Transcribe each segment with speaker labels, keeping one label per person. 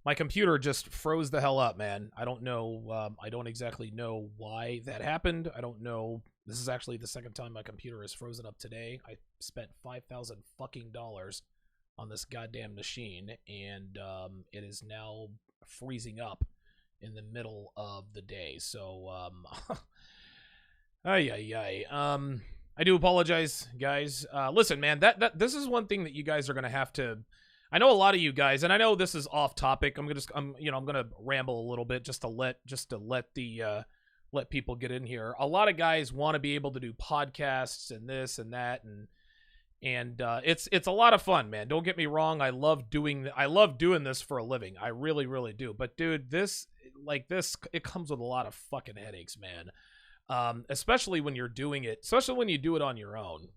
Speaker 1: My computer just froze the hell up, man. I don't know. I don't exactly know why that happened. I don't know. This is actually the second time my computer is frozen up today. I spent $5,000 on this goddamn machine, and it is now freezing up in the middle of the day. So, I do apologize, guys. Listen, man, this is one thing that you guys are gonna have to. I know a lot of you guys, and I know this is off topic. I'm gonna ramble a little bit just to let let people get in here. A lot of guys want to be able to do podcasts and this and that, and it's a lot of fun, man. Don't get me wrong. I love doing this for a living. I really, really do. But dude, it comes with a lot of fucking headaches, man. Especially when you're doing it, especially when you do it on your own.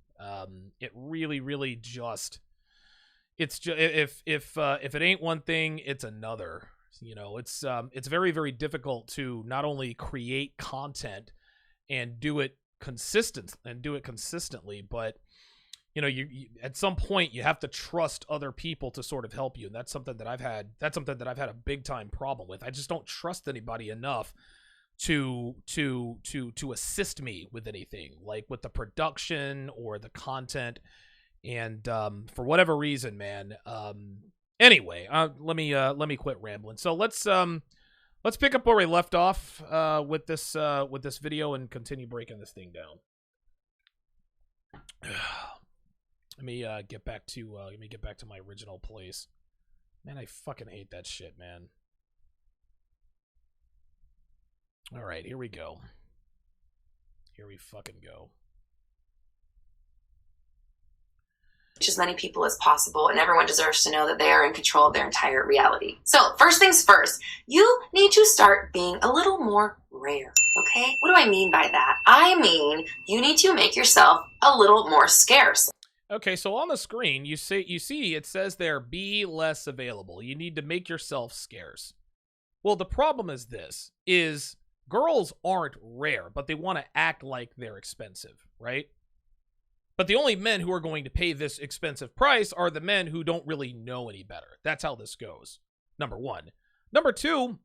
Speaker 1: It really, really just. It's just if it ain't one thing, it's another. You know, it's very, very difficult to not only create content and do it consistently, but you know, you at some point you have to trust other people to sort of help you, and that's something that I've had a big time problem with. I just don't trust anybody enough to assist me with anything, like with the production or the content. And for whatever reason, man. Anyway, let me quit rambling. So let's pick up where we left off with this video and continue breaking this thing down. Let me get back to my original place. Man, I fucking hate that shit, man. All right, here we go. Here we fucking go.
Speaker 2: As many people as possible, and everyone deserves to know that they are in control of their entire reality. So first things first, you need to start being a little more rare, okay? What do I mean by that? I mean, you need to make yourself a little more scarce.
Speaker 1: Okay, so on the screen, you see it says there, be less available. You need to make yourself scarce. Well, the problem is this, is girls aren't rare, but they want to act like they're expensive, right? But the only men who are going to pay this expensive price are the men who don't really know any better. That's how this goes. Number one. Number two,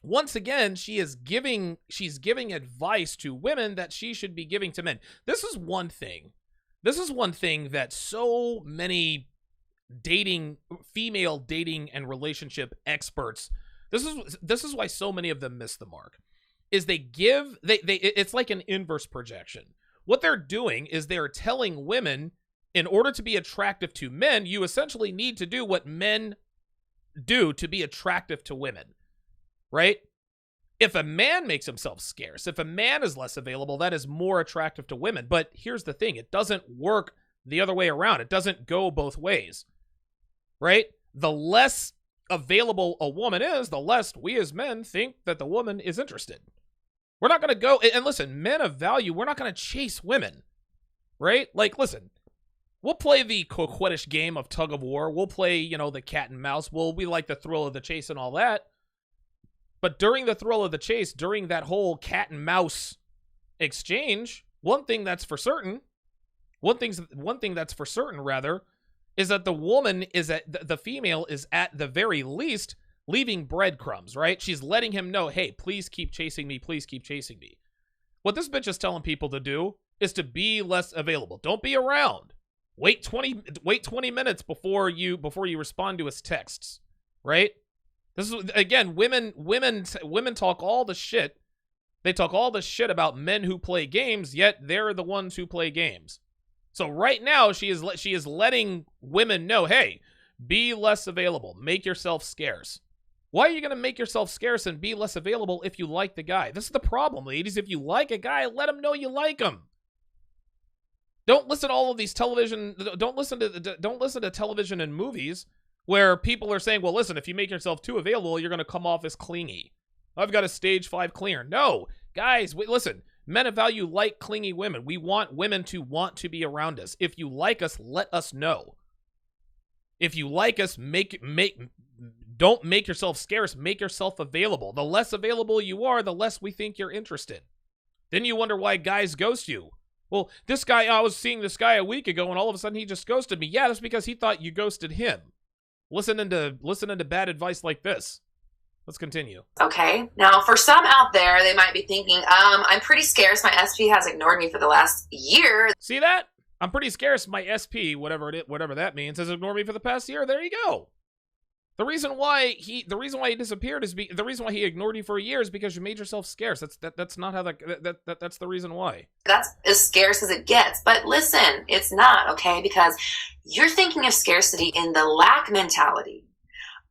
Speaker 1: once again, she's giving advice to women that she should be giving to men. This is one thing that so many female dating and relationship experts, this is why so many of them miss the mark, is it's like an inverse projection. What they're doing is they're telling women, in order to be attractive to men, you essentially need to do what men do to be attractive to women, right? If a man makes himself scarce, if a man is less available, that is more attractive to women. But here's the thing, it doesn't work the other way around. It doesn't go both ways, right? The less available a woman is, the less we as men think that the woman is interested. We're not going to go, and listen, men of value, we're not going to chase women, right? Like, listen, we'll play the coquettish game of tug of war. We'll play, you know, the cat and mouse. We like the thrill of the chase and all that. But during the thrill of the chase, during that whole cat and mouse exchange, one thing that's for certain, is that the female is at the very least leaving breadcrumbs, right? She's letting him know, hey, please keep chasing me. Please keep chasing me. What this bitch is telling people to do is to be less available. Don't be around. Wait 20 minutes before you respond to his texts, right? This is, again, women talk all the shit. They talk all the shit about men who play games, yet they're the ones who play games. So right now, she is letting women know, hey, be less available. Make yourself scarce. Why are you going to make yourself scarce and be less available if you like the guy? This is the problem, ladies. If you like a guy, let him know you like him. Don't listen to all of these television. Don't listen to television and movies where people are saying, well, listen, if you make yourself too available, you're going to come off as clingy. I've got a stage 5 clear. No, guys, listen. Men of value like clingy women. We want women to want to be around us. If you like us, let us know. If you like us, don't make yourself scarce. Make yourself available. The less available you are, the less we think you're interested. Then you wonder why guys ghost you. Well, I was seeing this guy a week ago, and all of a sudden he just ghosted me. Yeah, that's because he thought you ghosted him. listening to bad advice like this. Let's continue.
Speaker 2: Okay. Now, for some out there, they might be thinking, I'm pretty scarce. My SP has ignored me for the last year.
Speaker 1: See that? I'm pretty scarce. My SP, whatever that means, has ignored me for the past year. There you go. The reason why he disappeared the reason why he ignored you for a year is because you made yourself scarce. That's not how that's the reason why.
Speaker 2: That's as scarce as it gets. But listen, it's not, okay? Because you're thinking of scarcity in the lack mentality.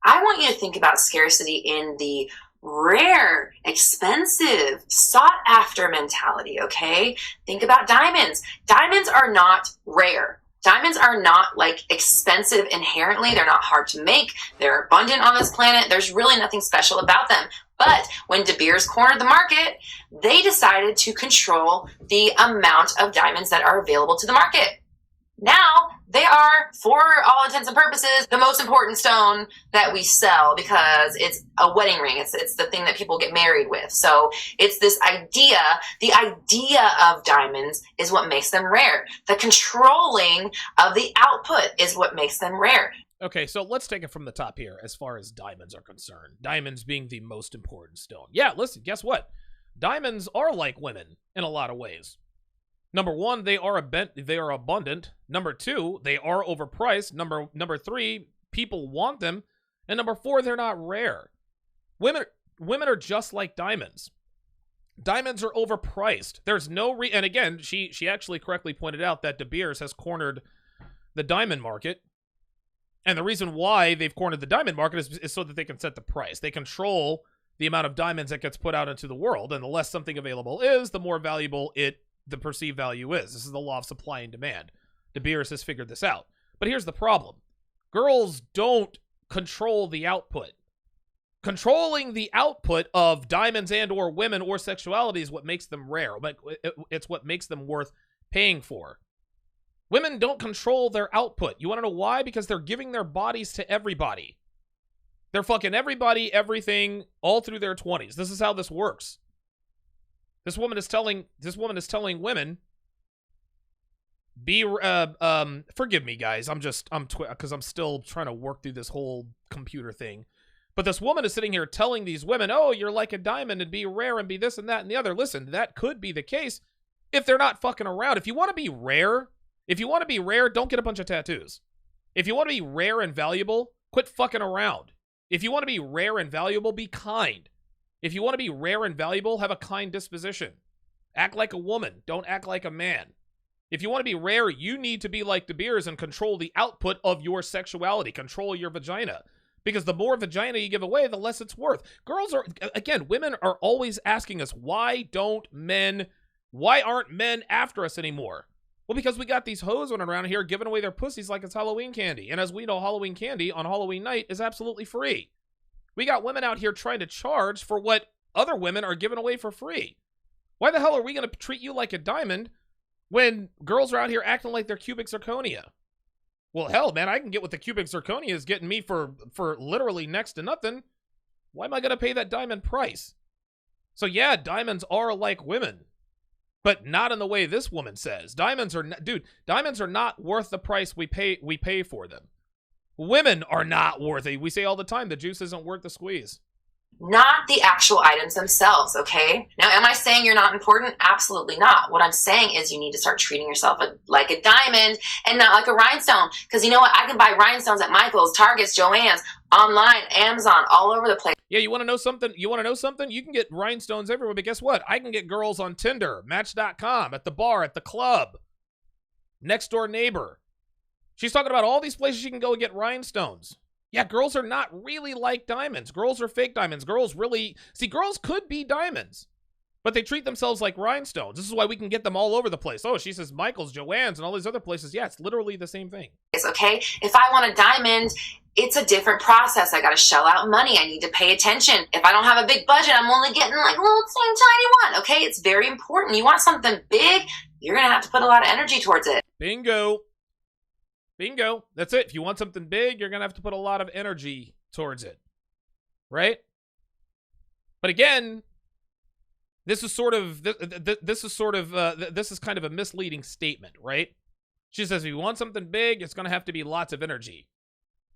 Speaker 2: I want you to think about scarcity in the rare, expensive, sought after mentality, okay? Think about diamonds. Diamonds are not rare. Diamonds are not like expensive inherently. They're not hard to make. They're abundant on this planet. There's really nothing special about them. But when De Beers cornered the market, they decided to control the amount of diamonds that are available to the market. Now, they are, for all intents and purposes, the most important stone that we sell because it's a wedding ring. It's the thing that people get married with. So it's this idea, the idea of diamonds is what makes them rare. The controlling of the output is what makes them rare.
Speaker 1: Okay, so let's take it from the top here as far as diamonds are concerned. Diamonds being the most important stone. Yeah, listen, guess what? Diamonds are like women in a lot of ways. Number one, they are abundant. Number two, they are overpriced. Number three, people want them. And number four, they're not rare. Women are just like diamonds. Diamonds are overpriced. There's no and again, she actually correctly pointed out that De Beers has cornered the diamond market. And the reason why they've cornered the diamond market is so that they can set the price. They control the amount of diamonds that gets put out into the world, and the less something available is, the more valuable the perceived value is. This is the law of supply and demand. De Beers has figured this out. But here's the problem. Girls don't control the output. Controlling the output of diamonds and or women or sexuality is what makes them rare. It's what makes them worth paying for. Women don't control their output. You want to know why? Because they're giving their bodies to everybody. They're fucking everybody, everything, all through their 20s. This is how this works. This woman is telling women, forgive me guys, because I'm still trying to work through this whole computer thing. But this woman is sitting here telling these women, oh, you're like a diamond and be rare and be this and that and the other. Listen, that could be the case if they're not fucking around. If you want to be rare, don't get a bunch of tattoos. If you want to be rare and valuable, quit fucking around. If you want to be rare and valuable, be kind. If you want to be rare and valuable, have a kind disposition. Act like a woman. Don't act like a man. If you want to be rare, you need to be like De Beers and control the output of your sexuality. Control your vagina. Because the more vagina you give away, the less it's worth. Women are always asking us, why aren't men after us anymore? Well, because we got these hoes running around here giving away their pussies like it's Halloween candy. And as we know, Halloween candy on Halloween night is absolutely free. We got women out here trying to charge for what other women are giving away for free. Why the hell are we going to treat you like a diamond when girls are out here acting like they're cubic zirconia? Well, hell, man, I can get what the cubic zirconia is getting me for literally next to nothing. Why am I going to pay that diamond price? So yeah, diamonds are like women, but not in the way this woman says. Diamonds are not worth the price we pay for them. Women are not worth it. We say all the time, the juice isn't worth the squeeze.
Speaker 2: Not the actual items themselves, okay? Now, am I saying you're not important? Absolutely not. What I'm saying is you need to start treating yourself like a diamond and not like a rhinestone. Because you know what? I can buy rhinestones at Michael's, Target's, Joann's, online, Amazon, all over the place.
Speaker 1: Yeah, you want to know something? You can get rhinestones everywhere, but guess what? I can get girls on Tinder, Match.com, at the bar, at the club, next door neighbor. She's talking about all these places you can go and get rhinestones. Yeah, girls are not really like diamonds. Girls are fake diamonds. Girls could be diamonds, but they treat themselves like rhinestones. This is why we can get them all over the place. Oh, she says Michael's, Joann's, and all these other places. Yeah, it's literally the same thing.
Speaker 2: Okay, if I want a diamond, it's a different process. I got to shell out money. I need to pay attention. If I don't have a big budget, I'm only getting like a little tiny one. Okay, it's very important. You want something big, you're going to have to put a lot of energy towards it.
Speaker 1: Bingo. That's it. If you want something big, you're going to have to put a lot of energy towards it. Right? But again, this is kind of a misleading statement, right? She says if you want something big, it's going to have to be lots of energy.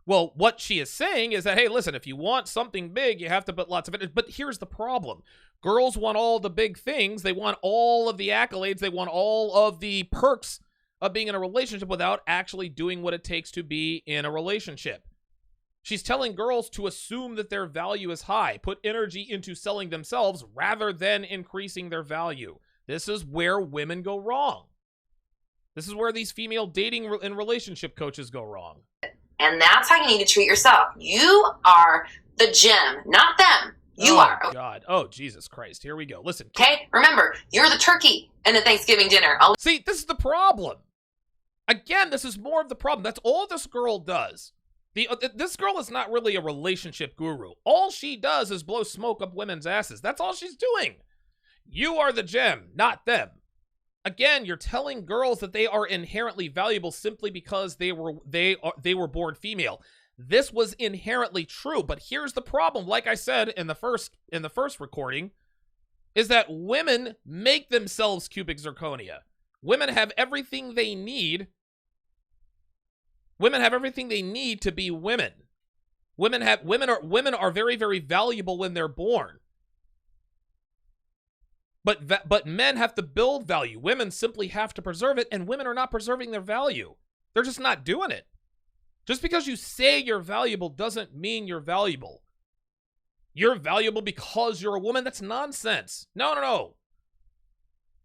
Speaker 1: Well, what she is saying is that, hey, listen, if you want something big, you have to put lots of it. But here's the problem. Girls want all the big things. They want all of the accolades. They want all of the perks of being in a relationship without actually doing what it takes to be in a relationship. She's telling girls to assume that their value is high, put energy into selling themselves rather than increasing their value. This is where women go wrong. This is where these female dating and relationship coaches go wrong.
Speaker 2: And that's how you need to treat yourself. You are the gem, not them. You are.
Speaker 1: Oh, God. Oh, Jesus Christ. Here we go. Listen.
Speaker 2: Okay? Remember, you're the turkey in the Thanksgiving dinner.
Speaker 1: See, this is the problem. Again, this is more of the problem. That's all this girl does. This girl is not really a relationship guru. All she does is blow smoke up women's asses. That's all she's doing. You are the gem, not them. Again, you're telling girls that they are inherently valuable simply because they were born female. This was inherently true, but here's the problem. Like I said in the first recording, is that women make themselves cubic zirconia. Women have everything they need. Women have everything they need to be women. Women are very, very valuable when they're born. But men have to build value. Women simply have to preserve it, and women are not preserving their value. They're just not doing it. Just because you say you're valuable doesn't mean you're valuable. You're valuable because you're a woman. That's nonsense. No.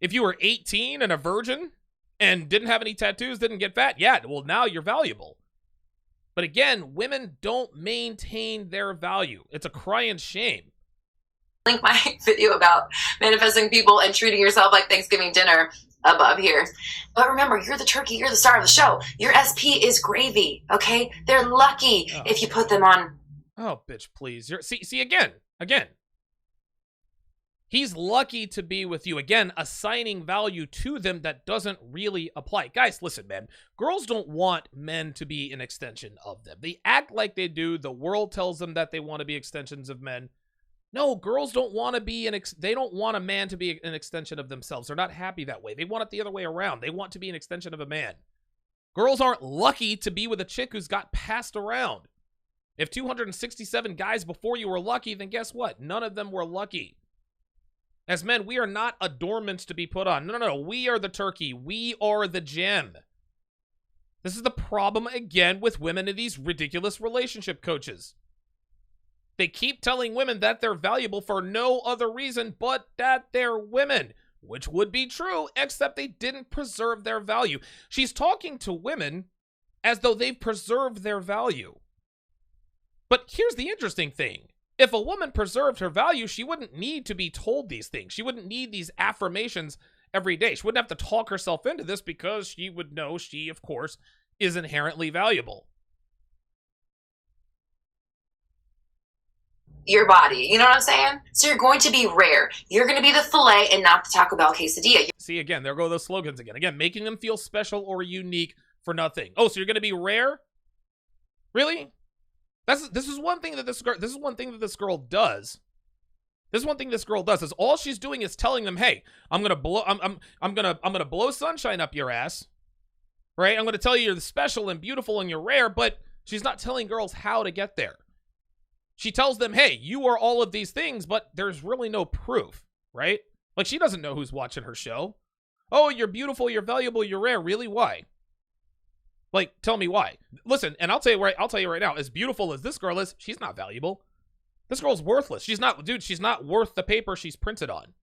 Speaker 1: If you were 18 and a virgin and didn't have any tattoos, didn't get fat, yeah, well, now you're valuable. But again, women don't maintain their value. It's a crying shame.
Speaker 2: Link my video about manifesting people and treating yourself like Thanksgiving dinner above here. But remember, you're the turkey, you're the star of the show. Your SP is gravy, okay? They're lucky if you put them on.
Speaker 1: Oh, bitch, please. See again. He's lucky to be with you. Again, assigning value to them that doesn't really apply. Guys, listen, man. Girls don't want men to be an extension of them. They act like they do. The world tells them that they want to be extensions of men. No, girls don't want to be they don't want a man to be an extension of themselves. They're not happy that way. They want it the other way around. They want to be an extension of a man. Girls aren't lucky to be with a chick who's got passed around. If 267 guys before you were lucky, then guess what? None of them were lucky. As men, we are not adornments to be put on. No. We are the turkey. We are the gem. This is the problem, again, with women in these ridiculous relationship coaches. They keep telling women that they're valuable for no other reason but that they're women, which would be true, except they didn't preserve their value. She's talking to women as though they've preserved their value. But here's the interesting thing. If a woman preserved her value, she wouldn't need to be told these things. She wouldn't need these affirmations every day. She wouldn't have to talk herself into this because she would know she, of course, is inherently valuable.
Speaker 2: Your body, you know what I'm saying? So you're going to be rare. You're going to be the filet and not the Taco Bell quesadilla.
Speaker 1: See, again, there go those slogans again. Again, making them feel special or unique for nothing. Oh, so you're going to be rare? Really? This is one thing that this girl does. This is one thing this girl does is all she's doing is telling them, "Hey, I'm going to blow sunshine up your ass." Right? I'm going to tell you you're special and beautiful and you're rare, but she's not telling girls how to get there. She tells them, hey, you are all of these things, but there's really no proof, right? Like, she doesn't know who's watching her show. Oh, you're beautiful, you're valuable, you're rare. Really? Why? Like, tell me why. Listen, and I'll tell you right now, as beautiful as this girl is, she's not valuable. This girl's worthless. She's not worth the paper she's printed on.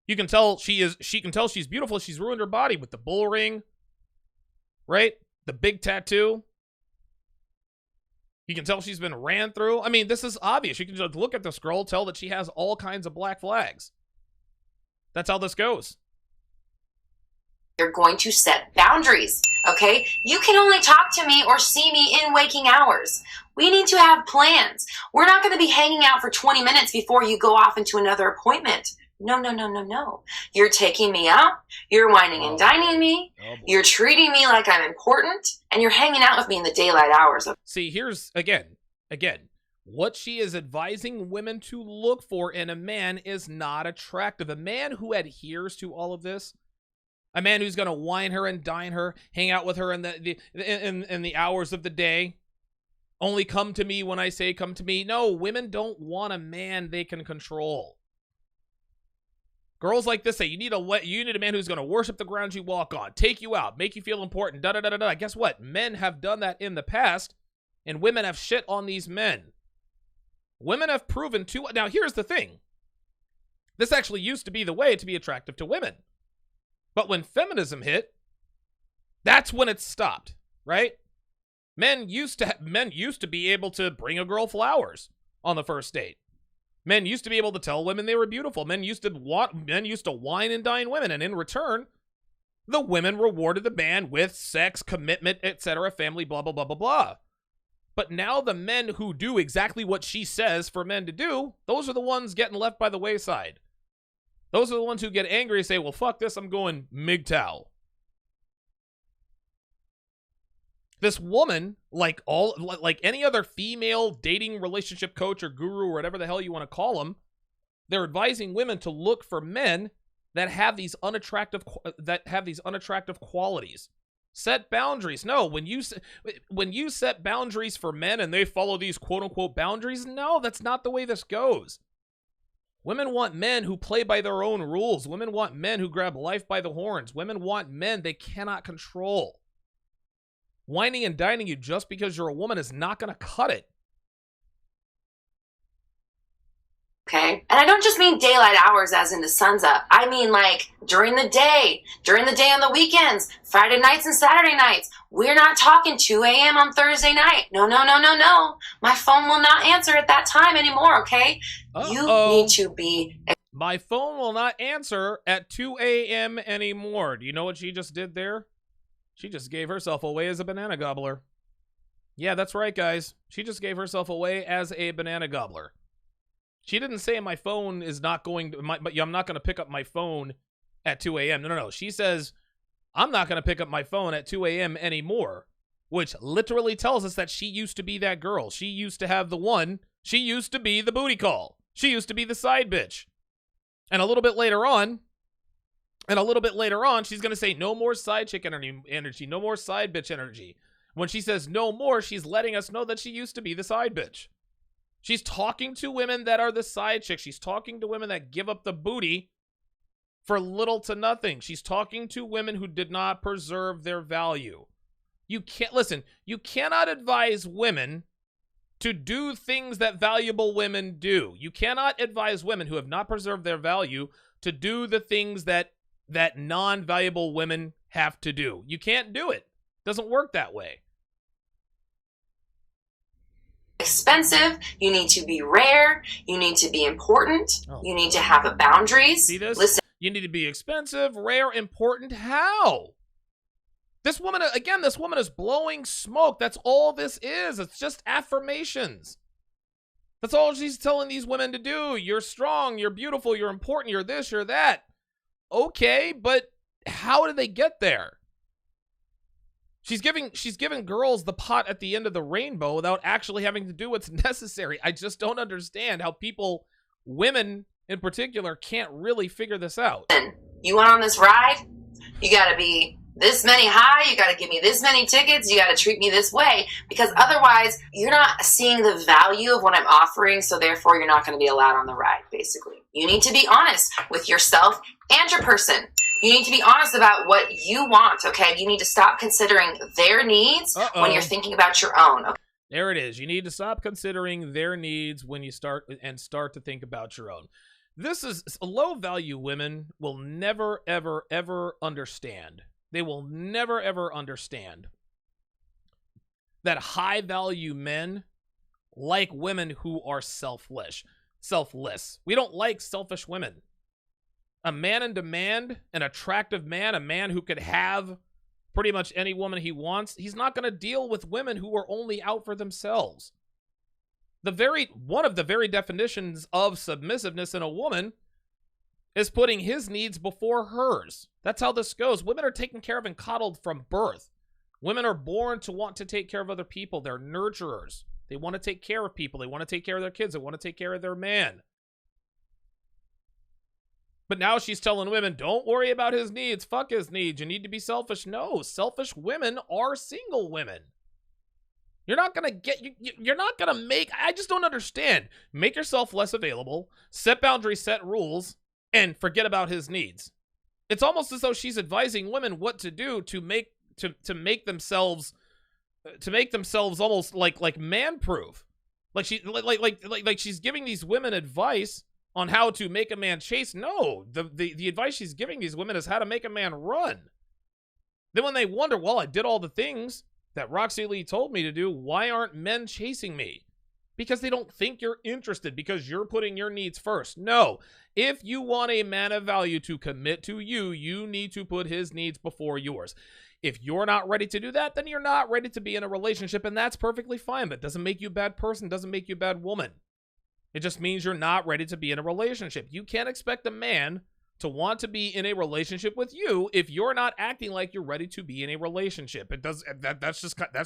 Speaker 1: You can tell she can tell she's beautiful. She's ruined her body with the bull ring, right? The big tattoo. You can tell she's been ran through. I mean, this is obvious. You can just look at this girl, tell that she has all kinds of black flags. That's how this goes.
Speaker 2: You're going to set boundaries, okay? You can only talk to me or see me in waking hours. We need to have plans. We're not going to be hanging out for 20 minutes before you go off into another appointment. No. You're taking me out. You're whining and dining me. You're treating me like I'm important. And you're hanging out with me in the daylight hours.
Speaker 1: See, here's, again, what she is advising women to look for in a man is not attractive. A man who adheres to all of this, a man who's going to wine her and dine her, hang out with her in the hours of the day, Only come to me when I say come to me. No, women don't want a man they can control. Girls like this say, you need a man who's going to worship the ground you walk on, take you out, make you feel important, da-da-da-da-da. Guess what? Men have done that in the past, and women have shit on these men. Women have proven to... Now, here's the thing. This actually used to be the way to be attractive to women. But when feminism hit, that's when it stopped, right? Men used to be able to bring a girl flowers on the first date. Men used to be able to tell women they were beautiful. Men used to wine and dine women, and in return, the women rewarded the man with sex, commitment, etc., family, blah, blah, blah, blah, blah. But now the men who do exactly what she says for men to do, those are the ones getting left by the wayside. Those are the ones who get angry and say, well, fuck this, I'm going MGTOW. This woman, like any other female dating relationship coach or guru or whatever the hell you want to call them, they're advising women to look for men that have these unattractive qualities. Set boundaries. No, when you set boundaries for men and they follow these quote unquote boundaries, no, that's not the way this goes. Women want men who play by their own rules. Women want men who grab life by the horns. Women want men they cannot control. Whining and dining you just because you're a woman is not going to cut it.
Speaker 2: Okay? And I don't just mean daylight hours as in the sun's up. I mean like during the day on the weekends, Friday nights and Saturday nights. We're not talking 2 a.m. on Thursday night. No. My phone will not answer at that time anymore, okay? You need to be...
Speaker 1: My phone will not answer at 2 a.m. anymore. Do you know what she just did there? She just gave herself away as a banana gobbler. Yeah, that's right, guys. She just gave herself away as a banana gobbler. She didn't say my phone is not going to... I'm not going to pick up my phone at 2 a.m. No. She says, I'm not going to pick up my phone at 2 a.m. anymore, which literally tells us that she used to be that girl. She used to have the one. She used to be the booty call. She used to be the side bitch. And a little bit later on, she's going to say no more side chick energy, no more side bitch energy. When she says no more, she's letting us know that she used to be the side bitch. She's talking to women that are the side chick. She's talking to women that give up the booty for little to nothing. She's talking to women who did not preserve their value. You cannot advise women to do things that valuable women do. You cannot advise women who have not preserved their value to do the things that non-valuable women have to do. You can't do it. It doesn't work that way.
Speaker 2: Expensive. You need to be rare. You need to be important. You need to have boundaries.
Speaker 1: See this?
Speaker 2: Listen.
Speaker 1: You need to be expensive, rare, important. How? This woman is blowing smoke. That's all this is. It's just affirmations. That's all she's telling these women to do. You're strong, you're beautiful, you're important, you're this, you're that. Okay, but how did they get there? She's giving girls the pot at the end of the rainbow without actually having to do what's necessary. I just don't understand how women in particular, can't really figure this out.
Speaker 2: You want on this ride? You gotta be this many high, you gotta give me this many tickets, you gotta treat me this way, because otherwise you're not seeing the value of what I'm offering, so therefore you're not gonna be allowed on the ride, basically. You need to be honest with yourself and your person. You need to be honest about what you want, okay? You need to stop considering their needs when you're thinking about your own, okay?
Speaker 1: There it is. You need to stop considering their needs when you start to think about your own. This is low-value women will never, ever, ever understand. They will never, ever understand that high-value men like women who are selfless. We don't like selfish women. A man in demand, an attractive man, a man who could have pretty much any woman he wants, he's not going to deal with women who are only out for themselves. One of the very definitions of submissiveness in a woman is putting his needs before hers. That's how this goes. Women are taken care of and coddled from birth. Women are born to want to take care of other people. They're nurturers. They want to take care of people. They want to take care of their kids. They want to take care of their man. But now she's telling women, don't worry about his needs. Fuck his needs. You need to be selfish. No, selfish women are single women. You're not gonna get, you're not gonna make, I just don't understand. Make yourself less available, set boundaries, set rules, and forget about his needs. It's almost as though she's advising women what to do to make, to make themselves almost like man-proof. Like she's giving these women advice on how to make a man chase. No, the advice she's giving these women is how to make a man run. Then when they wonder, well, I did all the things that Roxy Lee told me to do, why aren't men chasing me? Because they don't think you're interested, because you're putting your needs first. No, if you want a man of value to commit to you, you need to put his needs before yours. If you're not ready to do that, then you're not ready to be in a relationship, and that's perfectly fine. That doesn't make you a bad person, doesn't make you a bad woman. It just means you're not ready to be in a relationship. You can't expect a man to want to be in a relationship with you if you're not acting like you're ready to be in a relationship. That's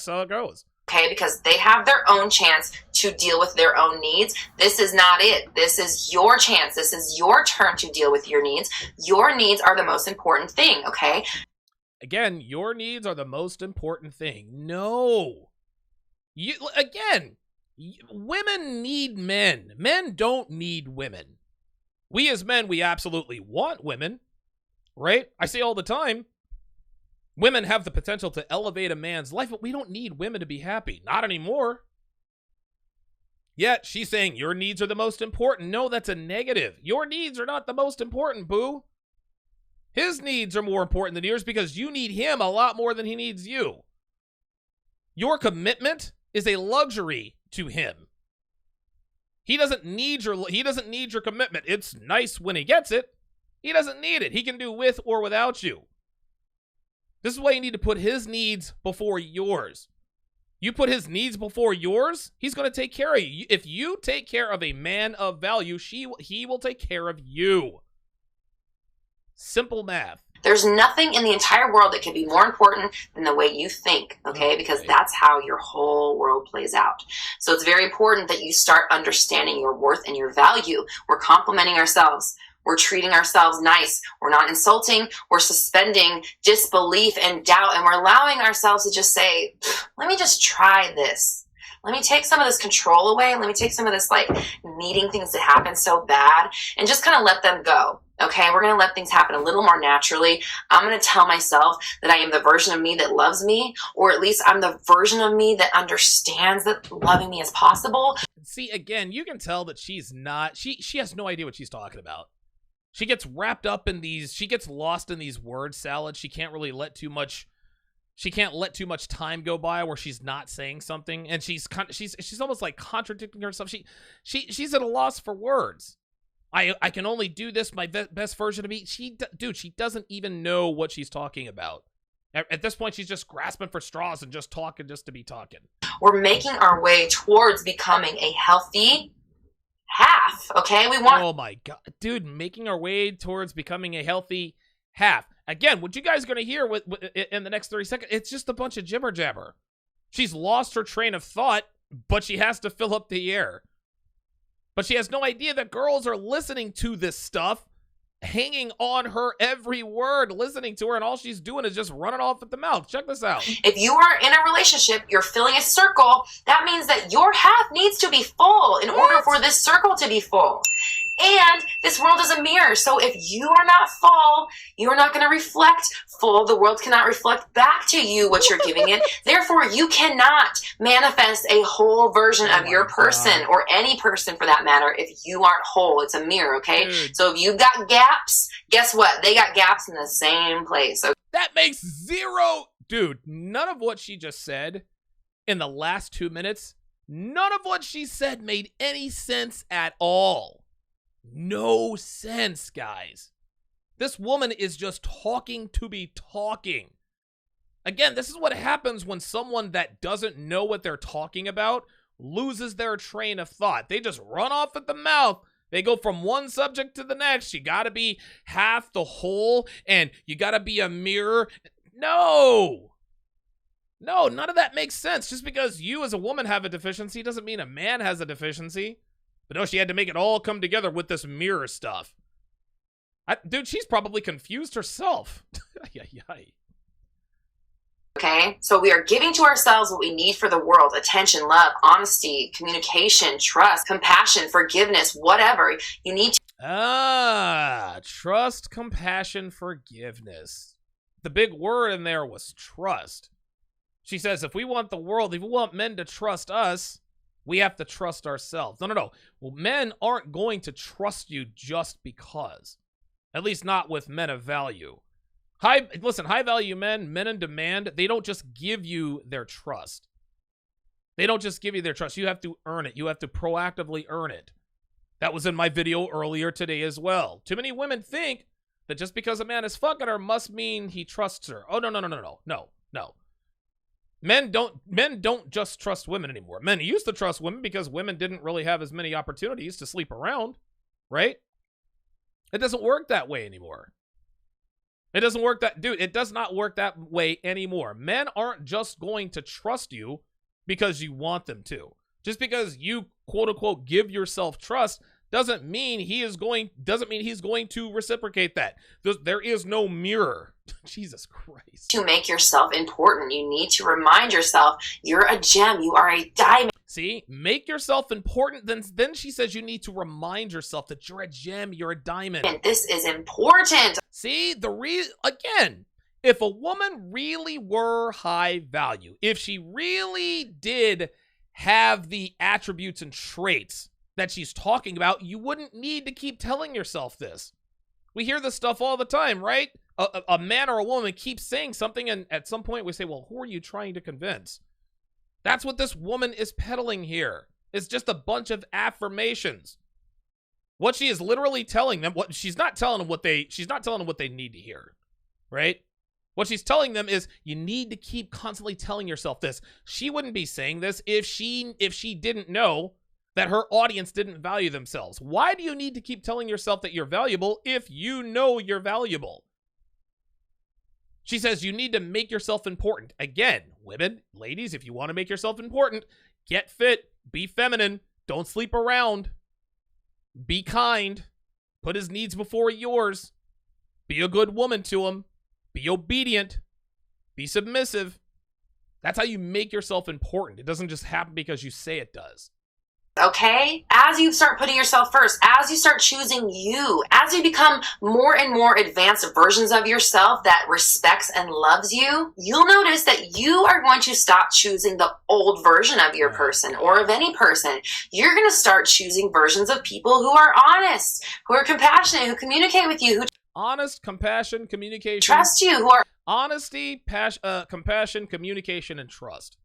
Speaker 1: how it goes.
Speaker 2: Okay, because they have their own chance to deal with their own needs. This is not it. This is your chance. This is your turn to deal with your needs. Your needs are the most important thing, okay?
Speaker 1: Again, your needs are the most important thing. No. Women need men. Men don't need women. We as men, we absolutely want women, right? I say all the time, women have the potential to elevate a man's life, but we don't need women to be happy. Not anymore. Yet, she's saying your needs are the most important. No, that's a negative. Your needs are not the most important, boo. His needs are more important than yours because you need him a lot more than he needs you. Your commitment is a luxury to him. He doesn't need your commitment. It's nice when he gets it. He doesn't need it. He can do with or without you. This is why you need to put his needs before yours. You put his needs before yours, he's going to take care of you. If you take care of a man of value, he will take care of you. Simple math.
Speaker 2: There's nothing in the entire world that can be more important than the way you think, okay? Because that's how your whole world plays out. So it's very important that you start understanding your worth and your value. We're complimenting ourselves. We're treating ourselves nice. We're not insulting. We're suspending disbelief and doubt, and we're allowing ourselves to just say, let me just try this. Let me take some of this control away. Let me take some of this like needing things to happen so bad and just kind of let them go. Okay, we're going to let things happen a little more naturally. I'm going to tell myself that I am the version of me that loves me, or at least I'm the version of me that understands that loving me is possible.
Speaker 1: See, again, you can tell that she's not, she has no idea what she's talking about. She gets wrapped up in these, she gets lost in these word salads. She can't really let too much time go by where she's not saying something, and she's almost like contradicting herself. She's at a loss for words. I can only do this, my best version of me. She doesn't even know what she's talking about. At this point, she's just grasping for straws and just talking just to be talking.
Speaker 2: We're making our way towards becoming a healthy half, okay? We want...
Speaker 1: Oh my God. Dude, making our way towards becoming a healthy half. Again, what you guys are going to hear in the next 30 seconds, it's just a bunch of jibber jabber. She's lost her train of thought, but she has to fill up the air. But she has no idea that girls are listening to this stuff, hanging on her every word, listening to her, and all she's doing is just running off at the mouth. Check this out.
Speaker 2: If you are in a relationship, you're filling a circle, that means that your half needs to be full in order for this circle to be full. And this world is a mirror. So if you are not full, you're not going to reflect full. The world cannot reflect back to you what you're giving it. Therefore, you cannot manifest a whole version of your person or any person for that matter if you aren't whole. It's a mirror, okay? Dude. So if you've got gaps, guess what? They got gaps in the same place. Okay?
Speaker 1: That makes zero... Dude, none of what she just said in the last 2 minutes, none of what she said made any sense at all. No sense, guys. This woman is just talking to be talking. Again, this is what happens when someone that doesn't know what they're talking about loses their train of thought. They just run off at the mouth. They go from one subject to the next. You gotta be half the whole, and you gotta be a mirror. No, none of that makes sense. Just because you as a woman have a deficiency doesn't mean a man has a deficiency. But no, she had to make it all come together with this mirror stuff. Dude, she's probably confused herself.
Speaker 2: Okay, so we are giving to ourselves what we need for the world: attention, love, honesty, communication, trust, compassion, forgiveness, whatever you need to.
Speaker 1: Trust, compassion, forgiveness. The big word in there was trust. She says, if we want the world, if we want men to trust us, we have to trust ourselves. No. Well, men aren't going to trust you just because. At least not with men of value. High value men in demand, they don't just give you their trust. They don't just give you their trust. You have to earn it. You have to proactively earn it. That was in my video earlier today as well. Too many women think that just because a man is fucking her must mean he trusts her. Oh, no. Men don't just trust women anymore. Men used to trust women because women didn't really have as many opportunities to sleep around, right? It doesn't work that way anymore. It does not work that way anymore. Men aren't just going to trust you because you want them to. Just because you quote unquote give yourself trust doesn't mean he's going to reciprocate that. There is no mirror. Jesus Christ.
Speaker 2: To make yourself important, you need to remind yourself you're a gem, you are a diamond.
Speaker 1: See, make yourself important. Then she says you need to remind yourself that you're a gem, you're a diamond.
Speaker 2: And this is important.
Speaker 1: See, again, if a woman really were high value, if she really did have the attributes and traits that she's talking about, you wouldn't need to keep telling yourself this. We hear this stuff all the time, right? A man or a woman keeps saying something, and at some point we say, well, who are you trying to convince? That's what this woman is peddling here. It's just a bunch of affirmations. What she is literally telling them, she's not telling them what they need to hear, right? What she's telling them is you need to keep constantly telling yourself this. She wouldn't be saying this if she didn't know that her audience didn't value themselves. Why do you need to keep telling yourself that you're valuable if you know you're valuable? She says you need to make yourself important. Again, women, ladies, if you want to make yourself important, get fit, be feminine, don't sleep around, be kind, put his needs before yours, be a good woman to him, be obedient, be submissive. That's how you make yourself important. It doesn't just happen because you say it does.
Speaker 2: Okay? As you start putting yourself first, as you start choosing you, as you become more and more advanced versions of yourself that respects and loves you, you'll notice that you are going to stop choosing the old version of your person or of any person. You're going to start choosing versions of people who are honest, who are compassionate, who communicate with you, who
Speaker 1: honest, compassion, communication,
Speaker 2: trust you, who are
Speaker 1: honesty, compassion, communication, and trust.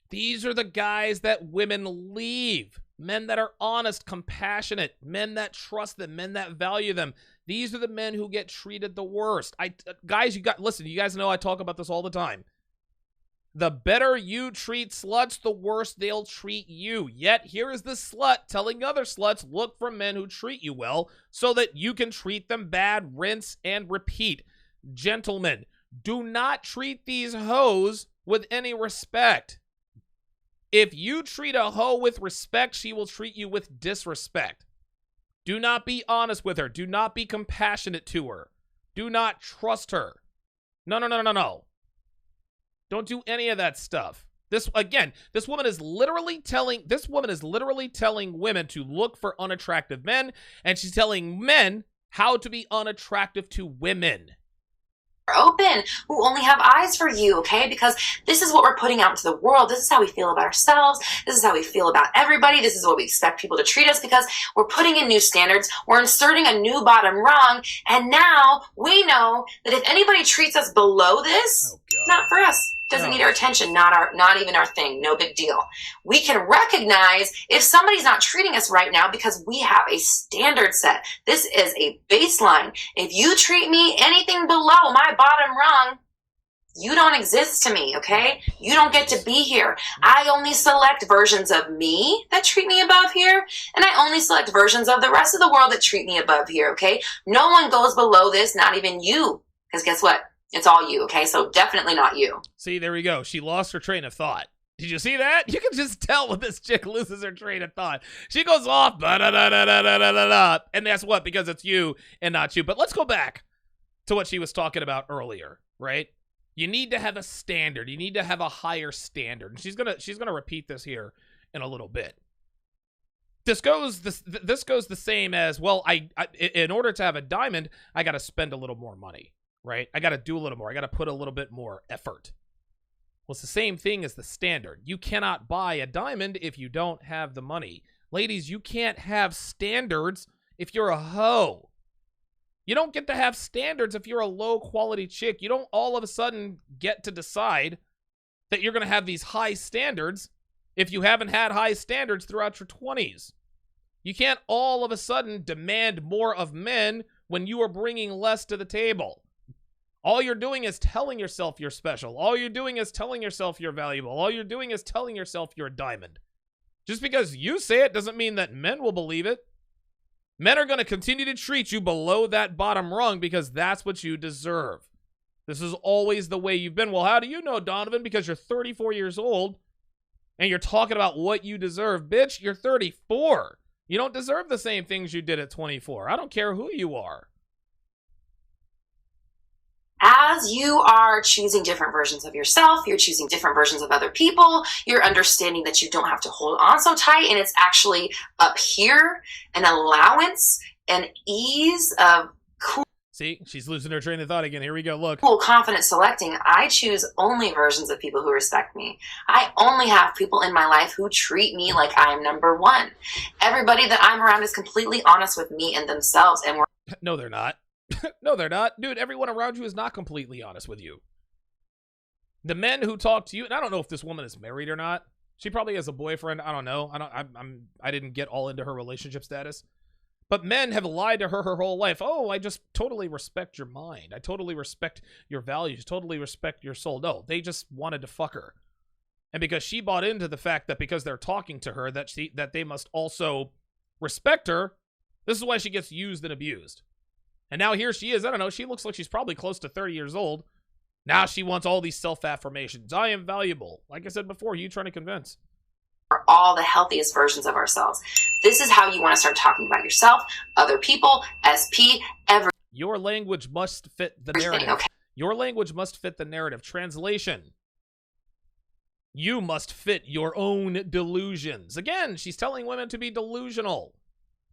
Speaker 1: These are the guys that women leave. Men that are honest, compassionate, men that trust them, men that value them. These are the men who get treated the worst. Listen, you guys know I talk about this all the time. The better you treat sluts, the worse they'll treat you. Yet here is this slut telling other sluts, look for men who treat you well so that you can treat them bad, rinse, and repeat. Gentlemen, do not treat these hoes with any respect. If you treat a hoe with respect, she will treat you with disrespect. Do not be honest with her. Do not be compassionate to her. Do not trust her. No. Don't do any of that stuff. This woman is literally telling women to look for unattractive men, and she's telling men how to be unattractive to women.
Speaker 2: Open, who only have eyes for you, okay? Because this is what we're putting out into the world. This is how we feel about ourselves. This is how we feel about everybody. This is what we expect people to treat us because we're putting in new standards. We're inserting a new bottom rung. And now we know that if anybody treats us below this, not for us. Doesn't need our attention, not even our thing, no big deal. We can recognize if somebody's not treating us right now because we have a standard set. This is a baseline. If you treat me anything below my bottom rung, you don't exist to me, okay? You don't get to be here. I only select versions of me that treat me above here, and I only select versions of the rest of the world that treat me above here, okay? No one goes below this, not even you, because guess what? It's all you, okay? So definitely not you.
Speaker 1: See, there we go. She lost her train of thought. Did you see that? You can just tell when this chick loses her train of thought. She goes off, and that's what? Because it's you and not you. But let's go back to what she was talking about earlier, right? You need to have a standard. You need to have a higher standard. And she's gonna repeat this here in a little bit. This goes the same as, well, I in order to have a diamond, I got to spend a little more money, right? I got to do a little more. I got to put a little bit more effort. Well, it's the same thing as the standard. You cannot buy a diamond if you don't have the money. Ladies, you can't have standards if you're a hoe. You don't get to have standards if you're a low-quality chick. You don't all of a sudden get to decide that you're going to have these high standards if you haven't had high standards throughout your 20s. You can't all of a sudden demand more of men when you are bringing less to the table. All you're doing is telling yourself you're special. All you're doing is telling yourself you're valuable. All you're doing is telling yourself you're a diamond. Just because you say it doesn't mean that men will believe it. Men are going to continue to treat you below that bottom rung because that's what you deserve. This is always the way you've been. Well, how do you know, Donovan? Because you're 34 years old and you're talking about what you deserve. Bitch, you're 34. You don't deserve the same things you did at 24. I don't care who you are.
Speaker 2: As you are choosing different versions of yourself, you're choosing different versions of other people, you're understanding that you don't have to hold on so tight, and it's actually up here, an allowance, an ease of cool.
Speaker 1: See, she's losing her train of thought again. Here we go. Look.
Speaker 2: Cool, confident selecting. I choose only versions of people who respect me. I only have people in my life who treat me like I am number one. Everybody that I'm around is completely honest with me and themselves, and we're...
Speaker 1: No, they're not. No, they're not. Dude, everyone around you is not completely honest with you. The men who talk to you, and I don't know if this woman is married or not. She probably has a boyfriend. I don't know. I didn't get all into her relationship status. But men have lied to her whole life. Oh, I just totally respect your mind. I totally respect your values. Totally respect your soul. No, they just wanted to fuck her. And because she bought into the fact that because they're talking to her, that they must also respect her, this is why she gets used and abused. And now here she is. I don't know. She looks like she's probably close to 30 years old. Now she wants all these self-affirmations. I am valuable. Like I said before, you trying to convince.
Speaker 2: We're all the healthiest versions of ourselves. This is how you want to start talking about yourself, other people, SP, everything.
Speaker 1: Your language must fit the narrative.
Speaker 2: Okay.
Speaker 1: Your language must fit the narrative. Translation. You must fit your own delusions. Again, she's telling women to be delusional.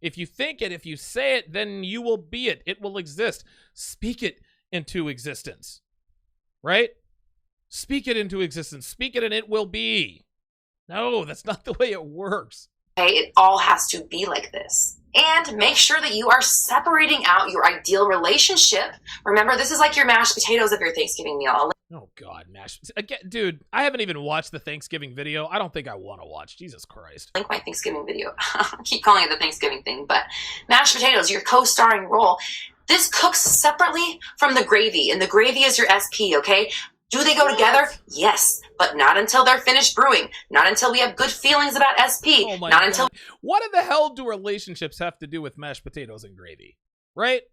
Speaker 1: If you think it, if you say it, then you will be it. It will exist. Speak it into existence. Right? Speak it into existence. Speak it and it will be. No, that's not the way it works.
Speaker 2: Okay, it all has to be like this. And make sure that you are separating out your ideal relationship. Remember, this is like your mashed potatoes of your Thanksgiving meal.
Speaker 1: Oh, God, again, dude, I haven't even watched the Thanksgiving video. I don't think I want to watch. Jesus Christ.
Speaker 2: Link my Thanksgiving video. I keep calling it the Thanksgiving thing, but mashed potatoes, your co-starring role. This cooks separately from the gravy, and the gravy is your SP, okay? Do they go together? Yes, but not until they're finished brewing. Not until we have good feelings about SP.
Speaker 1: Oh my
Speaker 2: not
Speaker 1: God.
Speaker 2: Until...
Speaker 1: What in the hell do relationships have to do with mashed potatoes and gravy? Right?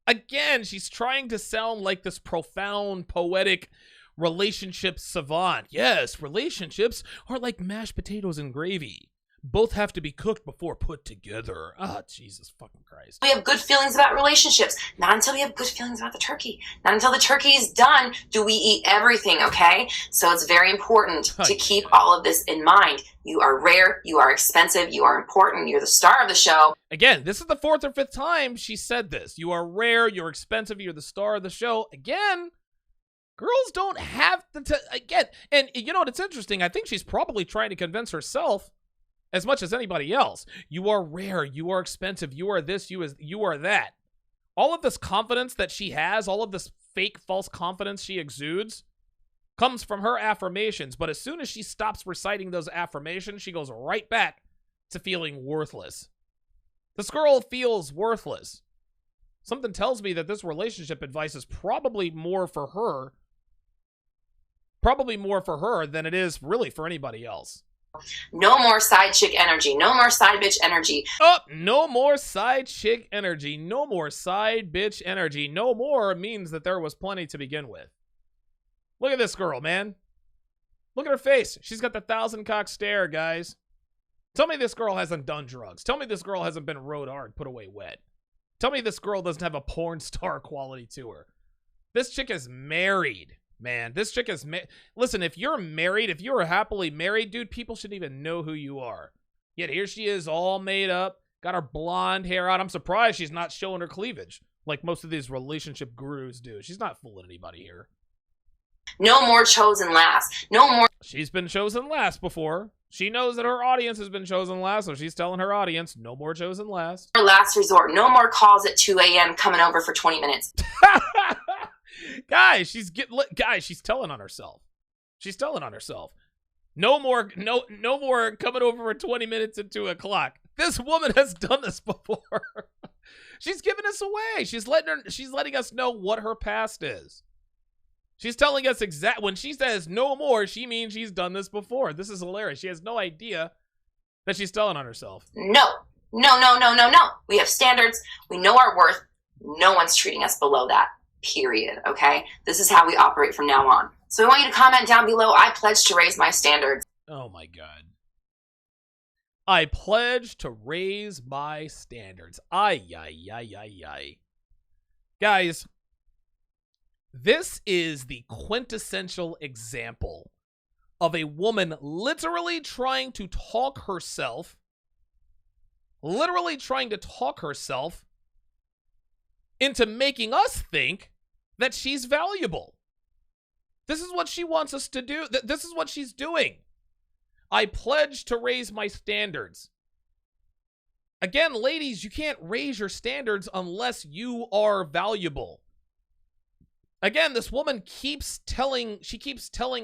Speaker 1: Again, she's trying to sound like this profound, poetic relationship savant. Yes, relationships are like mashed potatoes and gravy. Both have to be cooked before put together. Ah, Jesus fucking Christ.
Speaker 2: We have good feelings about relationships. Not until we have good feelings about the turkey. Not until the turkey is done do we eat everything, okay? So it's very important to keep all of this in mind. You are rare, you are expensive, you are important, you're the star of the show.
Speaker 1: Again, this is the 4th or 5th time she said this. You are rare, you're expensive, you're the star of the show. Again, girls don't have to... Again, and you know what, it's interesting. I think she's probably trying to convince herself as much as anybody else. You are rare, you are expensive, you are this, you are that. All of this confidence that she has, all of this fake false confidence she exudes, comes from her affirmations. But as soon as she stops reciting those affirmations, she goes right back to feeling worthless. This girl feels worthless. Something tells me that this relationship advice is probably more for her. Probably more for her than it is really for anybody else.
Speaker 2: No more side chick energy. No more side bitch energy.
Speaker 1: Oh, no more side chick energy. No more side bitch energy. No more means that there was plenty to begin with. Look at this girl, man. Look at her face. She's got the 1,000-cock stare, guys. Tell me this girl hasn't done drugs. Tell me this girl hasn't been rode hard, put away wet. Tell me this girl doesn't have a porn star quality to her. This chick is married. Man, this chick is... Listen, if you're married, if you're happily married, dude, people shouldn't even know who you are. Yet here she is, all made up, got her blonde hair out. I'm surprised she's not showing her cleavage like most of these relationship gurus do. She's not fooling anybody here.
Speaker 2: No more chosen last. No more.
Speaker 1: She's been chosen last before. She knows that her audience has been chosen last, so she's telling her audience, no more chosen last.
Speaker 2: Last resort. No more calls at 2 a.m. coming over for 20 minutes.
Speaker 1: Guys, she's telling on herself. She's telling on herself. No more coming over for 20 minutes at 2 o'clock. This woman has done this before. She's giving us away. She's letting us know what her past is. She's telling us when she says no more, she means she's done this before. This is hilarious. She has no idea that she's telling on herself.
Speaker 2: No. We have standards. We know our worth. No one's treating us below that. Period. Okay? This is how we operate from now on. So I want you to comment down below, I pledge to raise my standards.
Speaker 1: Oh my God. I pledge to raise my standards. Ay. Guys, this is the quintessential example of a woman literally trying to talk herself into making us think that she's valuable. This is what she wants us to do. This is what she's doing. I pledge to raise my standards. Again, ladies, you can't raise your standards unless you are valuable. Again, this woman keeps telling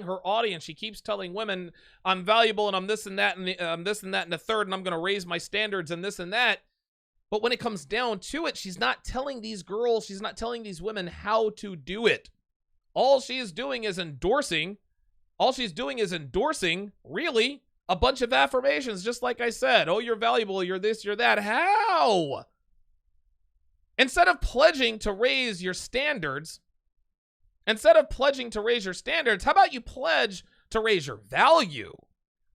Speaker 1: her audience, she keeps telling women, I'm valuable and I'm this and that and I'm this and that and the third, and I'm going to raise my standards and this and that. But when it comes down to it, she's not telling these girls, she's not telling these women how to do it. All she is doing is endorsing, really, a bunch of affirmations, just like I said. Oh, you're valuable, you're this, you're that. How? Instead of pledging to raise your standards, how about you pledge to raise your value?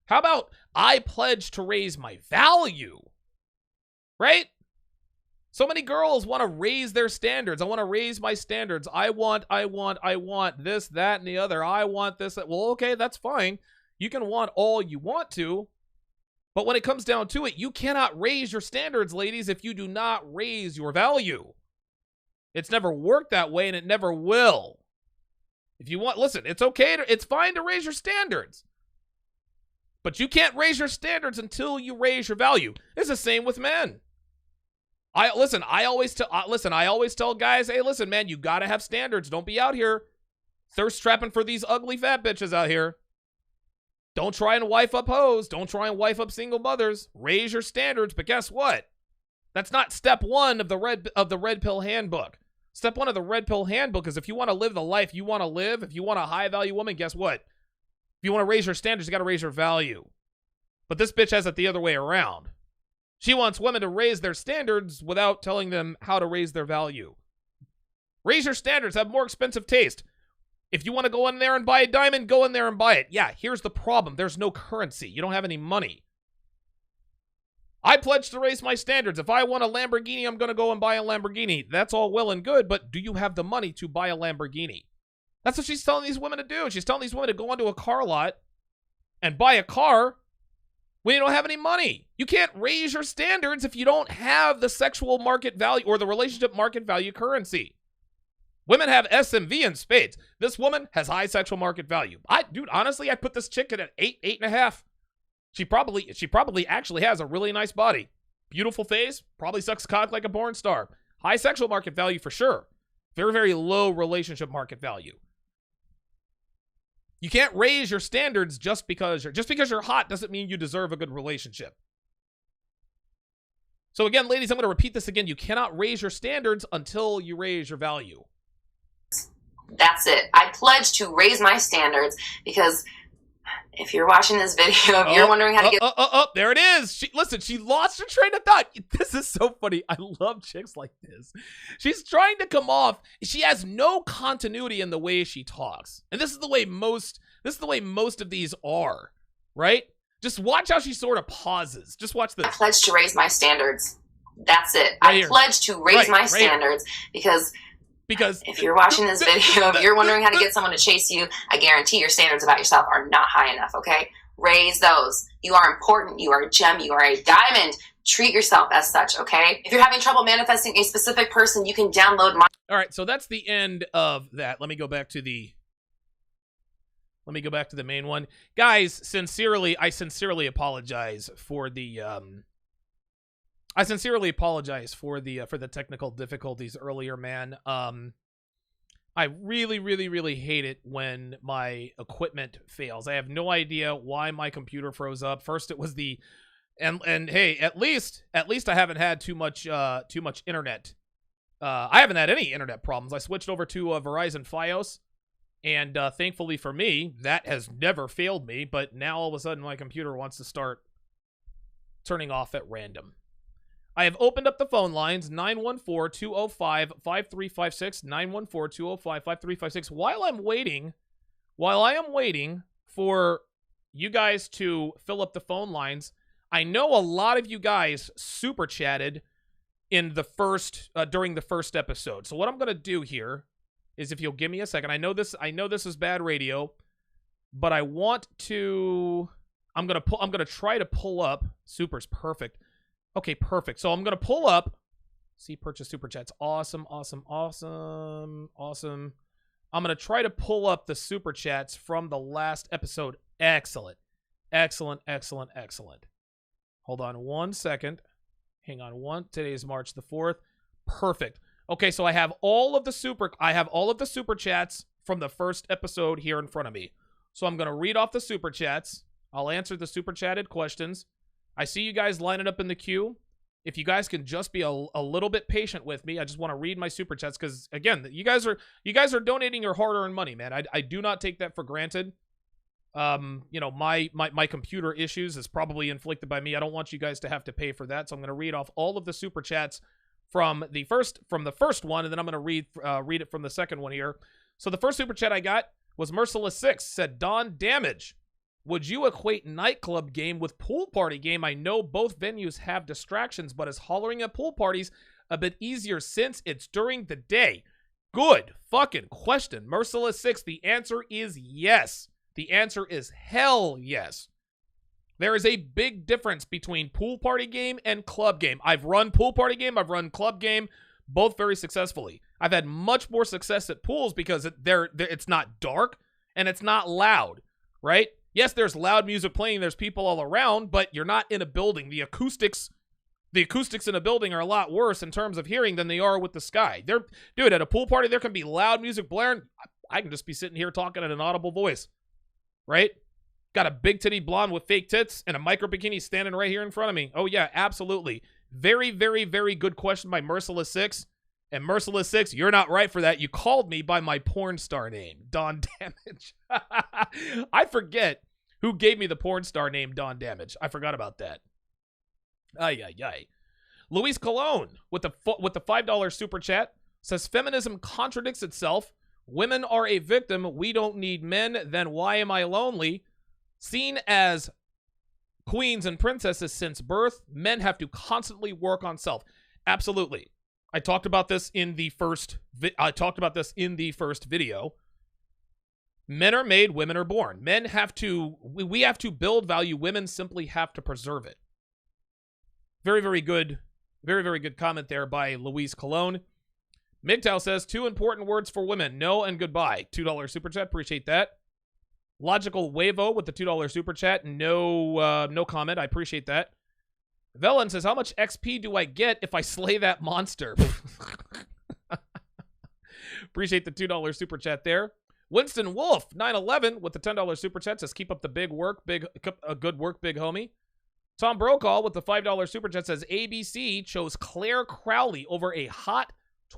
Speaker 1: How about I pledge to raise my value? Right? So many girls want to raise their standards. I want to raise my standards. I want this, that, and the other. I want this. Well, okay, that's fine. You can want all you want to. But when it comes down to it, you cannot raise your standards, ladies, if you do not raise your value. It's never worked that way, and it never will. If you want, listen, it's fine to raise your standards. But you can't raise your standards until you raise your value. It's the same with men. I always tell guys, hey, listen, man, you gotta have standards. Don't be out here thirst trapping for these ugly fat bitches out here. Don't try and wife up hoes. Don't try and wife up single mothers. Raise your standards, but guess what? That's not step one of the red pill handbook. Step one of the red pill handbook is if you want to live the life you want to live, if you want a high value woman, guess what? If you want to raise your standards, you got to raise your value. But this bitch has it the other way around. She wants women to raise their standards without telling them how to raise their value. Raise your standards, have more expensive taste. If you want to go in there and buy a diamond, go in there and buy it. Yeah, here's the problem. There's no currency. You don't have any money. I pledge to raise my standards. If I want a Lamborghini, I'm going to go and buy a Lamborghini. That's all well and good, but do you have the money to buy a Lamborghini? That's what she's telling these women to do. She's telling these women to go onto a car lot and buy a car when you don't have any money. You can't raise your standards if you don't have the sexual market value or the relationship market value currency. Women have SMV in spades. This woman has high sexual market value. Honestly, I'd put this chick at an 8.5. She probably actually has a really nice body. Beautiful face, probably sucks cock like a porn star. High sexual market value for sure. Very, very low relationship market value. You can't raise your standards just because you're hot doesn't mean you deserve a good relationship. So again, ladies, I'm going to repeat this again. You cannot raise your standards until you raise your value.
Speaker 2: That's it. I pledge to raise my standards because if you're watching this video, if you're wondering how to get...
Speaker 1: there it is. She lost her train of thought. This is so funny. I love chicks like this. She's trying to come off. She has no continuity in the way she talks. And this is the way most of these are, right? Just watch how she sort of pauses. Just watch this.
Speaker 2: I pledge to raise my standards. That's it. I pledge to raise my standards because
Speaker 1: Because
Speaker 2: if you're watching this video, if you're wondering how to get someone to chase you, I guarantee your standards about yourself are not high enough, okay? Raise those. You are important. You are a gem. You are a diamond. Treat yourself as such, okay? If you're having trouble manifesting a specific person, you can download my...
Speaker 1: All right, so that's the end of that. Let me go back to the main one. Guys, I sincerely apologize for the for the technical difficulties earlier, man. I really hate it when my equipment fails. I have no idea why my computer froze up. First it was and hey, at least I haven't had too much internet. I haven't had any internet problems. I switched over to Verizon Fios, and thankfully for me, that has never failed me, but now all of a sudden my computer wants to start turning off at random. I have opened up the phone lines, 914-205-5356, 914-205-5356. While I am waiting for you guys to fill up the phone lines, I know a lot of you guys super chatted in the during the first episode. So what I'm going to do here is, if you'll give me a second, I know this is bad radio, but I want to, I'm going to try to pull up, super's perfect. Okay, perfect. So I'm going to pull up, see purchase super chats. Awesome. I'm going to try to pull up the super chats from the last episode. Excellent. Hold on one second. Hang on today is March the 4th. Perfect. Okay, so I have all of the super chats from the first episode here in front of me. So I'm going to read off the super chats. I'll answer the super chatted questions. I see you guys lining up in the queue. If you guys can just be a little bit patient with me, I just want to read my super chats because, again, you guys are donating your hard-earned money, man. I do not take that for granted. You know, my computer issues is probably inflicted by me. I don't want you guys to have to pay for that, so I'm going to read off all of the super chats from the first one, and then I'm going to read it from the second one here. So the first super chat I got was Merciless6, said, Don Damage, would you equate nightclub game with pool party game? I know both venues have distractions, but is hollering at pool parties a bit easier since it's during the day? Good fucking question, Merciless6. The answer is yes. The answer is hell yes. There is a big difference between pool party game and club game. I've run pool party game, I've run club game, both very successfully. I've had much more success at pools because it's not dark and it's not loud, right? Yes, there's loud music playing, there's people all around, but you're not in a building. The acoustics in a building are a lot worse in terms of hearing than they are with the sky. Dude, at a pool party, there can be loud music blaring. I can just be sitting here talking in an audible voice, right? Got a big titty blonde with fake tits and a micro bikini standing right here in front of me. Oh, yeah, absolutely. Very, very, very good question by Merciless6. And Merciless6, you're not right for that. You called me by my porn star name, Don Damage. I forget who gave me the porn star name Don Damage. I forgot about that. Ay. Luis Colon with the $5 super chat says, feminism contradicts itself. Women are a victim. We don't need men. Then why am I lonely? Seen as queens and princesses since birth, men have to constantly work on self. Absolutely. I talked about this in the first video. Men are made, women are born. Men have to, we have to build value. Women simply have to preserve it. Very, very good comment there by Luis Colon. MGTOW says, 2 important words for women, no and goodbye. $2 super chat, appreciate that. Logical Wavo with the $2 super chat, no comment, I appreciate that. Velen says, how much XP do I get if I slay that monster? Appreciate the $2 super chat there. Winston Wolf, 911 with the $10 super chat says, keep up the good work, big homie. Tom Brokaw with the $5 super chat says, ABC chose Claire Crowley over a hot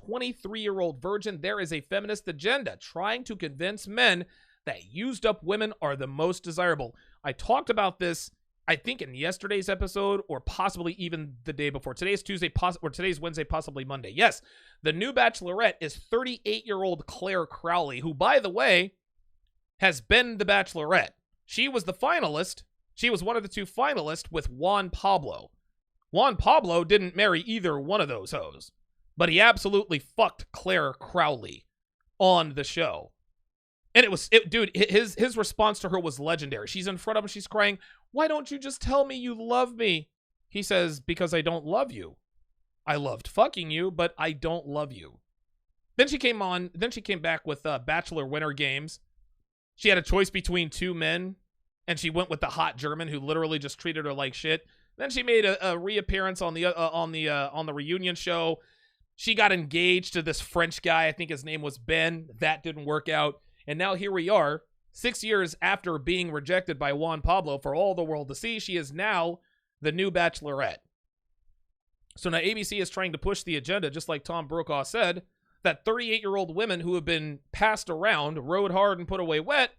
Speaker 1: 23-year-old virgin. There is a feminist agenda trying to convince men that used up women are the most desirable. I talked about this, I think, in yesterday's episode or possibly even the day before. Today's Tuesday, or today's Wednesday, possibly Monday. Yes, the new Bachelorette is 38-year-old Claire Crowley, who, by the way, has been the Bachelorette. She was the finalist. She was one of the 2 finalists with Juan Pablo. Juan Pablo didn't marry either one of those hoes. but he absolutely fucked Claire Crowley on the show. And dude, his response to her was legendary. She's in front of him, she's crying, "Why don't you just tell me you love me?" He says, "Because I don't love you. I loved fucking you, but I don't love you." Then she came back with Bachelor Winter Games. She had a choice between two men, and she went with the hot German who literally just treated her like shit. Then she made a reappearance on the reunion show. She got engaged to this French guy. I think his name was Ben. That didn't work out. And now here we are, 6 years after being rejected by Juan Pablo for all the world to see. She is now the new Bachelorette. So now ABC is trying to push the agenda, just like Tom Brokaw said, that 38-year-old women who have been passed around, rode hard, and put away wet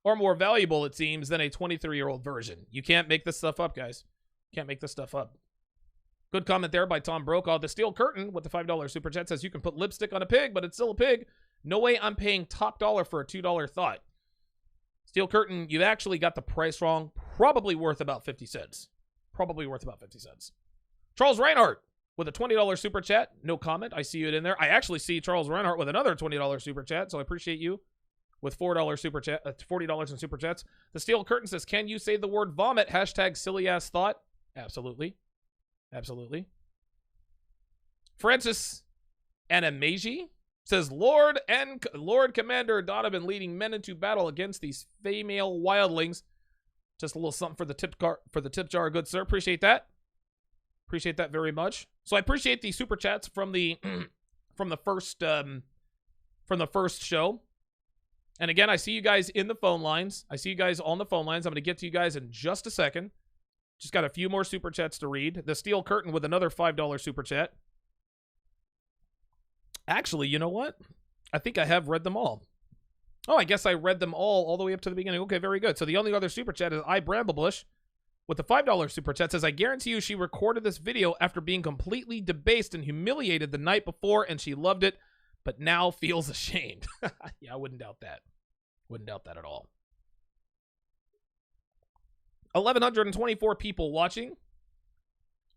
Speaker 1: are more valuable, it seems, than a 23-year-old version. You can't make this stuff up, guys. Can't make this stuff up. Good comment there by Tom Brokaw. The Steel Curtain with the $5 super chat says, "You can put lipstick on a pig, but it's still a pig. No way I'm paying top dollar for a $2 thought." Steel Curtain, you actually got the price wrong. Probably worth about 50 cents. Probably worth about 50 cents. Charles Reinhardt with a $20 super chat. No comment. I see you in there. I actually see Charles Reinhardt with another $20 super chat, so I appreciate you with $4 super chat, $40 in super chats. The Steel Curtain says, "Can you say the word vomit? Hashtag silly ass thought." Absolutely. Absolutely. Francis Anamaji says, Lord Commander Donovan leading men into battle against these female wildlings. Just a little something for the tip jar, good sir. Appreciate that. Appreciate that very much. So I appreciate the super chats from the first show. And again, I see you guys in the phone lines. I see you guys on the phone lines. I'm going to get to you guys in just a second. Just got a few more super chats to read. The Steel Curtain with another $5 super chat. Actually, you know what? I think I have read them all. Oh, I guess I read them all the way up to the beginning. Okay, very good. So the only other super chat is Bramblebush with the $5 super chat says, "I guarantee you she recorded this video after being completely debased and humiliated the night before, and she loved it, but now feels ashamed." Yeah, I wouldn't doubt that. Wouldn't doubt that at all. 1,124 people watching.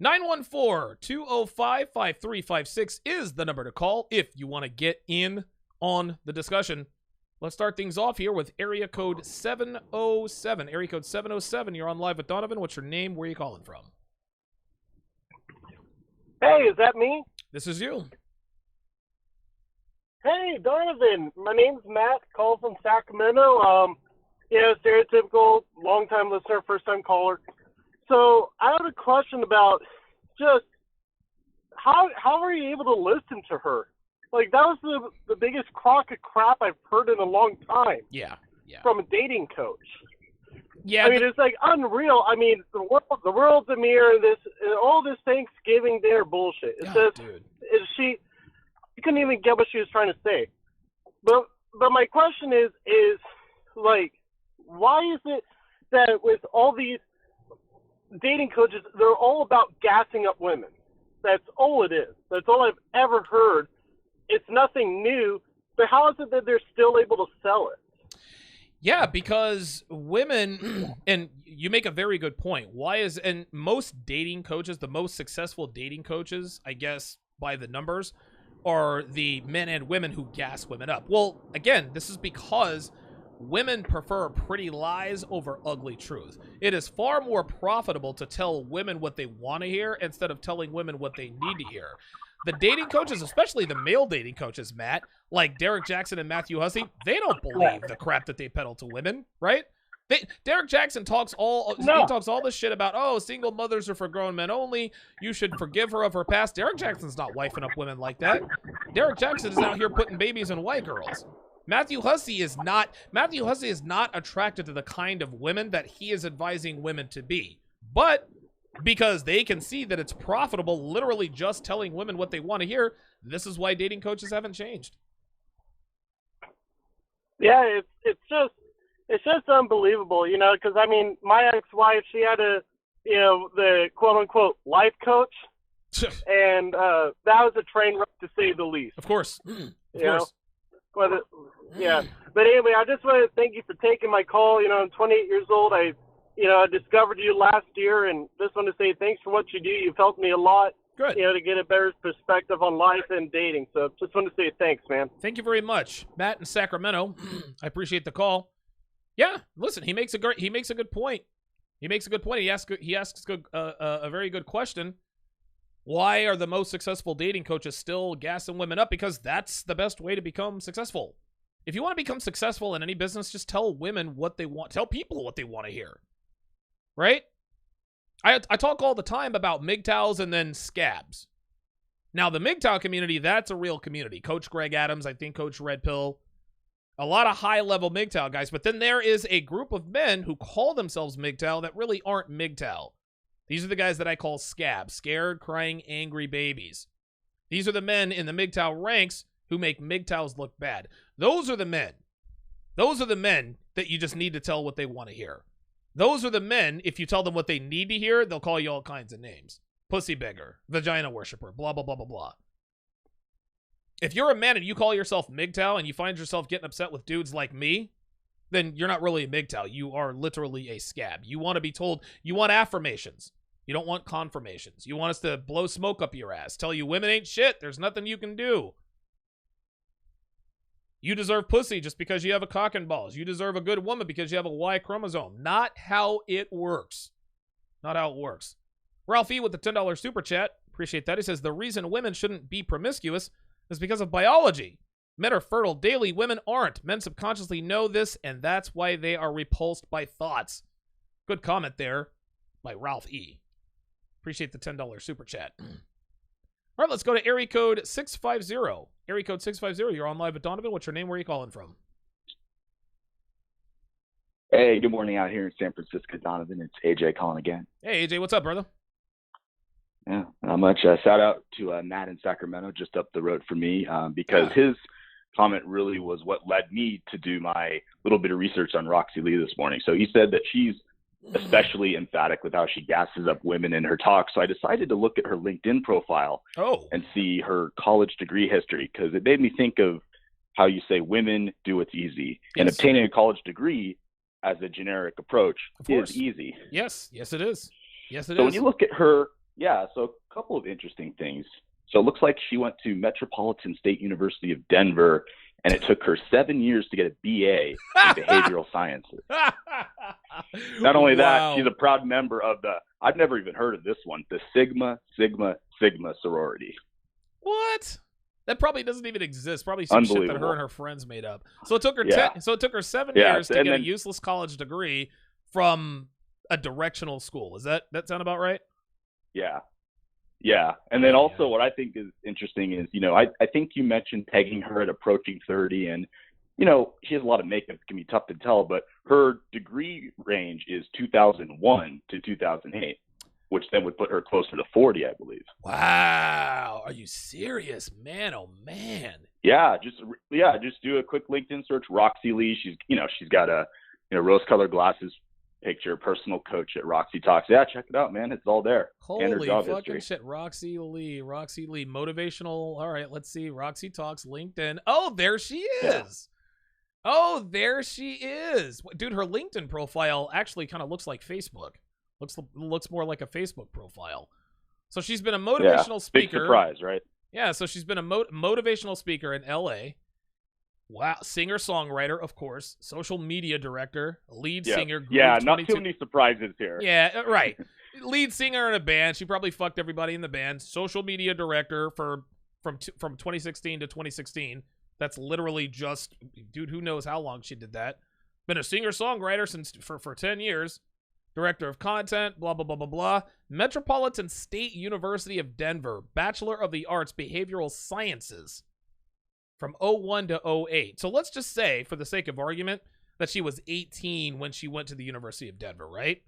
Speaker 1: 914-205-5356 is the number to call if you want to get in on the discussion. Let's start things off here with area code 707. Area code 707, you're on live with Donovan. What's your name? Where are you calling from?
Speaker 3: Hey, is that me?
Speaker 1: This is you.
Speaker 3: Hey, Donovan. My name's Matt, call from Sacramento. Stereotypical, long-time listener, first-time caller. So I have a question about just how are you able to listen to her? Like, that was the biggest crock of crap I've heard in a long time.
Speaker 1: Yeah.
Speaker 3: From a dating coach.
Speaker 1: Yeah.
Speaker 3: I mean, it's like unreal. I mean, the world's a mirror. All this Thanksgiving dinner bullshit. It's just,
Speaker 1: dude.
Speaker 3: You couldn't even get what she was trying to say. But my question is like, why is it that with all these dating coaches, they're all about gassing up women? That's all it is. That's all I've ever heard. It's nothing new, but how is it that they're still able to sell it?
Speaker 1: Yeah, because women, and you make a very good point. And most dating coaches, the most successful dating coaches, I guess, by the numbers, are the men and women who gas women up. Well, again, this is because women prefer pretty lies over ugly truth. It is far more profitable to tell women what they want to hear instead of telling women what they need to hear. The dating coaches, especially the male dating coaches, Matt, like Derek Jackson and Matthew Hussey, they don't believe the crap that they peddle to women, right? Derek Jackson talks all this shit about, oh, single mothers are for grown men only. You should forgive her of her past. Derek Jackson's not wifing up women like that. Derek Jackson is out here putting babies in white girls. Matthew Hussey is not attracted to the kind of women that he is advising women to be. But because they can see that it's profitable literally just telling women what they want to hear, this is why dating coaches haven't changed.
Speaker 3: Yeah, it's just unbelievable, because I mean, my ex-wife, she had the quote-unquote life coach, and that was a train wreck to say the least.
Speaker 1: Of course. Of course.
Speaker 3: Yeah. But anyway, I just want to thank you for taking my call. I'm 28 years old. I discovered you last year, and just want to say thanks for what you do. You've helped me a lot.
Speaker 1: Good.
Speaker 3: to get a better perspective on life and dating. So just want to say thanks, man.
Speaker 1: Thank you very much, Matt in Sacramento. I appreciate the call. Yeah, listen, he makes a good point. He makes a good point. He asks a very good question. Why are the most successful dating coaches still gassing women up? Because that's the best way to become successful. If you want to become successful in any business, just tell women what they want. Tell people what they want to hear. Right? I talk all the time about MGTOWs and then scabs. Now, the MGTOW community, that's a real community. Coach Greg Adams, I think Coach Red Pill. A lot of high-level MGTOW guys. But then there is a group of men who call themselves MGTOW that really aren't MGTOW. These are the guys that I call scabs. Scared, crying, angry babies. These are the men in the MGTOW ranks who make MGTOWs look bad. Those are the men. Those are the men that you just need to tell what they want to hear. Those are the men, if you tell them what they need to hear, they'll call you all kinds of names. Pussy beggar, vagina worshiper, blah, blah, blah, blah, blah. If you're a man and you call yourself MGTOW and you find yourself getting upset with dudes like me, then you're not really a MGTOW. You are literally a scab. You want to be told, you want affirmations. You don't want confirmations. You want us to blow smoke up your ass, tell you women ain't shit, there's nothing you can do. You deserve pussy just because you have a cock and balls. You deserve a good woman because you have a Y chromosome. Not how it works. Not how it works. Ralph E. with the $10 super chat. Appreciate that. He says, the reason women shouldn't be promiscuous is because of biology. Men are fertile daily. Women aren't. Men subconsciously know this, and that's why they are repulsed by thoughts. Good comment there by Ralph E. Appreciate the $10 super chat. All right, let's go to area code 650. Area code 650, you're on live with Donovan. What's your name? Where are you calling from?
Speaker 4: Hey, good morning out here in San Francisco, Donovan. It's AJ calling again.
Speaker 1: Hey, AJ, what's up, brother?
Speaker 4: Yeah, not much. Shout out to Matt in Sacramento, just up the road from me, because his comment really was what led me to do my little bit of research on Roxy Lee this morning. So he said that she's especially emphatic with how she gasses up women in her talk. So I decided to look at her LinkedIn profile and see her college degree history, because it made me think of how you say women do what's easy. Yes. And obtaining a college degree as a generic approach is easy.
Speaker 1: Yes, it is. Yes, it is.
Speaker 4: So when you look at her, so a couple of interesting things. So it looks like she went to Metropolitan State University of Denver, and it took her 7 years to get a BA in behavioral sciences. Not only that, she's a proud member of I've never even heard of this one, the Sigma Sigma Sigma sorority.
Speaker 1: What? That probably doesn't even exist. Probably some shit that her and her friends made up. So it took her 7 years to get a useless college degree from a directional school. Does that sound about right?
Speaker 4: Yeah. Yeah. And then also what I think is interesting is, I think you mentioned pegging her at approaching 30, and, she has a lot of makeup. It can be tough to tell, but her degree range is 2001 to 2008, which then would put her closer to 40, I believe.
Speaker 1: Wow. Are you serious, man? Oh, man.
Speaker 4: Yeah. Just do a quick LinkedIn search. Roxy Lee. She's got a, rose-colored glasses picture, personal coach at Roxy Talks. Yeah, check it out, man. It's all there.
Speaker 1: Holy fucking shit. Roxy Lee, motivational. All right, let's see. Roxy Talks, LinkedIn. Oh, there she is. Yeah. Oh, there she is. Dude, her LinkedIn profile actually kind of looks like Facebook. Looks more like a Facebook profile. So she's been a motivational speaker.
Speaker 4: Big surprise, right?
Speaker 1: Yeah, so she's been a motivational speaker in LA. Wow, singer-songwriter, of course, social media director, lead singer.
Speaker 4: Yeah, not too many surprises here.
Speaker 1: Yeah, right. Lead singer in a band. She probably fucked everybody in the band. Social media director from 2016 to 2016. That's literally just, dude, who knows how long she did that. Been a singer-songwriter for 10 years. Director of content, blah, blah, blah, blah, blah. Metropolitan State University of Denver, Bachelor of the Arts, Behavioral Sciences. From 01 to 08. So let's just say, for the sake of argument, that she was 18 when she went to the University of Denver, right?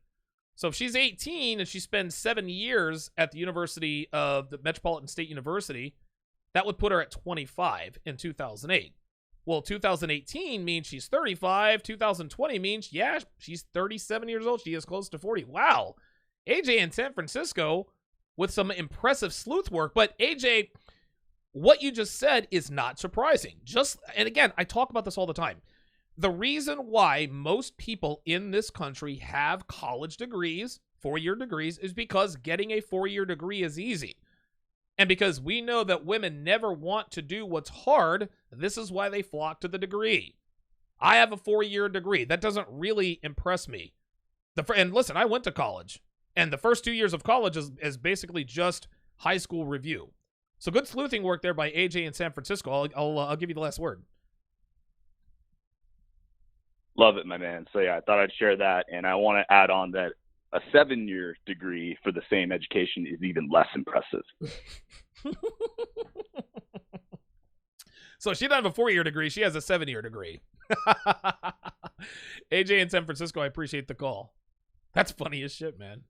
Speaker 1: So if she's 18 and she spends 7 years at the University of the Metropolitan State University, that would put her at 25 in 2008. Well, 2018 means she's 35. 2020 means, she's 37 years old. She is close to 40. Wow. AJ in San Francisco with some impressive sleuth work. But AJ, what you just said is not surprising. And again, I talk about this all the time. The reason why most people in this country have college degrees, 4-year degrees, is because getting a 4-year degree is easy. And because we know that women never want to do what's hard, this is why they flock to the degree. I have a 4-year degree. That doesn't really impress me. And listen, I went to college. And the first 2 years of college is basically just high school review. So good sleuthing work there by AJ in San Francisco. I'll give you the last word.
Speaker 4: Love it, my man. So yeah, I thought I'd share that, and I want to add on that a 7-year degree for the same education is even less impressive.
Speaker 1: So she doesn't have a 4-year degree. She has a 7-year degree. AJ in San Francisco, I appreciate the call. That's funny as shit, man.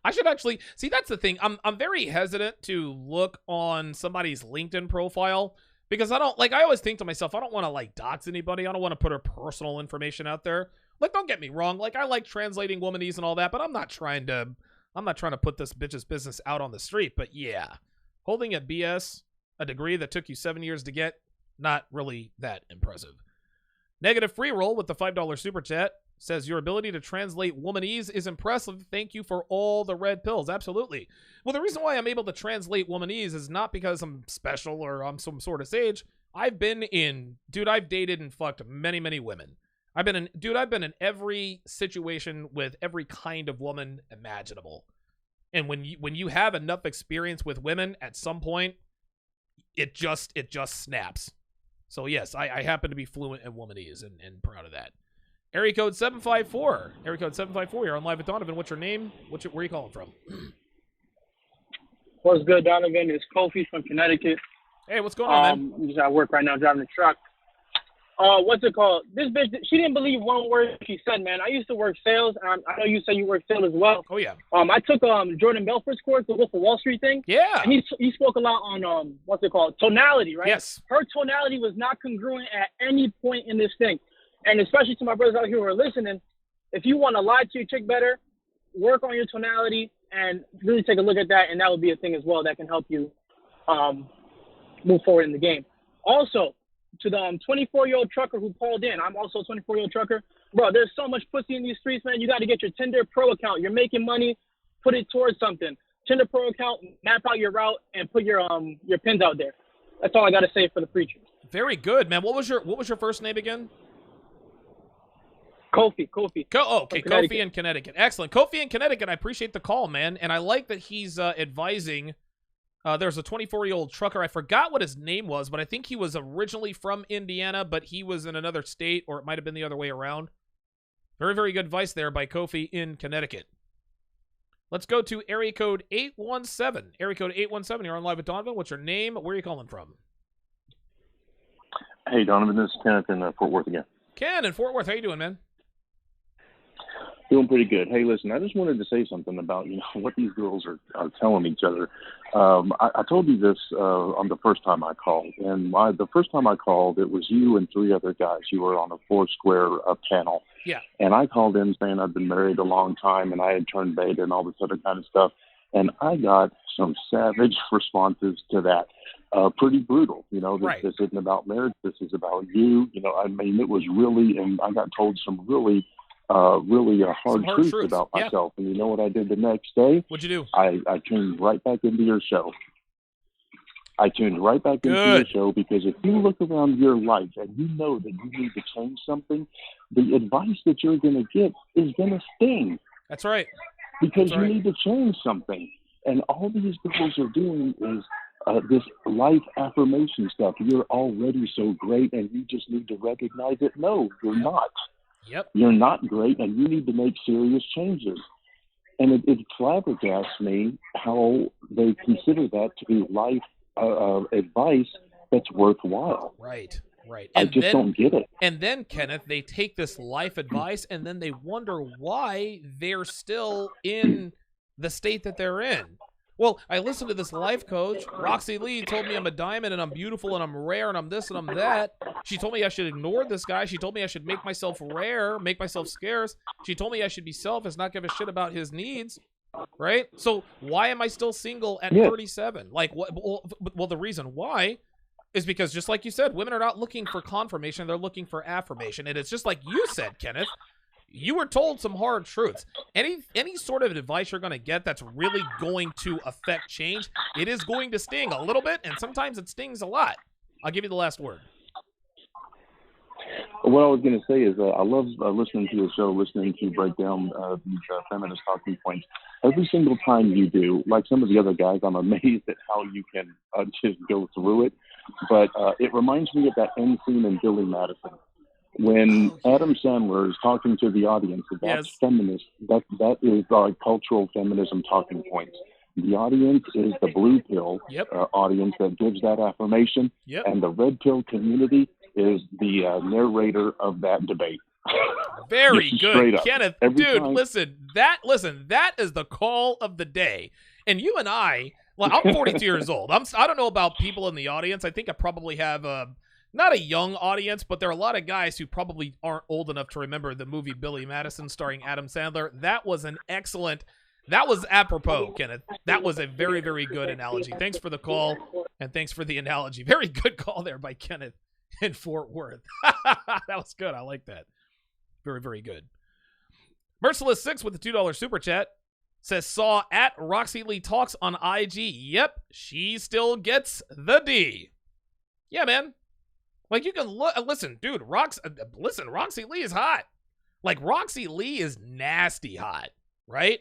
Speaker 1: I should actually see. That's the thing. I'm very hesitant to look on somebody's LinkedIn profile because I always think to myself, I don't want to like dox anybody. I don't want to put her personal information out there. Like, don't get me wrong. Like, I like translating womanese and all that, but I'm not trying to put this bitch's business out on the street. But yeah, holding a BS, a degree that took you 7 years to get, not really that impressive. Negative Free Roll with the $5 super chat says, your ability to translate womanese is impressive. Thank you for all the red pills. Absolutely. Well, the reason why I'm able to translate womanese is not because I'm special or I'm some sort of sage. I've dated and fucked many, many women. I've been in every situation with every kind of woman imaginable. And when you have enough experience with women, at some point, it just snaps. So yes, I happen to be fluent in womanese and proud of that. Area code 754. Area code 754. You're on live with Donovan. What's your name? Where are you calling from?
Speaker 5: What's good, Donovan? It's Kofi from Connecticut.
Speaker 1: Hey, what's going on, man?
Speaker 5: I'm just at work right now, driving the truck. What's it called? This bitch, she didn't believe one word she said, man. I used to work sales, and I know you said you work sales as well.
Speaker 1: Oh yeah.
Speaker 5: I took Jordan Belfort's course, the Wolf of Wall Street thing.
Speaker 1: Yeah.
Speaker 5: And he spoke a lot on what's it called? Tonality, right?
Speaker 1: Yes.
Speaker 5: Her tonality was not congruent at any point in this thing. And especially to my brothers out here who are listening, if you want to lie to your chick better, work on your tonality and really take a look at that, and that would be a thing as well that can help you move forward in the game. Also, to the 24-year-old trucker who called in, I'm also a 24-year-old trucker. Bro, there's so much pussy in these streets, man. You got to get your Tinder Pro account. You're making money, put it towards something. Tinder Pro account, map out your route, and put your pins out there. That's all I got to say for the preacher.
Speaker 1: Very good, man. What was your first name again?
Speaker 5: Kofi.
Speaker 1: Okay, Kofi in Connecticut. Excellent. Kofi in Connecticut, I appreciate the call, man. And I like that he's advising. There's a 24-year-old trucker. I forgot what his name was, but I think he was originally from Indiana, but he was in another state, or it might have been the other way around. Very, very good advice there by Kofi in Connecticut. Let's go to area code 817. Area code 817, you're on live with Donovan. What's your name? Where are you calling from?
Speaker 6: Hey, Donovan, this is Kenneth in Fort Worth again.
Speaker 1: Ken in Fort Worth, how you doing, man?
Speaker 6: Doing pretty good. Hey, listen, I just wanted to say something about, what these girls are telling each other. I told you this on the first time I called. And the first time I called, it was you and 3 other guys. You were on a Foursquare panel.
Speaker 1: Yeah.
Speaker 6: And I called in saying I'd been married a long time and I had turned beta and all this other kind of stuff. And I got some savage responses to that. Pretty brutal. This isn't about marriage. This is about you. It was really, and I got told some really hard truths about myself. And you know what I did the next day?
Speaker 1: What'd you do?
Speaker 6: I tuned right back into your show. Into your show because if you look around your life and you know that you need to change something, the advice that you're going to get is going to sting.
Speaker 1: That's right.
Speaker 6: Because you need to change something. And all these girls are doing is this life affirmation stuff. You're already so great and you just need to recognize it. No, you're not.
Speaker 1: Yep.
Speaker 6: You're not great, and you need to make serious changes. And it flabbergasts me how they consider that to be life advice that's worthwhile.
Speaker 1: Right.
Speaker 6: I just don't get it.
Speaker 1: And then, Kenneth, they take this life advice, and then they wonder why they're still in the state that they're in. Well, I listened to this life coach. Roxy Lee told me I'm a diamond and I'm beautiful and I'm rare and I'm this and I'm that. She told me I should ignore this guy. She told me I should make myself rare, make myself scarce. She told me I should be selfish, not give a shit about his needs. Right? So why am I still single at 37? Like, what? Well, the reason why is because, just like you said, women are not looking for confirmation. They're looking for affirmation. And it's just like you said, Kenneth. You were told some hard truths. Any sort of advice you're going to get that's really going to affect change, it is going to sting a little bit, and sometimes it stings a lot. I'll give you the last word.
Speaker 6: What I was going to say is I love listening to your show, listening to you break down these feminist talking points. Every single time you do, like some of the other guys, I'm amazed at how you can just go through it. But it reminds me of that end scene in Billy Madison. When Adam Sandler is talking to the audience, that's feminist. That is cultural feminism talking points. The audience is the blue pill audience that gives that affirmation, and the red pill community is the narrator of that debate.
Speaker 1: Very good, Kenneth. Dude,
Speaker 6: time.
Speaker 1: Listen, that is the call of the day. And you and I, well, I'm 42 years old. I don't know about people in the audience. I think I probably have not a young audience, but there are a lot of guys who probably aren't old enough to remember the movie Billy Madison starring Adam Sandler. That was apropos, Kenneth. That was a very, very good analogy. Thanks for the call, and thanks for the analogy. Very good call there by Kenneth in Fort Worth. That was good. I like that. Very, very good. Merciless 6 with the $2 super chat says, saw at Roxy Lee Talks on IG. Yep, she still gets the D. Yeah, man. Like, you can listen, dude, Roxy Lee is hot. Like, Roxy Lee is nasty hot, right?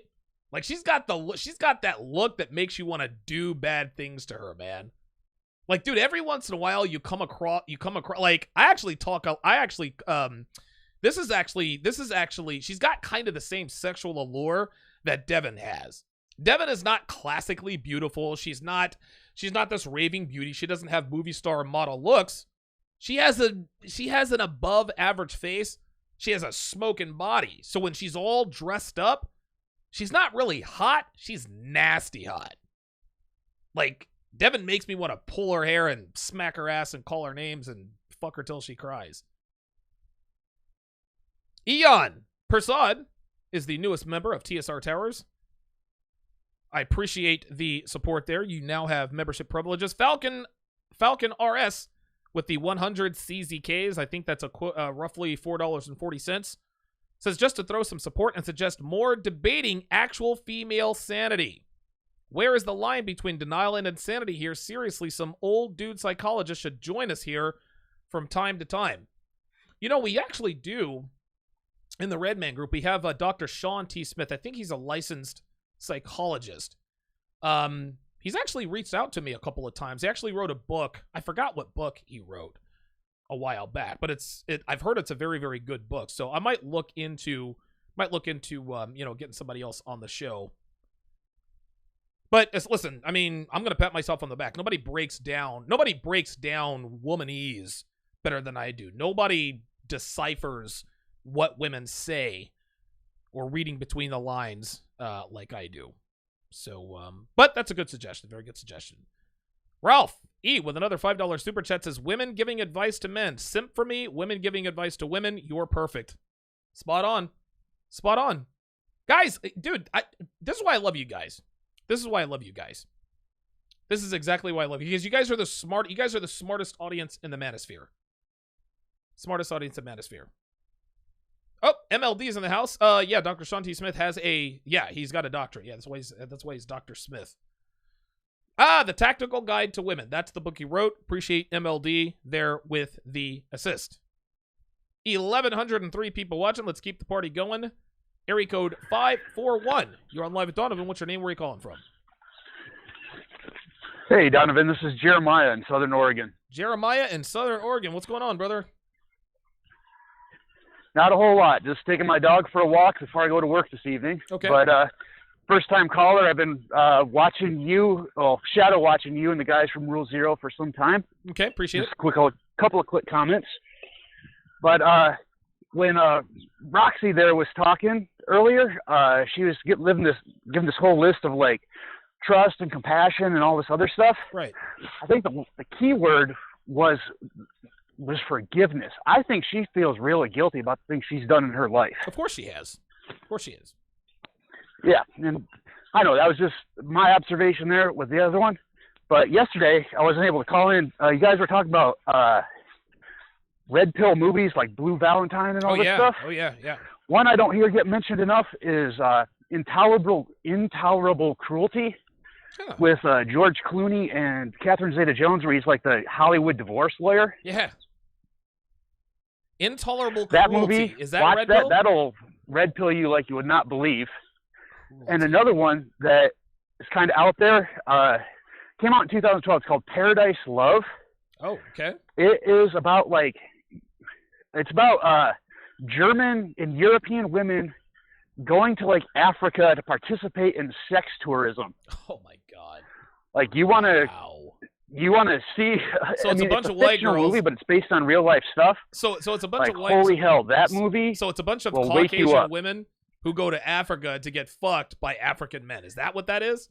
Speaker 1: Like, she's got that look that makes you want to do bad things to her, man. Like, dude, every once in a while you come across like, this is actually she's got kind of the same sexual allure that Devin has. Devin is not classically beautiful. She's not this raving beauty. She doesn't have movie star model looks. She has an above average face. She has a smoking body. So when she's all dressed up, she's not really hot. She's nasty hot. Like, Devin makes me want to pull her hair and smack her ass and call her names and fuck her till she cries. Eon Persad is the newest member of TSR Towers. I appreciate the support there. You now have membership privileges. Falcon RS with the 100 CZKs. I think that's roughly $4.40. Says, just to throw some support and suggest more debating actual female sanity. Where is the line between denial and insanity here? Seriously, some old dude psychologist should join us here from time to time. You know, we actually do, in the Redman group, we have Dr. Sean T. Smith. I think he's a licensed psychologist. He's actually reached out to me a couple of times. He actually wrote a book. I forgot what book he wrote a while back, but I've heard it's a very, very good book. So I might look into getting somebody else on the show. But listen, I mean, I'm gonna pat myself on the back. Nobody breaks down womanese better than I do. Nobody deciphers what women say or reading between the lines like I do. So, but that's a good suggestion. Very good suggestion. Ralph E with another $5 super chat says, women giving advice to men. Simp for me. Women giving advice to women. You're perfect. Spot on. Spot on. Guys, dude, this is why I love you guys. This is why I love you guys. This is exactly why I love you. Because you guys are the smartest audience in the manosphere. Smartest audience in the manosphere. Oh, MLD is in the house. Yeah, Dr. Sean T. Smith has he's got a doctorate. Yeah, that's why he's Dr. Smith. The Tactical Guide to Women. That's the book he wrote. Appreciate MLD there with the assist. 1,103 people watching. Let's keep the party going. Area code 541. You're on live with Donovan. What's your name? Where are you calling from?
Speaker 7: Hey, Donovan. This is Jeremiah in Southern Oregon.
Speaker 1: Jeremiah in Southern Oregon. What's going on, brother?
Speaker 7: Not a whole lot. Just taking my dog for a walk before I go to work this evening.
Speaker 1: Okay.
Speaker 7: But first-time caller. I've been shadow watching you and the guys from Rule Zero for some time.
Speaker 1: Okay, appreciate it.
Speaker 7: A couple of quick comments. But when Roxy there was talking earlier, she was giving this whole list of like trust and compassion and all this other stuff.
Speaker 1: Right.
Speaker 7: I think the key word was forgiveness. I think she feels really guilty about the things she's done in her life.
Speaker 1: Of course she has. Of course she is.
Speaker 7: Yeah, and I know that was just my observation there with the other one. But yesterday, I wasn't able to call in. You guys were talking about red pill movies like Blue Valentine and all this stuff.
Speaker 1: Oh, yeah, yeah.
Speaker 7: one I don't hear get mentioned enough is Intolerable Cruelty with George Clooney and Catherine Zeta-Jones, where he's like the Hollywood divorce lawyer.
Speaker 1: Yeah. Intolerable
Speaker 7: That
Speaker 1: Cruelty.
Speaker 7: movie,
Speaker 1: Is that
Speaker 7: watch
Speaker 1: red
Speaker 7: that.
Speaker 1: pill?
Speaker 7: That'll red pill you like you would not believe. And another one that is kind of out there came out in 2012. It's called Paradise Love.
Speaker 1: Oh, okay.
Speaker 7: It is about German and European women going to like Africa to participate in sex tourism.
Speaker 1: Oh my God!
Speaker 7: Like you want to see?
Speaker 1: So it's a bunch of white girls,
Speaker 7: movie, but it's based on real life stuff.
Speaker 1: So it's a bunch of white.
Speaker 7: Holy hell, that movie!
Speaker 1: So it's a bunch of
Speaker 7: will wake you
Speaker 1: Caucasian
Speaker 7: up.
Speaker 1: women who go to Africa to get fucked by African men. Is that what that is?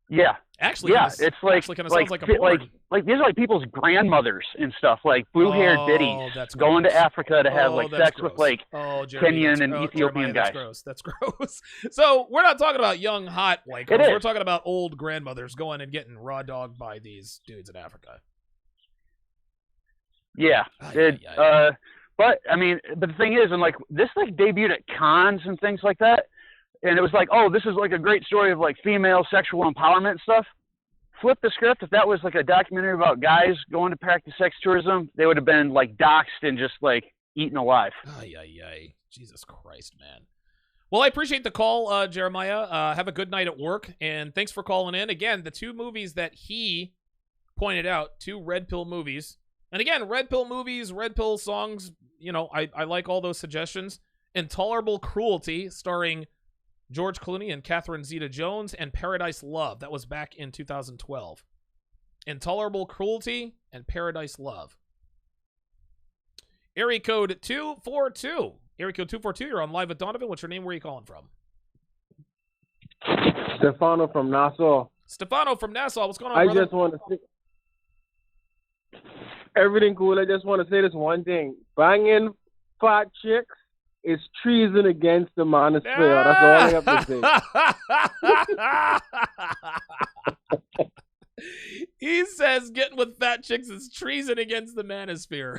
Speaker 7: Yeah.
Speaker 1: Actually,
Speaker 7: yeah, it's like
Speaker 1: actually kind of sounds like a porn.
Speaker 7: Like these are like people's grandmothers and stuff, like blue-haired biddies going to Africa to have like sex with like Kenyan and Ethiopian guys.
Speaker 1: That's gross. So we're not talking about young hot white girls. We're talking about old grandmothers going and getting raw dogged by these dudes in Africa.
Speaker 7: Yeah. But I mean, but the thing is, and like this like debuted at cons and things like that. And it was like, oh, this is like a great story of like female sexual empowerment and stuff. Flip the script. If that was like a documentary about guys going to practice sex tourism, they would have been like doxxed and just like eaten alive.
Speaker 1: Ay. Jesus Christ, man. Well, I appreciate the call, Jeremiah. Have a good night at work. And thanks for calling in. Again, the two movies that he pointed out, two red pill movies. And again, red pill movies, red pill songs, you know, I like all those suggestions. Intolerable Cruelty, starring George Clooney and Catherine Zeta-Jones, and Paradise Love. That was back in 2012. Intolerable Cruelty and Paradise Love. Area code 242. Area code 242, you're on Live with Donovan. What's your name? Where are you calling from?
Speaker 8: Stefano from Nassau.
Speaker 1: Stefano from Nassau. What's going on, brother?
Speaker 8: I just want to say everything cool. I just want to say this one thing. Banging fat chicks is treason against the manosphere. That's all I have to say.
Speaker 1: He says getting with fat chicks is treason against the manosphere.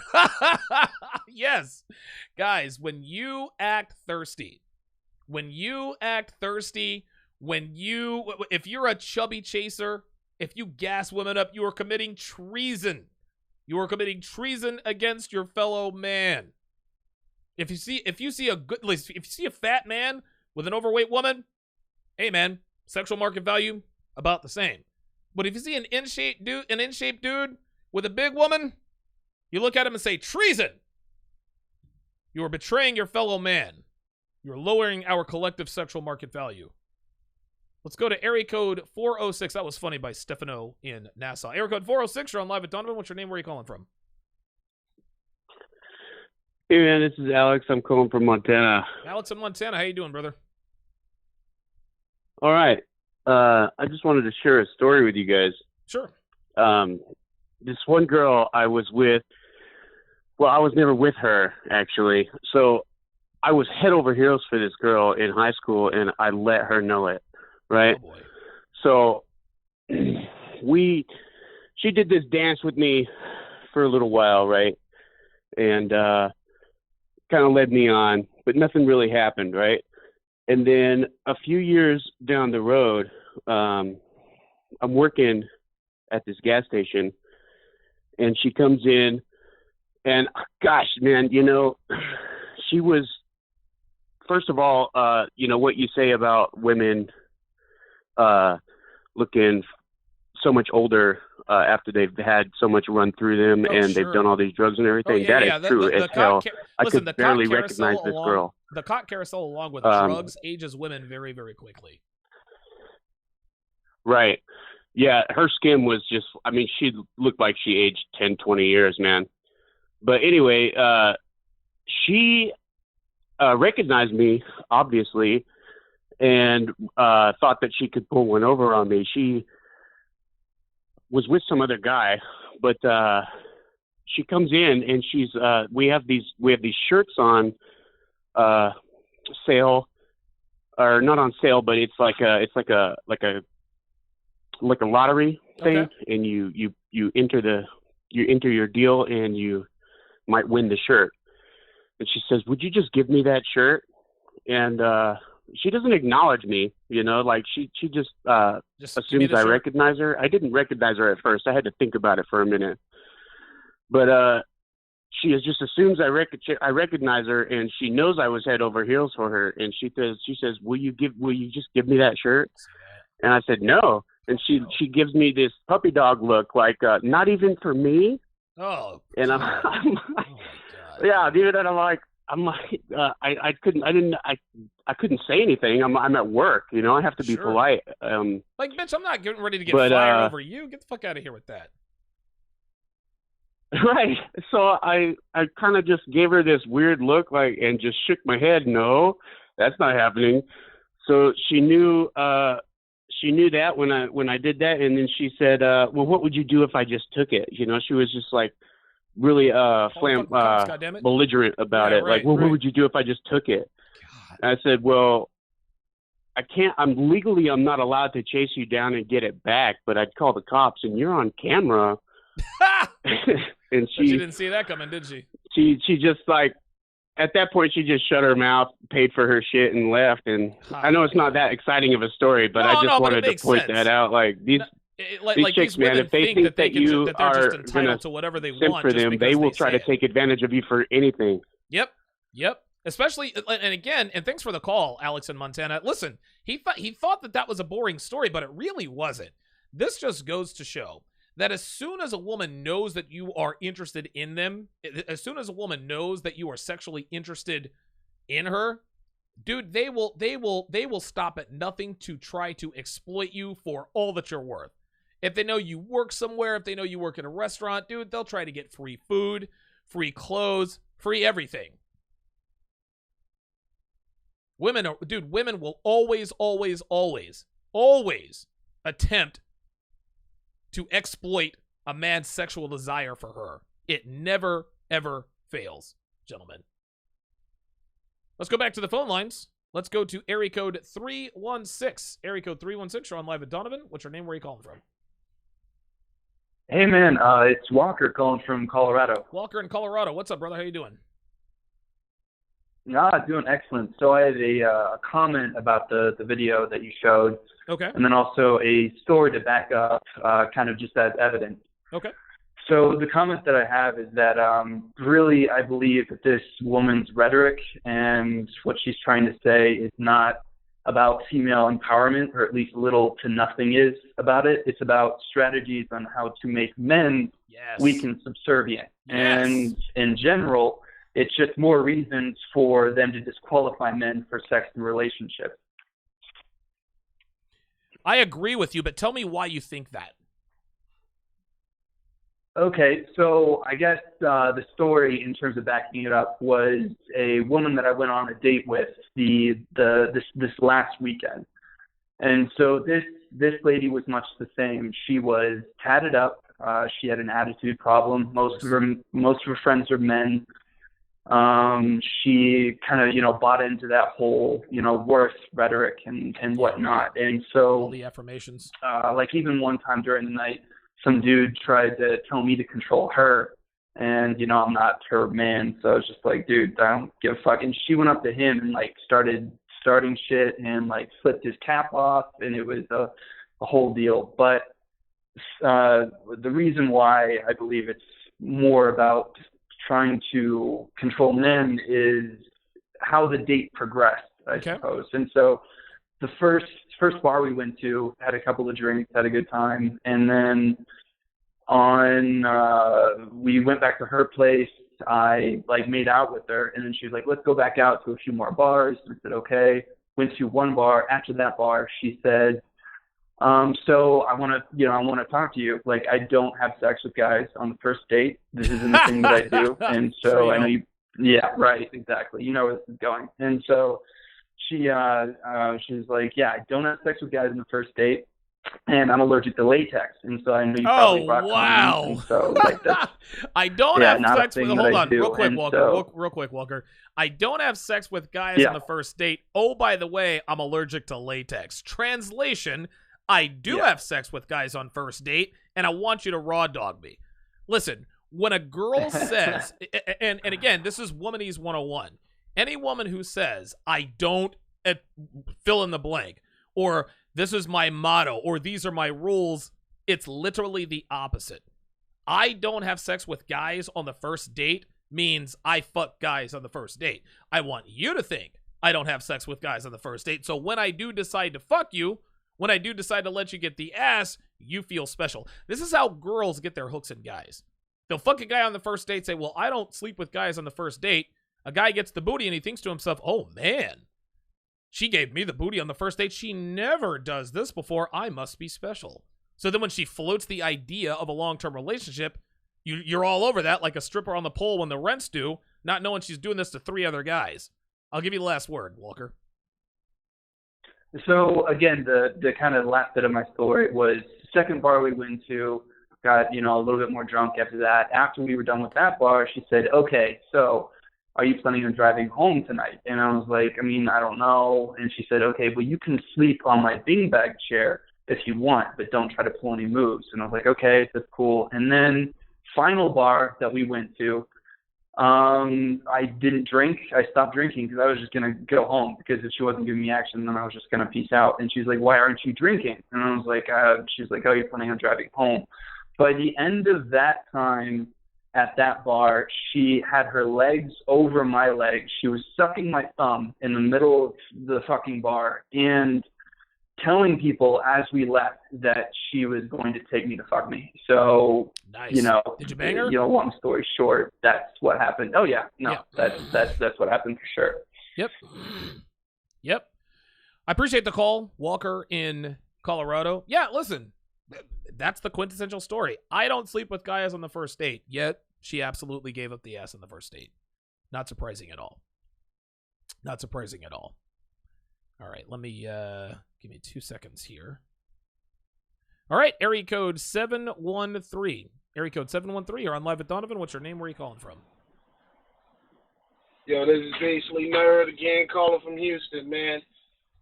Speaker 1: Yes. Guys, when you act thirsty, if you're a chubby chaser, if you gas women up, you are committing treason. You are committing treason against your fellow man. If you see a fat man with an overweight woman, hey man, sexual market value about the same. But if you see an in-shape dude with a big woman, you look at him and say treason. You are betraying your fellow man. You're lowering our collective sexual market value. Let's go to area code 406. That was funny by Stefano in Nassau. Area code 406. You're on Live at Donovan. What's your name? Where are you calling from?
Speaker 9: Hey, man, this is Alex. I'm calling from Montana.
Speaker 1: Alex in Montana. How you doing, brother?
Speaker 9: All right. I just wanted to share a story with you guys.
Speaker 1: Sure.
Speaker 9: This one girl I was with, well, I was never with her, actually. So I was head over heels for this girl in high school, and I let her know it, right?
Speaker 1: Oh, boy.
Speaker 9: So she did this dance with me for a little while, right? And kind of led me on, but nothing really happened, right? And then a few years down the road, I'm working at this gas station, and she comes in, and gosh, man, you know, she was, first of all, you know, what you say about women looking so much older after they've had so much run through them and they've done all these drugs and everything. That is true as hell. I could barely recognize this girl.
Speaker 1: The cock carousel along with drugs ages women very, very quickly.
Speaker 9: Right. Yeah, her skin was just, I mean, she looked like she aged 10, 20 years, man. But anyway, she recognized me, obviously, and thought that she could pull one over on me. She was with some other guy, but she comes in and she's we have these shirts on sale, or not on sale, but it's like a lottery thing. Okay. And you enter your deal and you might win the shirt. and she says, "Would you just give me that shirt?" And she doesn't acknowledge me, you know, like she just assumes I recognize her. I didn't recognize her at first. I had to think about it for a minute. But she just assumes I recognize her, and she knows I was head over heels for her. And she says, "Will you just give me that shirt?" And I said, "No." And she gives me this puppy dog look, like, "Not even for me?"
Speaker 1: Oh.
Speaker 9: And I'm yeah, dude. And I couldn't say anything. I'm at work, you know. I have to be polite.
Speaker 1: Like, bitch, I'm not getting ready to get fired over you. Get the fuck out of here with that.
Speaker 9: Right. So I kind of just gave her this weird look, like, and just shook my head. No, that's not happening. So she knew that when I did that, and then she said, "Well, what would you do if I just took it?" You know, she was just like really belligerent about it. Right, like, well, what would you do if I just took it? And I said, "Well, I can't. I'm not allowed to chase you down and get it back, but I'd call the cops, and you're on camera." And
Speaker 1: she didn't see that coming, did she?
Speaker 9: She just, like, at that point, she just shut her mouth, paid for her shit, and left. And I know it's not that exciting of a story, but I just wanted to point that out. Like, these chicks, man, if they think that you are going to
Speaker 1: whatever they
Speaker 9: simp
Speaker 1: want
Speaker 9: for them, they will try to take advantage of you for anything.
Speaker 1: Yep. Especially, and again, and thanks for the call, Alex in Montana. Listen, he thought that was a boring story, but it really wasn't. This just goes to show that as soon as a woman knows that you are interested in them, as soon as a woman knows that you are sexually interested in her, dude, they will stop at nothing to try to exploit you for all that you're worth. If they know you work somewhere, if they know you work in a restaurant, dude, they'll try to get free food, free clothes, free everything. Women will always attempt to exploit a man's sexual desire for her. It never, ever fails, gentlemen. Let's go back to the phone lines. Let's go to area code 316. Area code 316, you're on live with Donovan. What's your name? Where are you calling from?
Speaker 10: Hey, man. It's Walker calling from Colorado.
Speaker 1: Walker in Colorado. What's up, brother? How you doing?
Speaker 10: Doing excellent. So I had a comment about the video that you showed.
Speaker 1: Okay.
Speaker 10: And then also a story to back up, kind of just as evidence.
Speaker 1: Okay.
Speaker 10: So the comment that I have is that really I believe that this woman's rhetoric and what she's trying to say is not about female empowerment, or at least little to nothing is about it. It's about strategies on how to make men weak and subservient.
Speaker 1: Yes.
Speaker 10: And in general, it's just more reasons for them to disqualify men for sex and relationships.
Speaker 1: I agree with you, but tell me why you think that.
Speaker 10: Okay, so I guess the story, in terms of backing it up, was a woman that I went on a date with this last weekend, and so this lady was much the same. She was tatted up. She had an attitude problem. Most of her friends are men. She kind of, bought into that whole, worth rhetoric and whatnot. And so
Speaker 1: all the affirmations,
Speaker 10: like even one time during the night, some dude tried to tell me to control her, and, I'm not her man. So I was just like, dude, I don't give a fuck. And she went up to him and started starting shit and flipped his cap off. And it was a whole deal. But, the reason why I believe it's more about trying to control men is how the date progressed, I suppose. And so the first bar we went to, had a couple of drinks, had a good time, and then we went back to her place. I made out with her, and then she was like, let's go back out to a few more bars. I said, okay. Went to one bar. After that bar, she said, so I want to talk to you. I don't have sex with guys on the first date. This isn't the thing that I do. And so I know you, yeah, right. Exactly. You know where this is going. And so she was like, yeah, I don't have sex with guys on the first date, and I'm allergic to latex. And so I know you probably rock condoms. And so that's,
Speaker 1: I don't have sex with, hold on, real quick, Walker, real quick, Walker. I don't have sex with guys on the first date. Oh, by the way, I'm allergic to latex. Translation, I do have sex with guys on first date, and I want you to raw dog me. Listen, when a girl says, and again, this is womanese 101. Any woman who says, I don't fill in the blank, or this is my motto, or these are my rules, it's literally the opposite. I don't have sex with guys on the first date means I fuck guys on the first date. I want you to think I don't have sex with guys on the first date. So when I do decide to fuck you, when I do decide to let you get the ass, you feel special. This is how girls get their hooks in guys. They'll fuck a guy on the first date, say, well, I don't sleep with guys on the first date. A guy gets the booty and he thinks to himself, oh man, she gave me the booty on the first date. She never does this before. I must be special. So then when she floats the idea of a long-term relationship, you're all over that like a stripper on the pole when the rent's due, not knowing she's doing this to 3 other guys. I'll give you the last word, Walker.
Speaker 10: So again, the kind of last bit of my story was second bar we went to, got, you know, a little bit more drunk after that. After we were done with that bar, she said, okay, so are you planning on driving home tonight? And I was like, I mean, I don't know. And she said, okay, well, you can sleep on my beanbag chair if you want, but don't try to pull any moves. And I was like, okay, that's cool. And then final bar that we went to, I didn't drink. I stopped drinking because I was just going to go home, because if she wasn't giving me action, then I was just going to peace out. And she's like, why aren't you drinking? And I was like, she's like, oh, you're planning on driving home. By the end of that time at that bar, she had her legs over my legs. She was sucking my thumb in the middle of the fucking bar and telling people as we left that she was going to take me to fuck me. So,
Speaker 1: nice.
Speaker 10: You know,
Speaker 1: did you bang her?
Speaker 10: You know, long story short, that's what happened. Oh yeah, no, yeah. That's what happened for sure.
Speaker 1: Yep. I appreciate the call, Walker in Colorado. Yeah, listen, that's the quintessential story. I don't sleep with guys on the first date, yet she absolutely gave up the ass on the first date. Not surprising at all. Not surprising at all. All right, let me give me 2 seconds here. All right, area code 713. Area code 713. You're on Live with Donovan. What's your name? Where are you calling from?
Speaker 11: Yo, this is basically Nerd again, calling from Houston, man.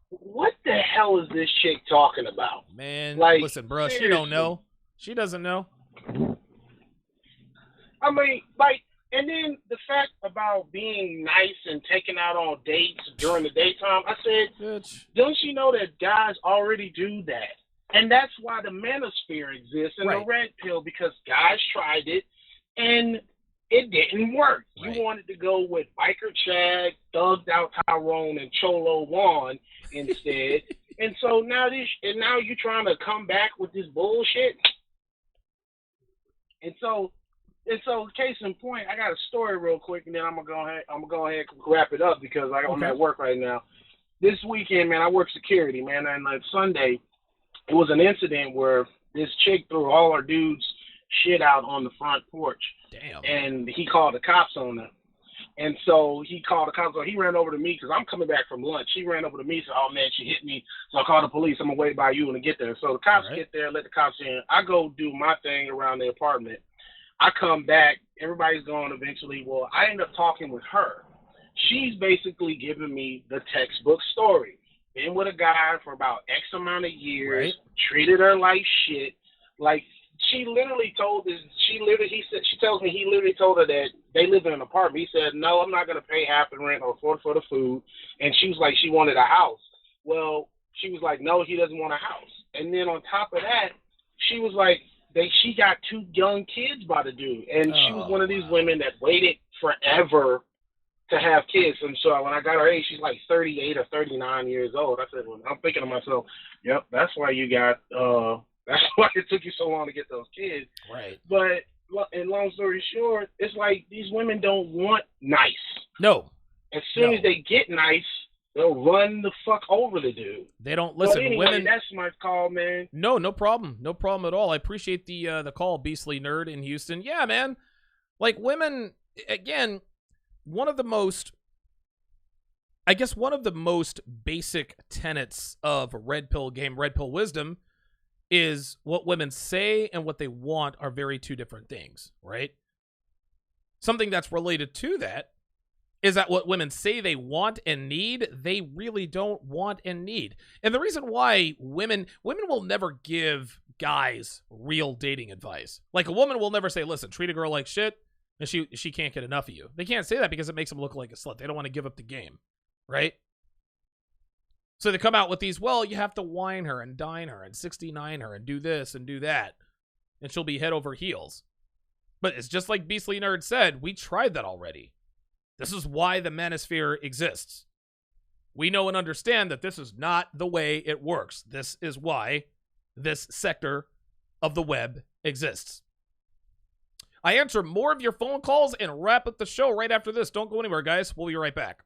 Speaker 11: What the hell is this chick talking about?
Speaker 1: Man,
Speaker 11: like,
Speaker 1: listen, bro,
Speaker 11: seriously.
Speaker 1: she don't know. She doesn't know.
Speaker 11: I mean, like, and then the fact about being nice and taking out on dates during the daytime, I said,
Speaker 1: bitch,
Speaker 11: don't you know that guys already do that? And that's why the manosphere exists and the red pill, because guys tried it and it didn't work.
Speaker 1: Right.
Speaker 11: You wanted to go with Biker Chad, Thugged Out Tyrone, and Cholo Juan instead. And so now you're trying to come back with this bullshit. And so case in point, I got a story real quick, and then I'm gonna go ahead and wrap it up because I'm at work right now. This weekend, man, I work security, man, and like Sunday, it was an incident where this chick threw all her dudes' shit out on the front porch.
Speaker 1: Damn.
Speaker 11: And he called the cops on her. And so he called the cops. So he ran over to me because I'm coming back from lunch. He ran over to me and said, oh, man, she hit me. So I called the police. I'm going to wait by you and get there. So the cops get there, let the cops in. I go do my thing around the apartment. I come back. Everybody's gone eventually. Well, I end up talking with her. She's basically giving me the textbook story. Been with a guy for about X amount of years, treated her like shit. Like, she tells me he literally told her that they live in an apartment. He said, no, I'm not going to pay half the rent or afford for the food. And she was like, she wanted a house. Well, she was like, no, he doesn't want a house. And then on top of that, she was like, she got 2 young kids by the dude. And she was one of these women that waited forever to have kids. And so when I got her age, she's like 38 or 39 years old. I said, well, I'm thinking to myself, yep, that's why that's why it took you so long to get those kids.
Speaker 1: Right.
Speaker 11: But in long story short, it's like these women don't want nice.
Speaker 1: No.
Speaker 11: As soon as they get nice, they'll run the fuck over the dude.
Speaker 1: They don't listen.
Speaker 11: But anyway,
Speaker 1: women.
Speaker 11: That's my call, man.
Speaker 1: No problem. No problem at all. I appreciate the call, Beastly Nerd in Houston. Yeah, man. Like, women, again, one of the most basic tenets of red pill game, red pill wisdom, is what women say and what they want are very 2 different things, right? Something that's related to that is that what women say they want and need, they really don't want and need. And the reason why women will never give guys real dating advice. Like, a woman will never say, listen, treat a girl like shit, and she can't get enough of you. They can't say that because it makes them look like a slut. They don't want to give up the game, right? So they come out with these, well, you have to wine her and dine her and 69 her and do this and do that, and she'll be head over heels. But it's just like Beastly Nerd said, we tried that already. This is why the manosphere exists. We know and understand that this is not the way it works. This is why this sector of the web exists. I answer more of your phone calls and wrap up the show right after this. Don't go anywhere, guys. We'll be right back.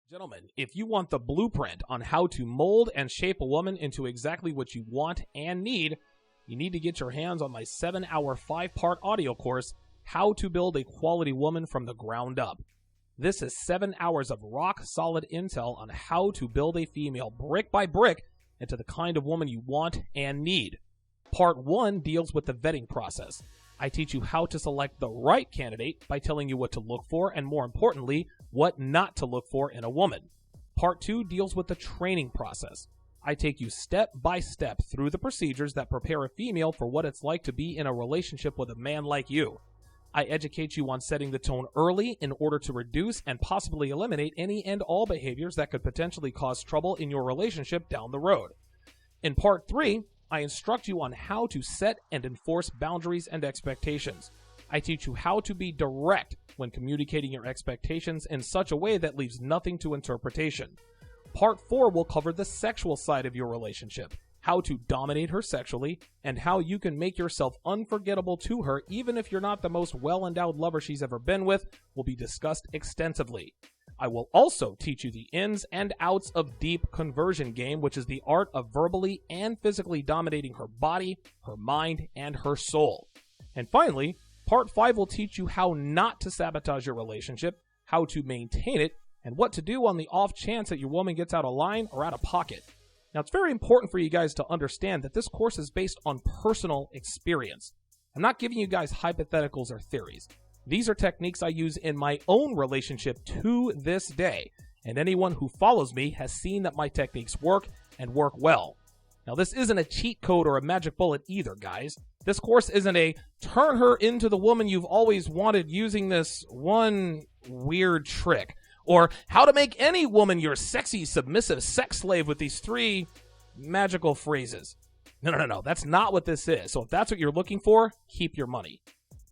Speaker 1: Gentlemen, if you want the blueprint on how to mold and shape a woman into exactly what you want and need, you need to get your hands on my 7-hour 5-part audio course, How to Build a Quality Woman from the Ground Up. This is 7 hours of rock-solid intel on how to build a female brick by brick into the kind of woman you want and need. Part 1 deals with the vetting process. I teach you how to select the right candidate by telling you what to look for and, more importantly, what not to look for in a woman. Part 2 deals with the training process. I take you step by step through the procedures that prepare a female for what it's like to be in a relationship with a man like you. I educate you on setting the tone early in order to reduce and possibly eliminate any and all behaviors that could potentially cause trouble in your relationship down the road. In Part 3, I instruct you on how to set and enforce boundaries and expectations. I teach you how to be direct when communicating your expectations in such a way that leaves nothing to interpretation. Part 4 will cover the sexual side of your relationship, how to dominate her sexually, and how you can make yourself unforgettable to her even if you're not the most well-endowed lover she's ever been with, will be discussed extensively. I will also teach you the ins and outs of deep conversion game, which is the art of verbally and physically dominating her body, her mind, and her soul. And finally, Part 5 will teach you how not to sabotage your relationship, how to maintain it, and what to do on the off chance that your woman gets out of line or out of pocket. Now, it's very important for you guys to understand that this course is based on personal experience. I'm not giving you guys hypotheticals or theories. These are techniques I use in my own relationship to this day, and anyone who follows me has seen that my techniques work and work well. Now, this isn't a cheat code or a magic bullet either, guys. This course isn't a turn her into the woman you've always wanted using this one weird trick, or how to make any woman your sexy, submissive sex slave with these 3 magical phrases. No. That's not what this is. So if that's what you're looking for, keep your money.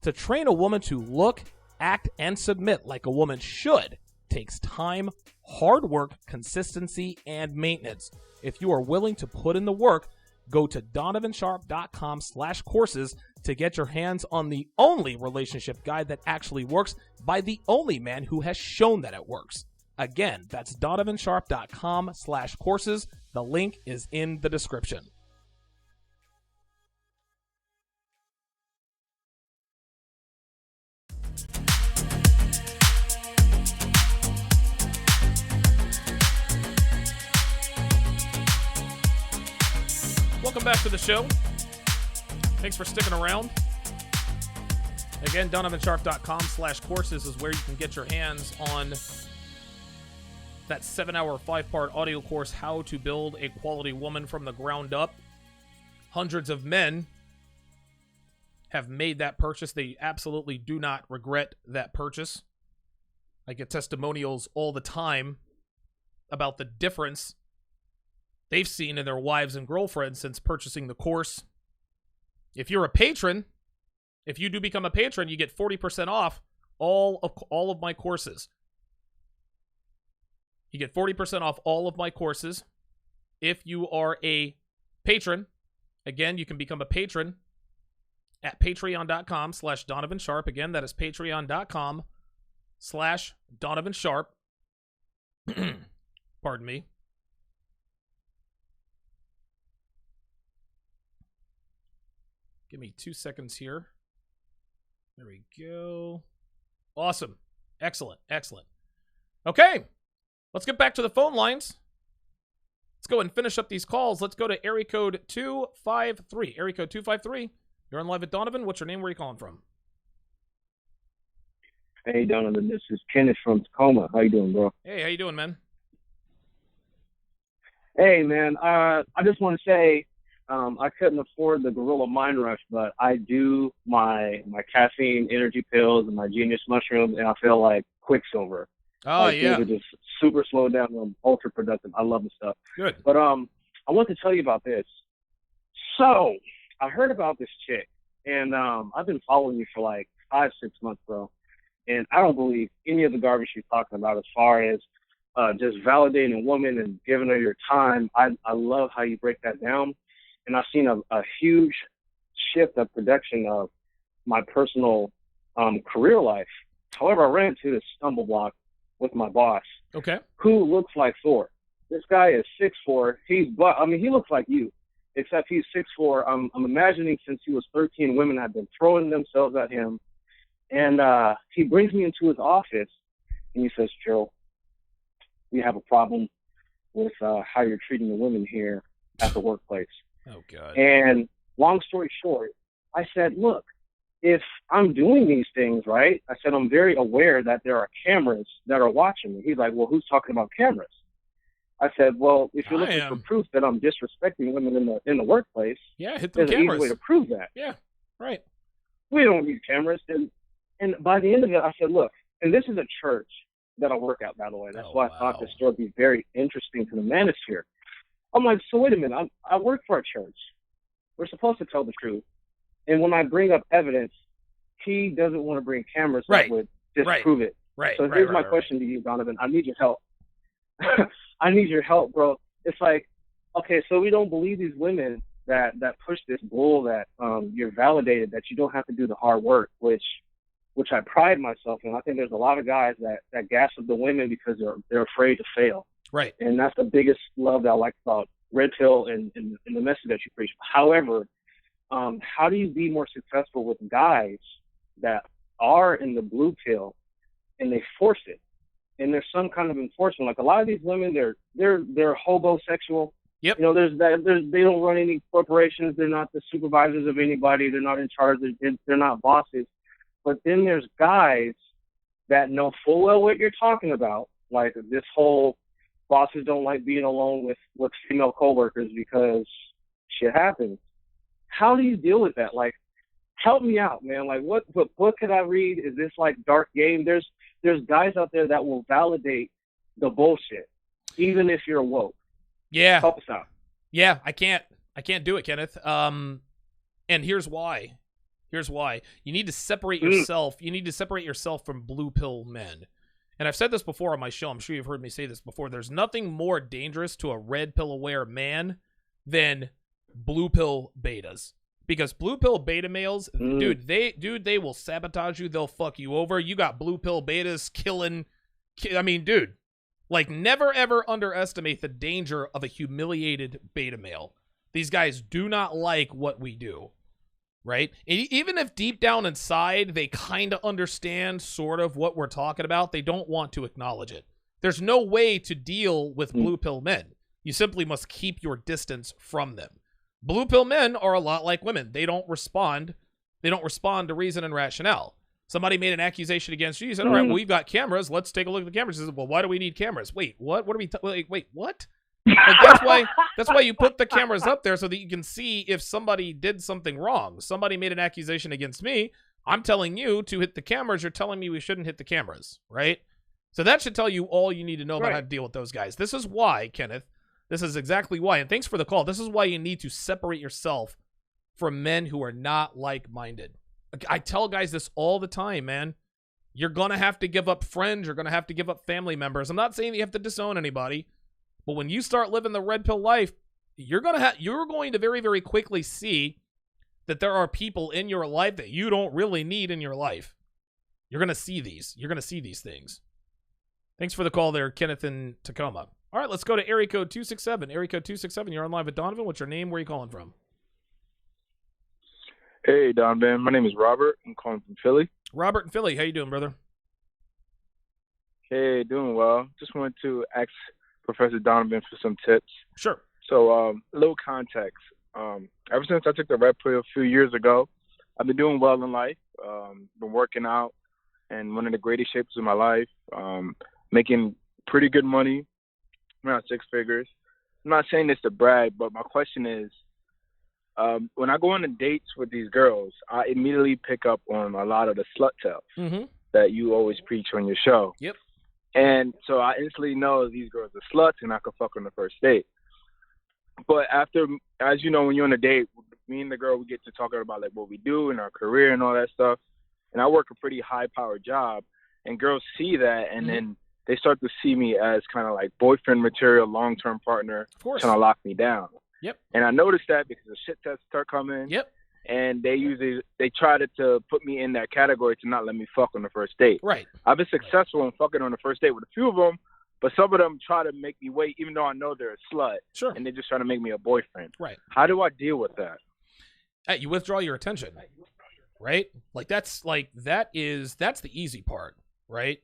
Speaker 1: To train a woman to look, act, and submit like a woman should takes time, hard work, consistency, and maintenance. If you are willing to put in the work, go to donovansharpe.com/courses to get your hands on the only relationship guide that actually works by the only man who has shown that it works. Again, that's donovansharpe.com/courses. The link is in the description. Welcome back to the show. Thanks for sticking around. Again, donovansharpe.com/courses is where you can get your hands on that 7-hour 5-part audio course, How to Build a Quality Woman from the Ground Up. Hundreds of men have made that purchase. They absolutely do not regret that purchase. I get testimonials all the time about the difference they've seen in their wives and girlfriends since purchasing the course. If you're a patron, if you do become a patron, you get 40% off all of my courses. You get 40% off all of my courses if you are a patron. Again, you can become a patron at patreon.com/DonovanSharpe. Again, that is patreon.com/DonovanSharpe. Pardon me. Give me 2 seconds here. There we go. Awesome. Excellent. Okay. Let's get back to the phone lines. Let's go and finish up these calls. Let's go to area code 253. Area code 253. You're on live at Donovan. What's your name? Where are you calling from?
Speaker 12: Hey, Donovan, this is Kenneth from Tacoma. How you doing, bro?
Speaker 1: Hey, how you doing, man?
Speaker 12: Hey, man, I just want to say I couldn't afford the Gorilla Mind Rush, but I do my caffeine energy pills and my Genius mushrooms, and I feel like Quicksilver.
Speaker 1: Oh,
Speaker 12: like,
Speaker 1: yeah.
Speaker 12: Things are just super slowed down and ultra productive. I love the stuff.
Speaker 1: Good.
Speaker 12: But I want to tell you about this. So I heard about this chick, and I've been following you for like 5-6 months, bro. And I don't believe any of the garbage you're talking about as far as just validating a woman and giving her your time. I love how you break that down. And I've seen a huge shift of production of my personal career life. However, I ran into this stumble block with my boss,
Speaker 1: okay,
Speaker 12: who looks like Thor. This guy is 6'4". He looks like you, except he's 6'4". I'm imagining since he was 13, women have been throwing themselves at him. And he brings me into his office, and he says, Joe, we have a problem with how you're treating the women here at the workplace.
Speaker 1: Oh, God.
Speaker 12: And long story short, I said, look, if I'm doing these things, right, I said, I'm very aware that there are cameras that are watching me. He's like, well, who's talking about cameras? I said, well, if you're looking for proof that I'm disrespecting women in the workplace,
Speaker 1: yeah, hit them
Speaker 12: there's
Speaker 1: cameras.
Speaker 12: an easy way to prove that.
Speaker 1: Yeah, right.
Speaker 12: We don't need cameras. And by the end of it, I said, look, and this is a church that I work at, by the way. That's why I thought this story would be very interesting to the manosphere. I'm like, so wait a minute. I work for a church. We're supposed to tell the truth. And when I bring up evidence, he doesn't want to bring cameras that would disprove it.
Speaker 1: Right.
Speaker 12: So here's my question to you, Donovan. I need your help. I need your help, bro. It's like, okay, so we don't believe these women that push this bull that you're validated, that you don't have to do the hard work, which I pride myself in. I think there's a lot of guys that gas up the women because they're afraid to fail.
Speaker 1: Right.
Speaker 12: And that's the biggest love that I like about Red Pill and the message that you preach. However, how do you be more successful with guys that are in the blue pill and they force it? And there's some kind of enforcement. Like a lot of these women, they're hobosexual.
Speaker 1: Yep.
Speaker 12: You know, they don't run any corporations. They're not the supervisors of anybody. They're not in charge. They're not bosses. But then there's guys that know full well what you're talking about. Like this whole bosses don't like being alone with female coworkers because shit happens. How do you deal with that? Like, help me out, man. Like, what book could I read? Is this like dark game? There's guys out there that will validate the bullshit, even if you're woke.
Speaker 1: Yeah.
Speaker 12: Help us out.
Speaker 1: Yeah, I can't do it, Kenneth. And here's why. You need to separate yourself. You need to separate yourself from blue pill men. And I've said this before on my show. I'm sure you've heard me say this before. There's nothing more dangerous to a red pill aware man than blue pill betas. Because blue pill beta males, dude, they will sabotage you. They'll fuck you over. You got blue pill betas killing. I mean, dude, like never ever underestimate the danger of a humiliated beta male. These guys do not like what we do. Right? Even if deep down inside they kind of understand sort of what we're talking about, they don't want to acknowledge it. There's no way to deal with blue pill men. You simply must keep your distance from them. Blue pill men are a lot like women. They don't respond. They don't respond to reason and rationale. Somebody made an accusation against you. You said, all right, well, we've got cameras. Let's take a look at the cameras. He said, well, why do we need cameras? Wait, what? What are we wait, what? Like that's why you put the cameras up there so that you can see if somebody did something wrong. Somebody made an accusation against me. I'm telling you to hit the cameras. You're telling me we shouldn't hit the cameras, right? So that should tell you all you need to know about how to deal with those guys. This is why, Kenneth. This is exactly why. And thanks for the call. This is why you need to separate yourself from men who are not like-minded. I tell guys this all the time, man. You're going to have to give up friends. You're going to have to give up family members. I'm not saying that you have to disown anybody. But when you start living the red pill life, you're going to very, very quickly see that there are people in your life that you don't really need in your life. You're going to see these. You're going to see these things. Thanks for the call there, Kenneth in Tacoma. All right, let's go to area code 267. Area code 267, you're on live with Donovan. What's your name? Where are you calling from?
Speaker 13: Hey, Donovan. My name is Robert. I'm calling from Philly.
Speaker 1: Robert in Philly. How you doing, brother?
Speaker 13: Hey, doing well. Just wanted to ask Professor Donovan for some tips.
Speaker 1: Sure.
Speaker 13: So, a little context. Ever since I took the red pill a few years ago, I've been doing well in life. Been working out, and one of the greatest shapes of my life, making pretty good money, around 6 figures. I'm not saying this to brag, but my question is, when I go on the dates with these girls, I immediately pick up on a lot of the slut tales that you always preach on your show.
Speaker 1: Yep.
Speaker 13: And so I instantly know these girls are sluts and I can fuck on the first date. But after, as you know, when you're on a date, me and the girl, we get to talking about like what we do in our career and all that stuff. And I work a pretty high-powered job, and girls see that, and then they start to see me as kind of like boyfriend material, long-term partner, trying to lock me down.
Speaker 1: Yep.
Speaker 13: And I noticed that because the shit tests start coming.
Speaker 1: Yep.
Speaker 13: And they try to put me in that category to not let me fuck on the first date.
Speaker 1: Right.
Speaker 13: I've been successful in fucking on the first date with a few of them, but some of them try to make me wait, even though I know they're a slut.
Speaker 1: Sure.
Speaker 13: And they're just trying to make me a boyfriend.
Speaker 1: Right.
Speaker 13: How do I deal with that?
Speaker 1: Hey, you withdraw your attention, right? Like that's the easy part, right?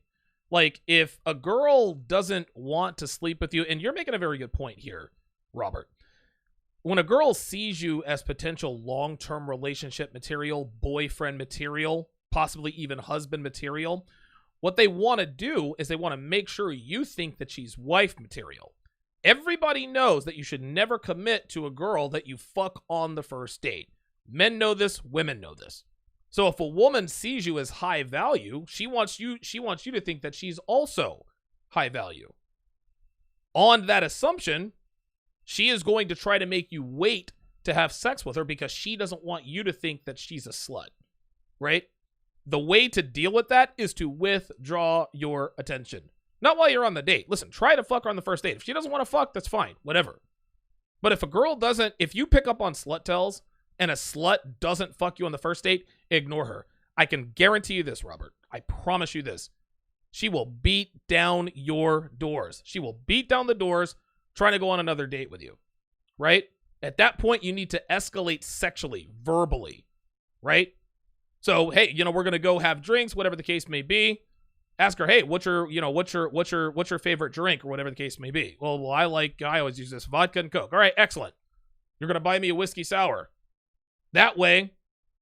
Speaker 1: Like if a girl doesn't want to sleep with you, and you're making a very good point here, Robert. When a girl sees you as potential long-term relationship material, boyfriend material, possibly even husband material, what they want to do is they want to make sure you think that she's wife material. Everybody knows that you should never commit to a girl that you fuck on the first date. Men know this, women know this. So if a woman sees you as high value, she wants you to think that she's also high value. On that assumption, she is going to try to make you wait to have sex with her because she doesn't want you to think that she's a slut, right? The way to deal with that is to withdraw your attention. Not while you're on the date. Listen, try to fuck her on the first date. If she doesn't want to fuck, that's fine, whatever. But if you pick up on slut tells and a slut doesn't fuck you on the first date, ignore her. I can guarantee you this, Robert. I promise you this. She will beat down your doors. She will beat down the doors trying to go on another date with you, right? At that point, you need to escalate sexually, verbally, right? So, hey, we're going to go have drinks, whatever the case may be. Ask her, hey, what's your favorite drink or whatever the case may be? Well, I always use this, vodka and Coke. All right, excellent. You're going to buy me a whiskey sour. That way,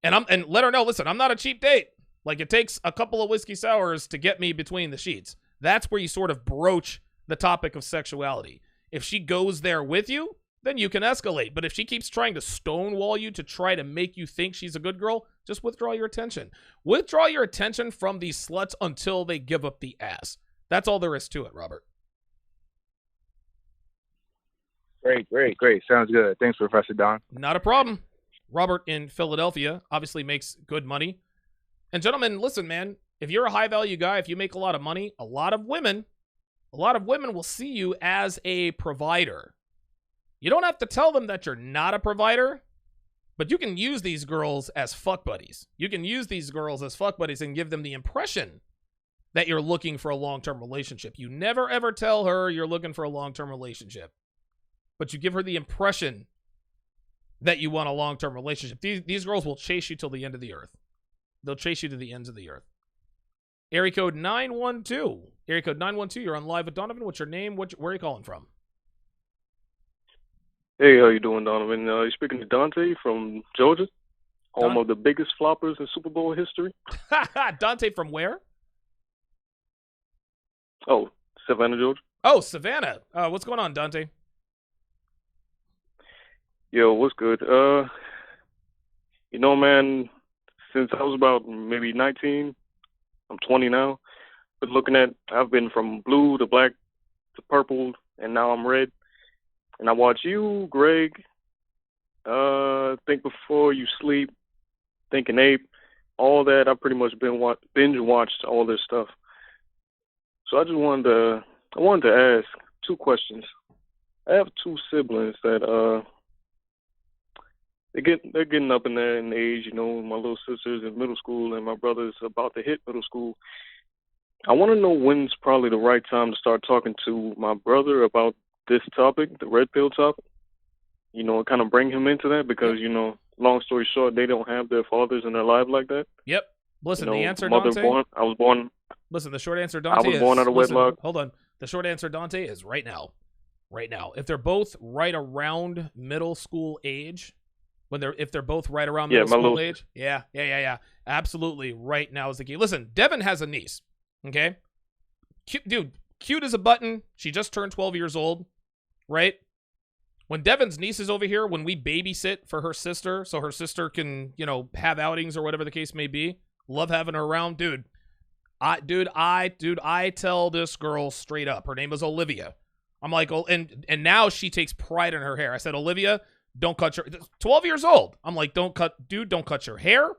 Speaker 1: and let her know, listen, I'm not a cheap date. Like it takes a couple of whiskey sours to get me between the sheets. That's where you sort of broach the topic of sexuality. If she goes there with you, then you can escalate. But if she keeps trying to stonewall you to try to make you think she's a good girl, just withdraw your attention. Withdraw your attention from these sluts until they give up the ass. That's all there is to it, Robert.
Speaker 13: Great. Sounds good. Thanks, Professor Don.
Speaker 1: Not a problem. Robert in Philadelphia obviously makes good money. And gentlemen, listen, man, if you're a high-value guy, if you make a lot of money, a lot of women will see you as a provider. You don't have to tell them that you're not a provider, but you can use these girls as fuck buddies. You can use these girls as fuck buddies and give them the impression that you're looking for a long-term relationship. You never, ever tell her you're looking for a long-term relationship, but you give her the impression that you want a long-term relationship. These girls will chase you till the end of the earth. They'll chase you to the ends of the earth. Area code 912. Area code 912, you're on live with Donovan. What's your name? Where are you calling from?
Speaker 14: Hey, how you doing, Donovan? You're speaking to Dante from Georgia, home of the biggest floppers in Super Bowl history.
Speaker 1: Dante from where?
Speaker 14: Oh, Savannah, Georgia.
Speaker 1: Oh, Savannah. What's going on, Dante?
Speaker 14: Yo, what's good? Man, since I was about maybe 19, I'm 20 now, but I've been from blue to black to purple, and now I'm red. And I watch you, Greg, Think Before You Sleep, Think and Ape, all that. I've pretty much binge watched all this stuff. So I wanted to ask 2 questions. I have 2 siblings that they're getting up in there in age. My little sister's in middle school and my brother's about to hit middle school. I want to know when's probably the right time to start talking to my brother about this topic, the red pill topic. Kind of bring him into that because, long story short, they don't have their fathers in their life like that.
Speaker 1: Yep. Listen, the answer, Dante.
Speaker 14: I was born.
Speaker 1: Listen, the short answer, Dante,
Speaker 14: I was born out of wedlock.
Speaker 1: Hold on. The short answer, Dante, is right now. Right now. If they're both right around middle school age, if they're both right around middle
Speaker 14: my
Speaker 1: school
Speaker 14: little
Speaker 1: age. Yeah. Absolutely. Right now is the key. Listen, Devin has a niece. Okay, cute as a button. She just turned 12 years old. Right. When Devin's niece is over here, when we babysit for her sister, so her sister can, have outings or whatever the case may be, love having her around, dude. I tell this girl straight up. Her name is Olivia. I'm like, oh, and now she takes pride in her hair. I said, Olivia, don't cut your 12 years old. I'm like, don't cut your hair.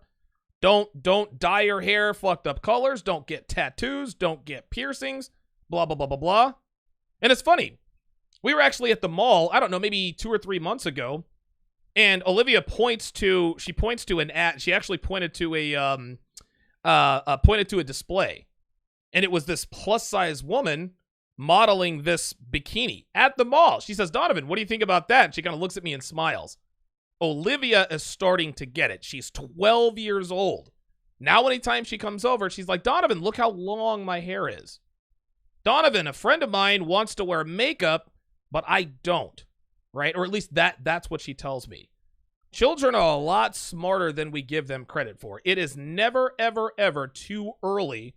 Speaker 1: Don't dye your hair fucked up colors. Don't get tattoos. Don't get piercings. Blah, blah, blah, blah, blah. And it's funny. We were actually at the mall, I don't know, maybe 2 or 3 months ago, and Olivia points to an ad. She actually pointed to a display, and it was this plus-size woman modeling this bikini at the mall. She says, Donovan, what do you think about that? And she kind of looks at me and smiles. Olivia is starting to get it. She's 12 years old. Now anytime she comes over, she's like, Donovan, look how long my hair is. Donovan, a friend of mine, wants to wear makeup, but I don't, right? Or at least that's what she tells me. Children are a lot smarter than we give them credit for. It is never, ever, ever too early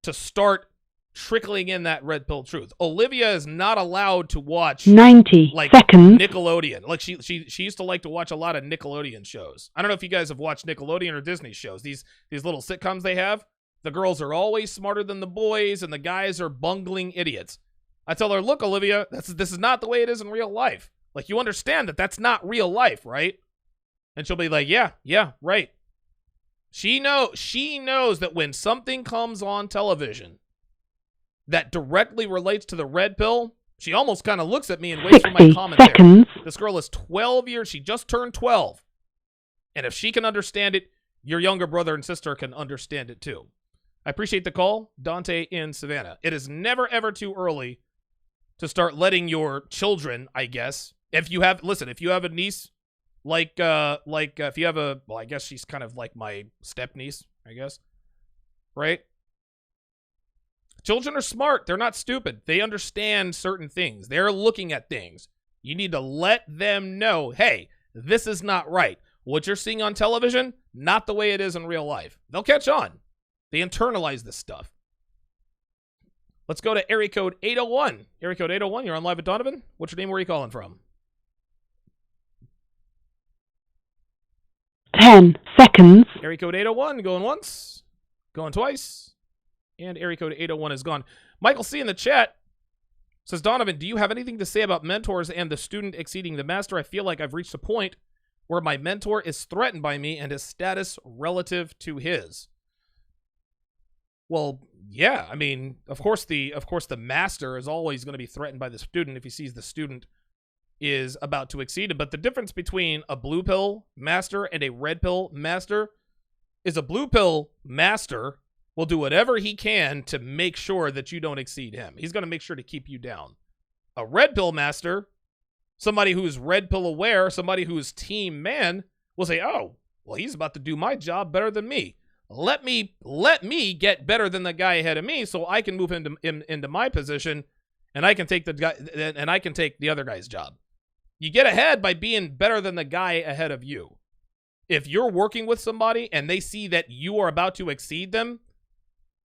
Speaker 1: to start trickling in that red pill truth. Olivia is not allowed to watch
Speaker 15: 90 seconds.
Speaker 1: Nickelodeon. Like she used to like to watch a lot of Nickelodeon shows. I don't know if you guys have watched Nickelodeon or Disney shows. These little sitcoms they have. The girls are always smarter than the boys, and the guys are bungling idiots. I tell her, look, Olivia, this is not the way it is in real life. Like, you understand that that's not real life, right? And she'll be like, yeah, right. She knows that when something comes on television that directly relates to the red pill, she almost kind of looks at me and waits for my commentary.
Speaker 15: Seconds.
Speaker 1: This girl is 12 years. She just turned 12. And if she can understand it, your younger brother and sister can understand it too. I appreciate the call, Dante in Savannah. It is never, ever too early to start letting your children, I guess, if you have a niece, if you have I guess she's kind of like my step niece, I guess, right? Children are smart. They're not stupid. They understand certain things. They're looking at things. You need to let them know, hey, this is not right. What you're seeing on television, not the way it is in real life. They'll catch on. They internalize this stuff. Let's go to area code 801. Area code 801, you're on live with Donovan. What's your name? Where are you calling from?
Speaker 15: 10 seconds.
Speaker 1: Area code 801, going once, going twice, and area code 801 is gone. Michael C. in the chat says, Donovan, do you have anything to say about mentors and the student exceeding the master? I feel like I've reached a point where my mentor is threatened by me and his status relative to his. Well, yeah, I mean, of course the master is always going to be threatened by the student if he sees the student is about to exceed him. But the difference between a blue pill master and a red pill master is a blue pill master will do whatever he can to make sure that you don't exceed him. He's going to make sure to keep you down. A red pill master, somebody who's red pill aware, somebody who's team man, will say, oh, well, he's about to do my job better than me. Let me get better than the guy ahead of me so I can move into my position and I can take the other guy's job. You get ahead by being better than the guy ahead of you. If you're working with somebody and they see that you are about to exceed them,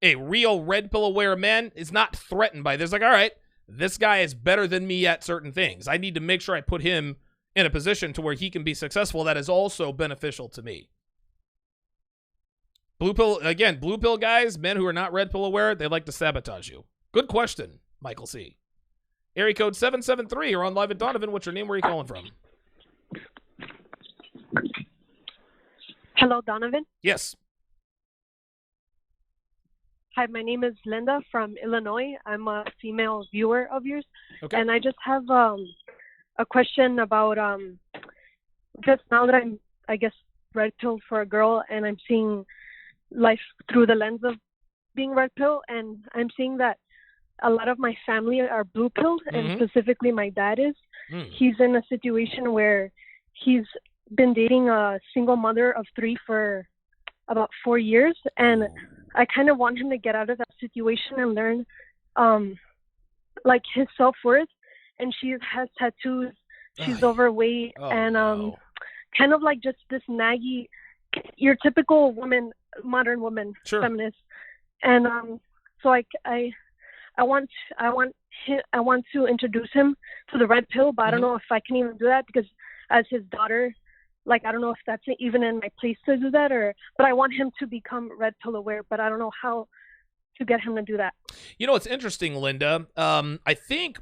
Speaker 1: a real red pill aware man is not threatened by this. Like, all right, this guy is better than me at certain things. I need to make sure I put him in a position to where he can be successful that is also beneficial to me. Blue pill guys, men who are not red pill aware, they like to sabotage you. Good question, Michael C. Area code 773, you're on live at Donovan. What's your name? Where are you calling from?
Speaker 16: Hello, Donovan.
Speaker 1: Yes.
Speaker 16: Hi, my name is Linda from Illinois. I'm a female viewer of yours.
Speaker 1: Okay.
Speaker 16: And I just have a question about just now that I'm, I guess, red pilled for a girl and I'm seeing life through the lens of being red pill, and I'm seeing that a lot of my family are blue pilled, and specifically my dad is. He's in a situation where he's been dating a single mother of 3 for about 4 years, and I kind of want him to get out of that situation and learn like his self-worth. And she has tattoos, she's overweight, and kind of like just this naggy, your typical woman, modern woman,
Speaker 1: sure.
Speaker 16: feminist. And so I want to introduce him to the red pill, but I don't know if I can even do that because as his daughter, like I don't know if that's even in my place to do that, but I want him to become red pill aware, but I don't know how to get him to do that.
Speaker 1: You know, it's interesting, Linda. I think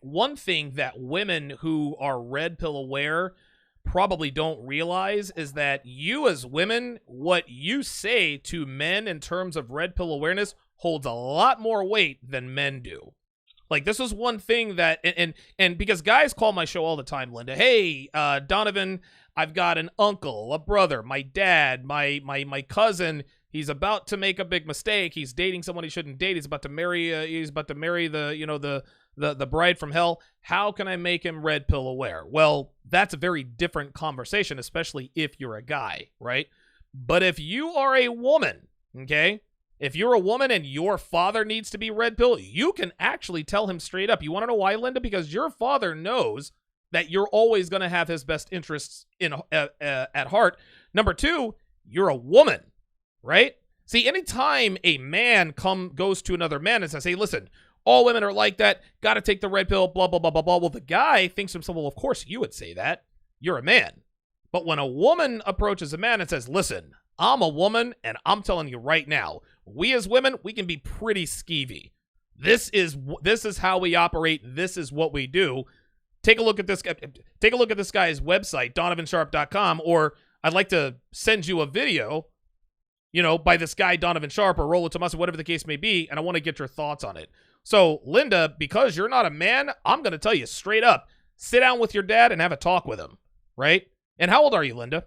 Speaker 1: one thing that women who are red pill aware probably don't realize is that you as women, what you say to men in terms of red pill awareness holds a lot more weight than men do. Like, this is one thing that, and because guys call my show all the time, Linda, hey, Donovan, I've got an uncle, a brother, my dad, my cousin. He's about to make a big mistake. He's dating someone he shouldn't date. He's about to marry the bride from hell. How can I make him red pill aware? Well, that's a very different conversation, especially if you're a guy, right? But if you are a woman, okay, if you're a woman and your father needs to be red pill, you can actually tell him straight up. You want to know why, Linda? Because your father knows that you're always going to have his best interests at heart. Number two, you're a woman, right? See, anytime a man goes to another man and says, hey, listen, all women are like that, got to take the red pill, blah, blah, blah, blah, blah. Well, the guy thinks to himself, well, of course you would say that. You're a man. But when a woman approaches a man and says, listen, I'm a woman, and I'm telling you right now, we as women, we can be pretty skeevy. This is how we operate. This is what we do. Take a look at this. Take a look at this guy's website, donovansharpe.com, or I'd like to send you a video, by this guy, Donovan Sharpe, or Rollo Tomaso, whatever the case may be, and I want to get your thoughts on it. So, Linda, because you're not a man, I'm going to tell you straight up, sit down with your dad and have a talk with him, right? And how old are you, Linda?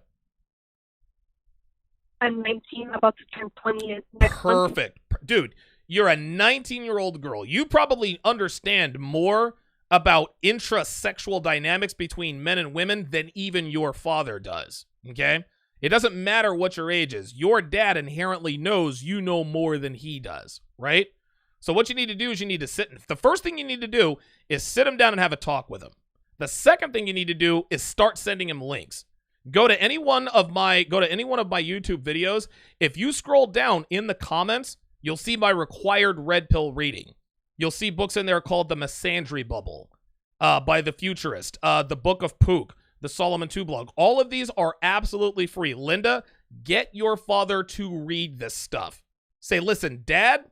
Speaker 16: I'm 19, about to turn 20 next month.
Speaker 1: Perfect. Dude, you're a 19-year-old girl. You probably understand more about intrasexual dynamics between men and women than even your father does, okay? It doesn't matter what your age is. Your dad inherently knows you know more than he does, right? So what you need to do is you need to the first thing you need to do is sit him down and have a talk with him. The second thing you need to do is start sending him links. Go to any one of my YouTube videos. If you scroll down in the comments, you'll see my required red pill reading. You'll see books in there called The Misandry Bubble by The Futurist, The Book of Pook, the Solomon 2 blog. All of these are absolutely free. Linda, get your father to read this stuff. Say, listen, Dad,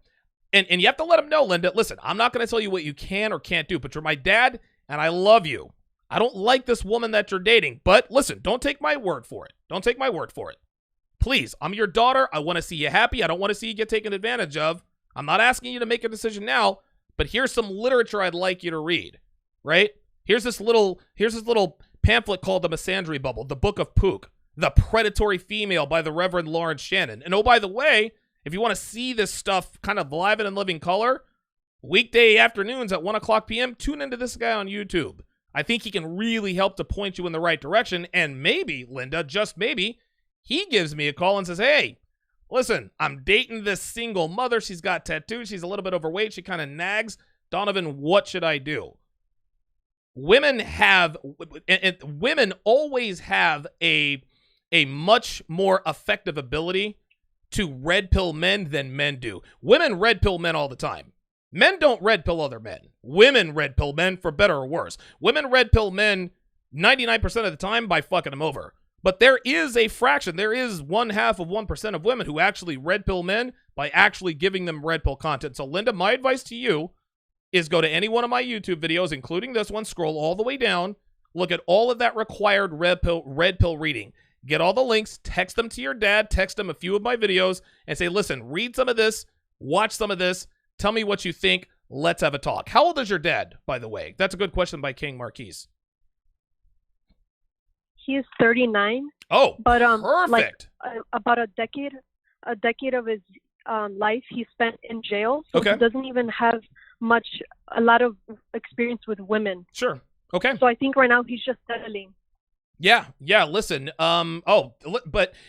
Speaker 1: and you have to let him know, Linda, listen, I'm not going to tell you what you can or can't do, but you're my dad, and I love you. I don't like this woman that you're dating, but listen, don't take my word for it. Don't take my word for it. Please, I'm your daughter. I want to see you happy. I don't want to see you get taken advantage of. I'm not asking you to make a decision now, but here's some literature I'd like you to read, right? Here's this little pamphlet called The Misandry Bubble, The Book of Pook, The Predatory Female by the Reverend Lawrence Shannon. And oh, by the way, if you want to see this stuff kind of live and in living color, weekday afternoons at 1 o'clock p.m., tune into this guy on YouTube. I think he can really help to point you in the right direction. And maybe, Linda, just maybe, he gives me a call and says, hey, listen, I'm dating this single mother. She's got tattoos. She's a little bit overweight. She kind of nags. Donovan, what should I do? Women always have a much more effective ability to red pill men than men do. Women red pill men all the time. Men don't red pill other men. Women red pill men for better or worse. Women red pill men 99% of the time by fucking them over. But there is a fraction, there is 0.5% of women who actually red pill men by actually giving them red pill content. So Linda, my advice to you is go to any one of my YouTube videos, including this one, scroll all the way down, look at all of that required red pill reading. Get all the links, text them to your dad, text him a few of my videos, and say, listen, read some of this, watch some of this, tell me what you think, let's have a talk. How old is your dad, by the way? That's a good question by King Marquise.
Speaker 16: He is 39.
Speaker 1: Oh,
Speaker 16: but
Speaker 1: perfect.
Speaker 16: About a decade of his life he spent in jail, so
Speaker 1: okay.
Speaker 16: He doesn't even have a lot of experience with women.
Speaker 1: Sure. Okay.
Speaker 16: So I think right now he's just settling.
Speaker 1: Yeah. Listen. And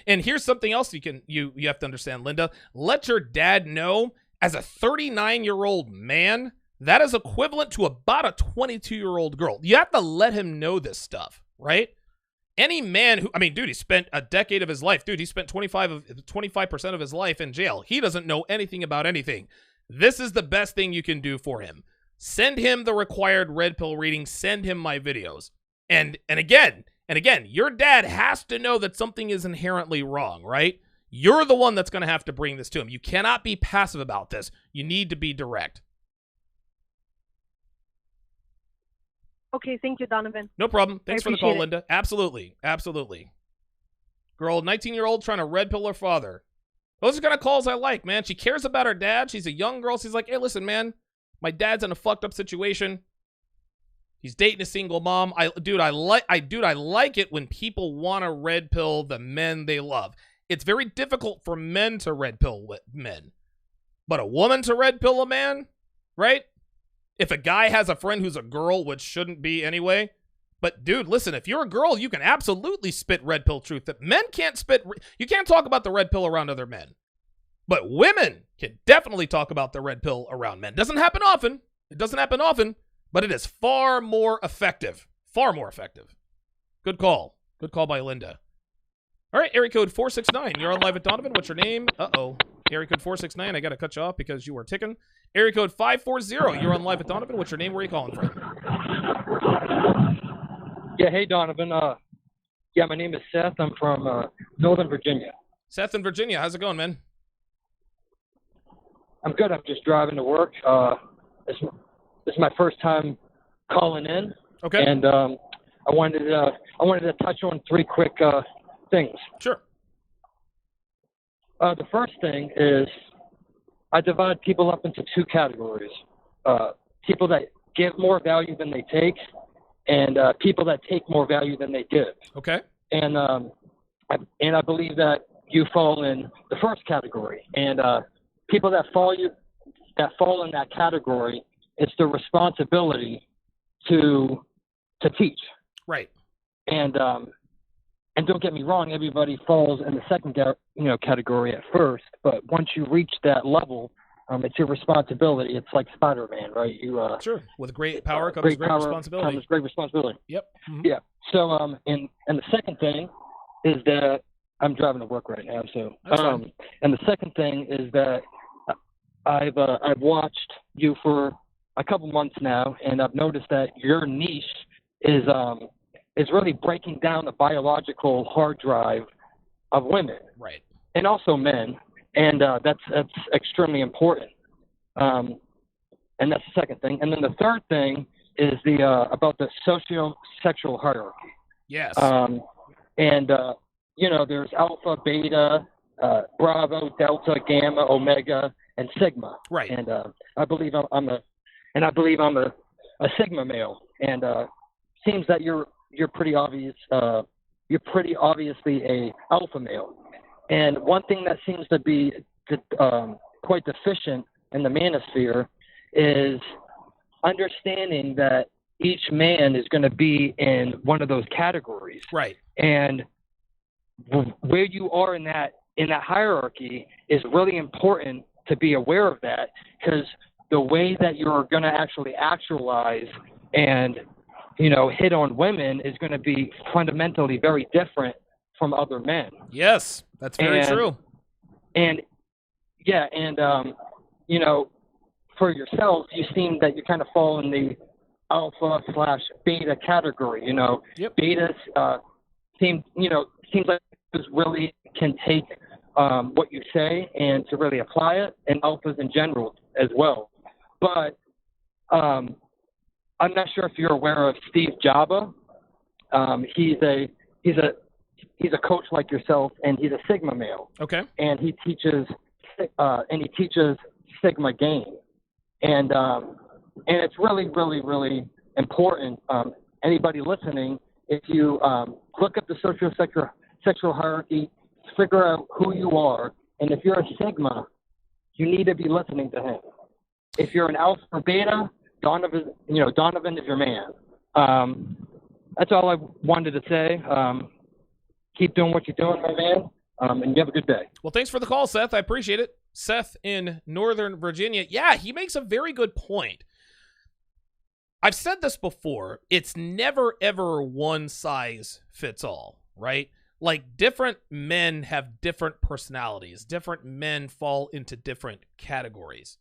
Speaker 1: here's something else you have to understand, Linda. Let your dad know, as a 39-year-old man, that is equivalent to about a 22-year-old girl. You have to let him know this stuff, right? any man who, I mean, dude, he spent a decade of his life. Dude, he spent 25% of his life in jail. He doesn't know anything about anything. This is the best thing you can do for him. Send him the required red pill reading. Send him my videos. And again, your dad has to know that something is inherently wrong, right? You're the one that's going to have to bring this to him. You cannot be passive about this. You need to be direct.
Speaker 16: Okay, thank you, Donovan.
Speaker 1: No problem. Thanks for the call,
Speaker 16: it.
Speaker 1: Linda. Absolutely. Absolutely. Girl, 19-year-old trying to red pill her father. Those are the kind of calls I like, man. She cares about her dad. She's a young girl. She's like, hey, listen, man, my dad's in a fucked up situation. He's dating a single mom. I like it when people want to red pill the men they love. It's very difficult for men to red pill men. But a woman to red pill a man, right? If a guy has a friend who's a girl, which shouldn't be anyway. But dude, listen, if you're a girl, you can absolutely spit red pill truth. That men can't spit. You can't talk about the red pill around other men. But women can definitely talk about the red pill around men. Doesn't happen often. It doesn't happen often, but it is far more effective. Far more effective. Good call. Good call by Linda. All right, area code 469. You're on live at Donovan. What's your name? Uh-oh. Area code 469. I got to cut you off because you are ticking. Area code 540. You're on live at Donovan. What's your name? Where are you calling from?
Speaker 17: Yeah, hey, Donovan. Yeah, my name is Seth. I'm from Northern Virginia.
Speaker 1: Seth in Virginia. How's it going, man?
Speaker 17: I'm good. I'm just driving to work. This is my first time calling in.
Speaker 1: Okay.
Speaker 17: And I wanted to touch on three quick things.
Speaker 1: Sure.
Speaker 17: The first thing is I divide people up into two categories. People that give more value than they take, and people that take more value than they give.
Speaker 1: Okay.
Speaker 17: And I believe that you fall in the first category. And people that fall in that category, it's their responsibility to teach.
Speaker 1: Right.
Speaker 17: And don't get me wrong, everybody falls in the second category at first, but once you reach that level, it's your responsibility. It's like Spider-Man, right?
Speaker 1: Sure. With great power comes great responsibility.
Speaker 17: Comes great responsibility.
Speaker 1: Yep. Mm-hmm.
Speaker 17: Yeah. So and the second thing is that I'm driving to work right now. So and the second thing is that I've watched you for a couple months now, and I've noticed that your niche is really breaking down the biological hard drive of women,
Speaker 1: right, and
Speaker 17: also men, and that's extremely important. And that's the second thing. And then the third thing is about the socio-sexual hierarchy.
Speaker 1: Yes.
Speaker 17: There's alpha, beta, bravo, delta, gamma, omega, and sigma.
Speaker 1: Right.
Speaker 17: And I believe I'm a sigma male, and seems that you're pretty obvious. You're pretty obviously a alpha male. And one thing that seems to be quite deficient in the manosphere is understanding that each man is going to be in one of those categories.
Speaker 1: Right.
Speaker 17: And where you are in that hierarchy is really important to be aware of that, because the way that you're going to actually actualize and hit on women is going to be fundamentally very different from other men.
Speaker 1: Yes, that's very true.
Speaker 17: And yeah, and for yourself, you seem that you kind of fall in the alpha/beta category.
Speaker 1: Yep.
Speaker 17: Betas seems like this really can take what you say and to really apply it, and alphas in general as well. But I'm not sure if you're aware of Steve Jobba. He's a coach like yourself, and he's a Sigma male.
Speaker 1: Okay.
Speaker 17: And he teaches Sigma game, and it's really, really, really important. Anybody listening, if you look up the sexual hierarchy, figure out who you are, and if you're a Sigma, you need to be listening to him. If you're an alpha or beta, Donovan is your man. That's all I wanted to say. Keep doing what you're doing, my man, and you have a good day.
Speaker 1: Well, thanks for the call, Seth. I appreciate it. Seth in Northern Virginia. Yeah, he makes a very good point. I've said this before. It's never, ever one size fits all, right? Like, different men have different personalities. Different men fall into different categories,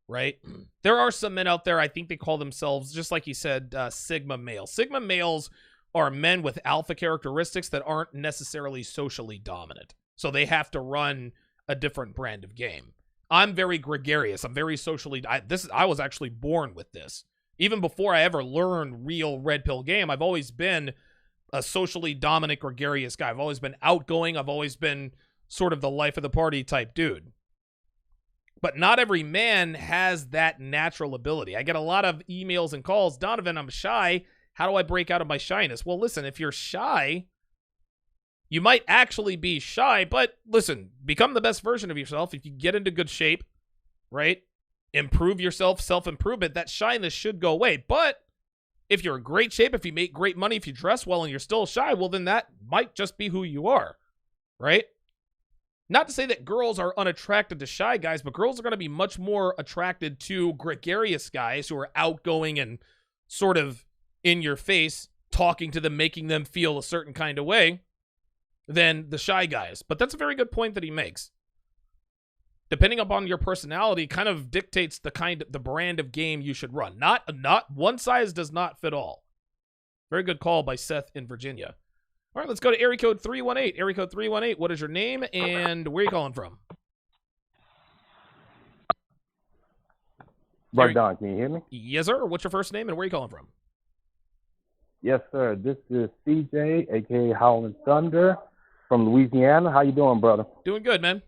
Speaker 1: right? There are some men out there, I think they call themselves, just like you said, Sigma males. Sigma males are men with alpha characteristics that aren't necessarily socially dominant. So they have to run a different brand of game. I'm very gregarious. I'm very socially... I was actually born with this. Even before I ever learned real red pill game, I've always been a socially dominant, gregarious guy. I've always been outgoing. I've always been sort of the life of the party type dude. But not every man has that natural ability. I get a lot of emails and calls. Donovan, I'm shy. How do I break out of my shyness? Well, listen, if you're shy, you might actually be shy, but listen, become the best version of yourself. If you get into good shape, right? Improve yourself, self-improvement, that shyness should go away. But if you're in great shape, if you make great money, if you dress well and you're still shy, well, then that might just be who you are, right? Not to say that girls are unattracted to shy guys, but girls are going to be much more attracted to gregarious guys who are outgoing and sort of in your face, talking to them, making them feel a certain kind of way than the shy guys. But that's a very good point that he makes. Depending upon your personality kind of dictates the brand of game you should run. Not one size does not fit all. Very good call by Seth in Virginia. All right, let's go to area code 318. Area code 318, what is your name and where are you calling from?
Speaker 18: Right, Don, can you hear me?
Speaker 1: Yes, sir. What's your first name and where are you calling from?
Speaker 18: Yes, sir. This is CJ, a.k.a. Howling Thunder from Louisiana. How you doing, brother?
Speaker 1: Doing good, man.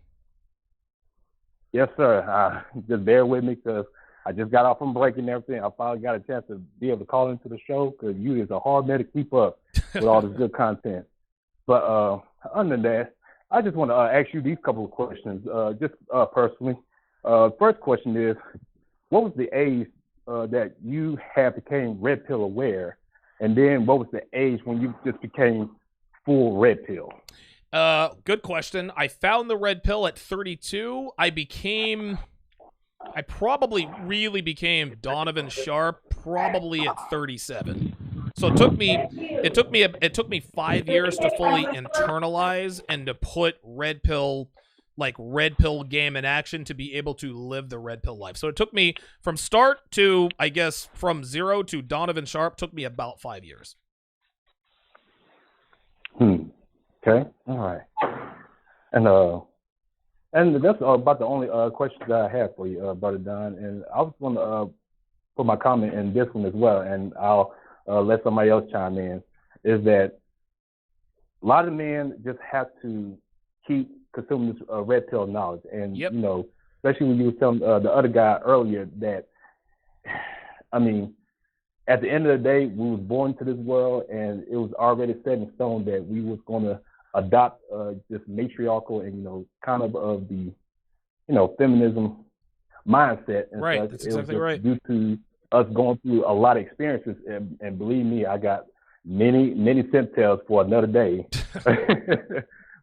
Speaker 18: Yes, sir. Just bear with me because I just got off from break and everything. I finally got a chance to be able to call into the show because you is a hard man to keep up with all this good content. But other than that, I just want to ask you these couple of questions, just personally. First question is, what was the age that you had became red pill aware? And then what was the age when you just became full red pill?
Speaker 1: Good question. I found the red pill at 32. I probably really became Donovan Sharpe probably at 37. So it took me 5 years to fully internalize and to put red pill game in action to be able to live the red pill life. So it took me from start to, I guess, from 0 to Donovan Sharpe took me about 5 years.
Speaker 18: Okay. All right. And that's about the only question that I have for you, Brother Don. And I was going to put my comment in this one as well, and I'll let somebody else chime in, is that a lot of men just have to keep consuming this red pill knowledge. And, you know, especially when you were telling the other guy earlier that, I mean, at the end of the day, we was born to this world, and it was already set in stone that we was going to adopt this matriarchal and, you know, kind of the, you know, feminism mindset. And
Speaker 1: right,
Speaker 18: such.
Speaker 1: that's exactly right.
Speaker 18: Due to us going through a lot of experiences, and believe me, I got many symptoms for another day.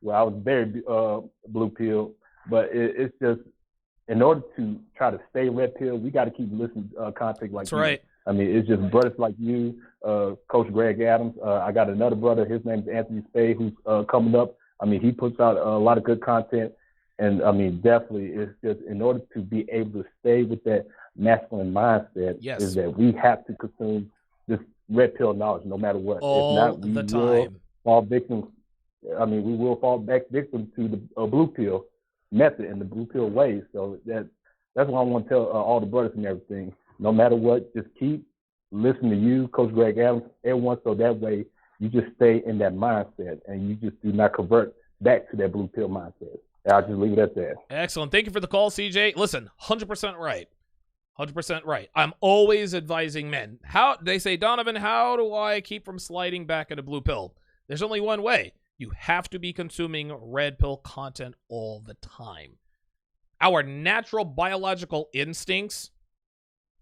Speaker 18: Well, I was very blue pill, but it's just, in order to try to stay red pill, we got to keep listening to content like
Speaker 1: that's right.
Speaker 18: I mean, it's just brothers like you, Coach Greg Adams. I got another brother. His name is Anthony Spade, who's coming up. I mean, he puts out a lot of good content. And, I mean, definitely, it's just in order to be able to stay with that masculine mindset is that we have to consume this red pill knowledge no matter what.
Speaker 1: All
Speaker 18: if not, we
Speaker 1: the
Speaker 18: will
Speaker 1: time.
Speaker 18: fall victim. I mean, we will fall back victim to the blue pill method and the blue pill ways. So that's what I want to tell all the brothers and everything. No matter what, just keep listening to you, Coach Greg Adams, everyone, so that way you just stay in that mindset and you just do not convert back to that blue pill mindset. And I'll just leave it at that.
Speaker 1: Excellent. Thank you for the call, CJ. Listen, 100% right. 100% right. I'm always advising men. They say, Donovan, how do I keep from sliding back into blue pill? There's only one way. You have to be consuming red pill content all the time. Our natural biological instincts,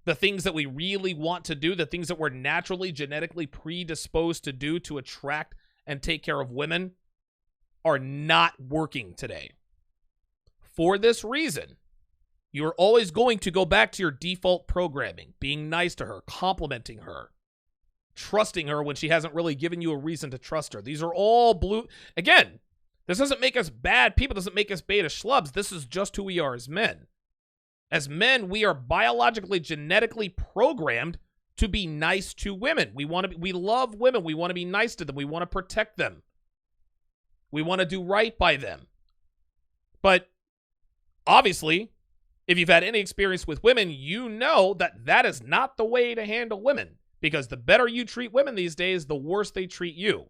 Speaker 1: the things that we really want to do, the things that we're naturally, genetically predisposed to do to attract and take care of women, are not working today. For this reason, You're always going to go back to your default programming, being nice to her, complimenting her, trusting her when she hasn't really given you a reason to trust her. These are all blue. Again, this doesn't make us bad people, doesn't make us beta schlubs. This is just who we are as men. As men, we are biologically, genetically programmed to be nice to women. We love women. We want to be nice to them. We want to protect them. We want to do right by them. But obviously, if you've had any experience with women, you know that that is not the way to handle women, because the better you treat women these days, the worse they treat you.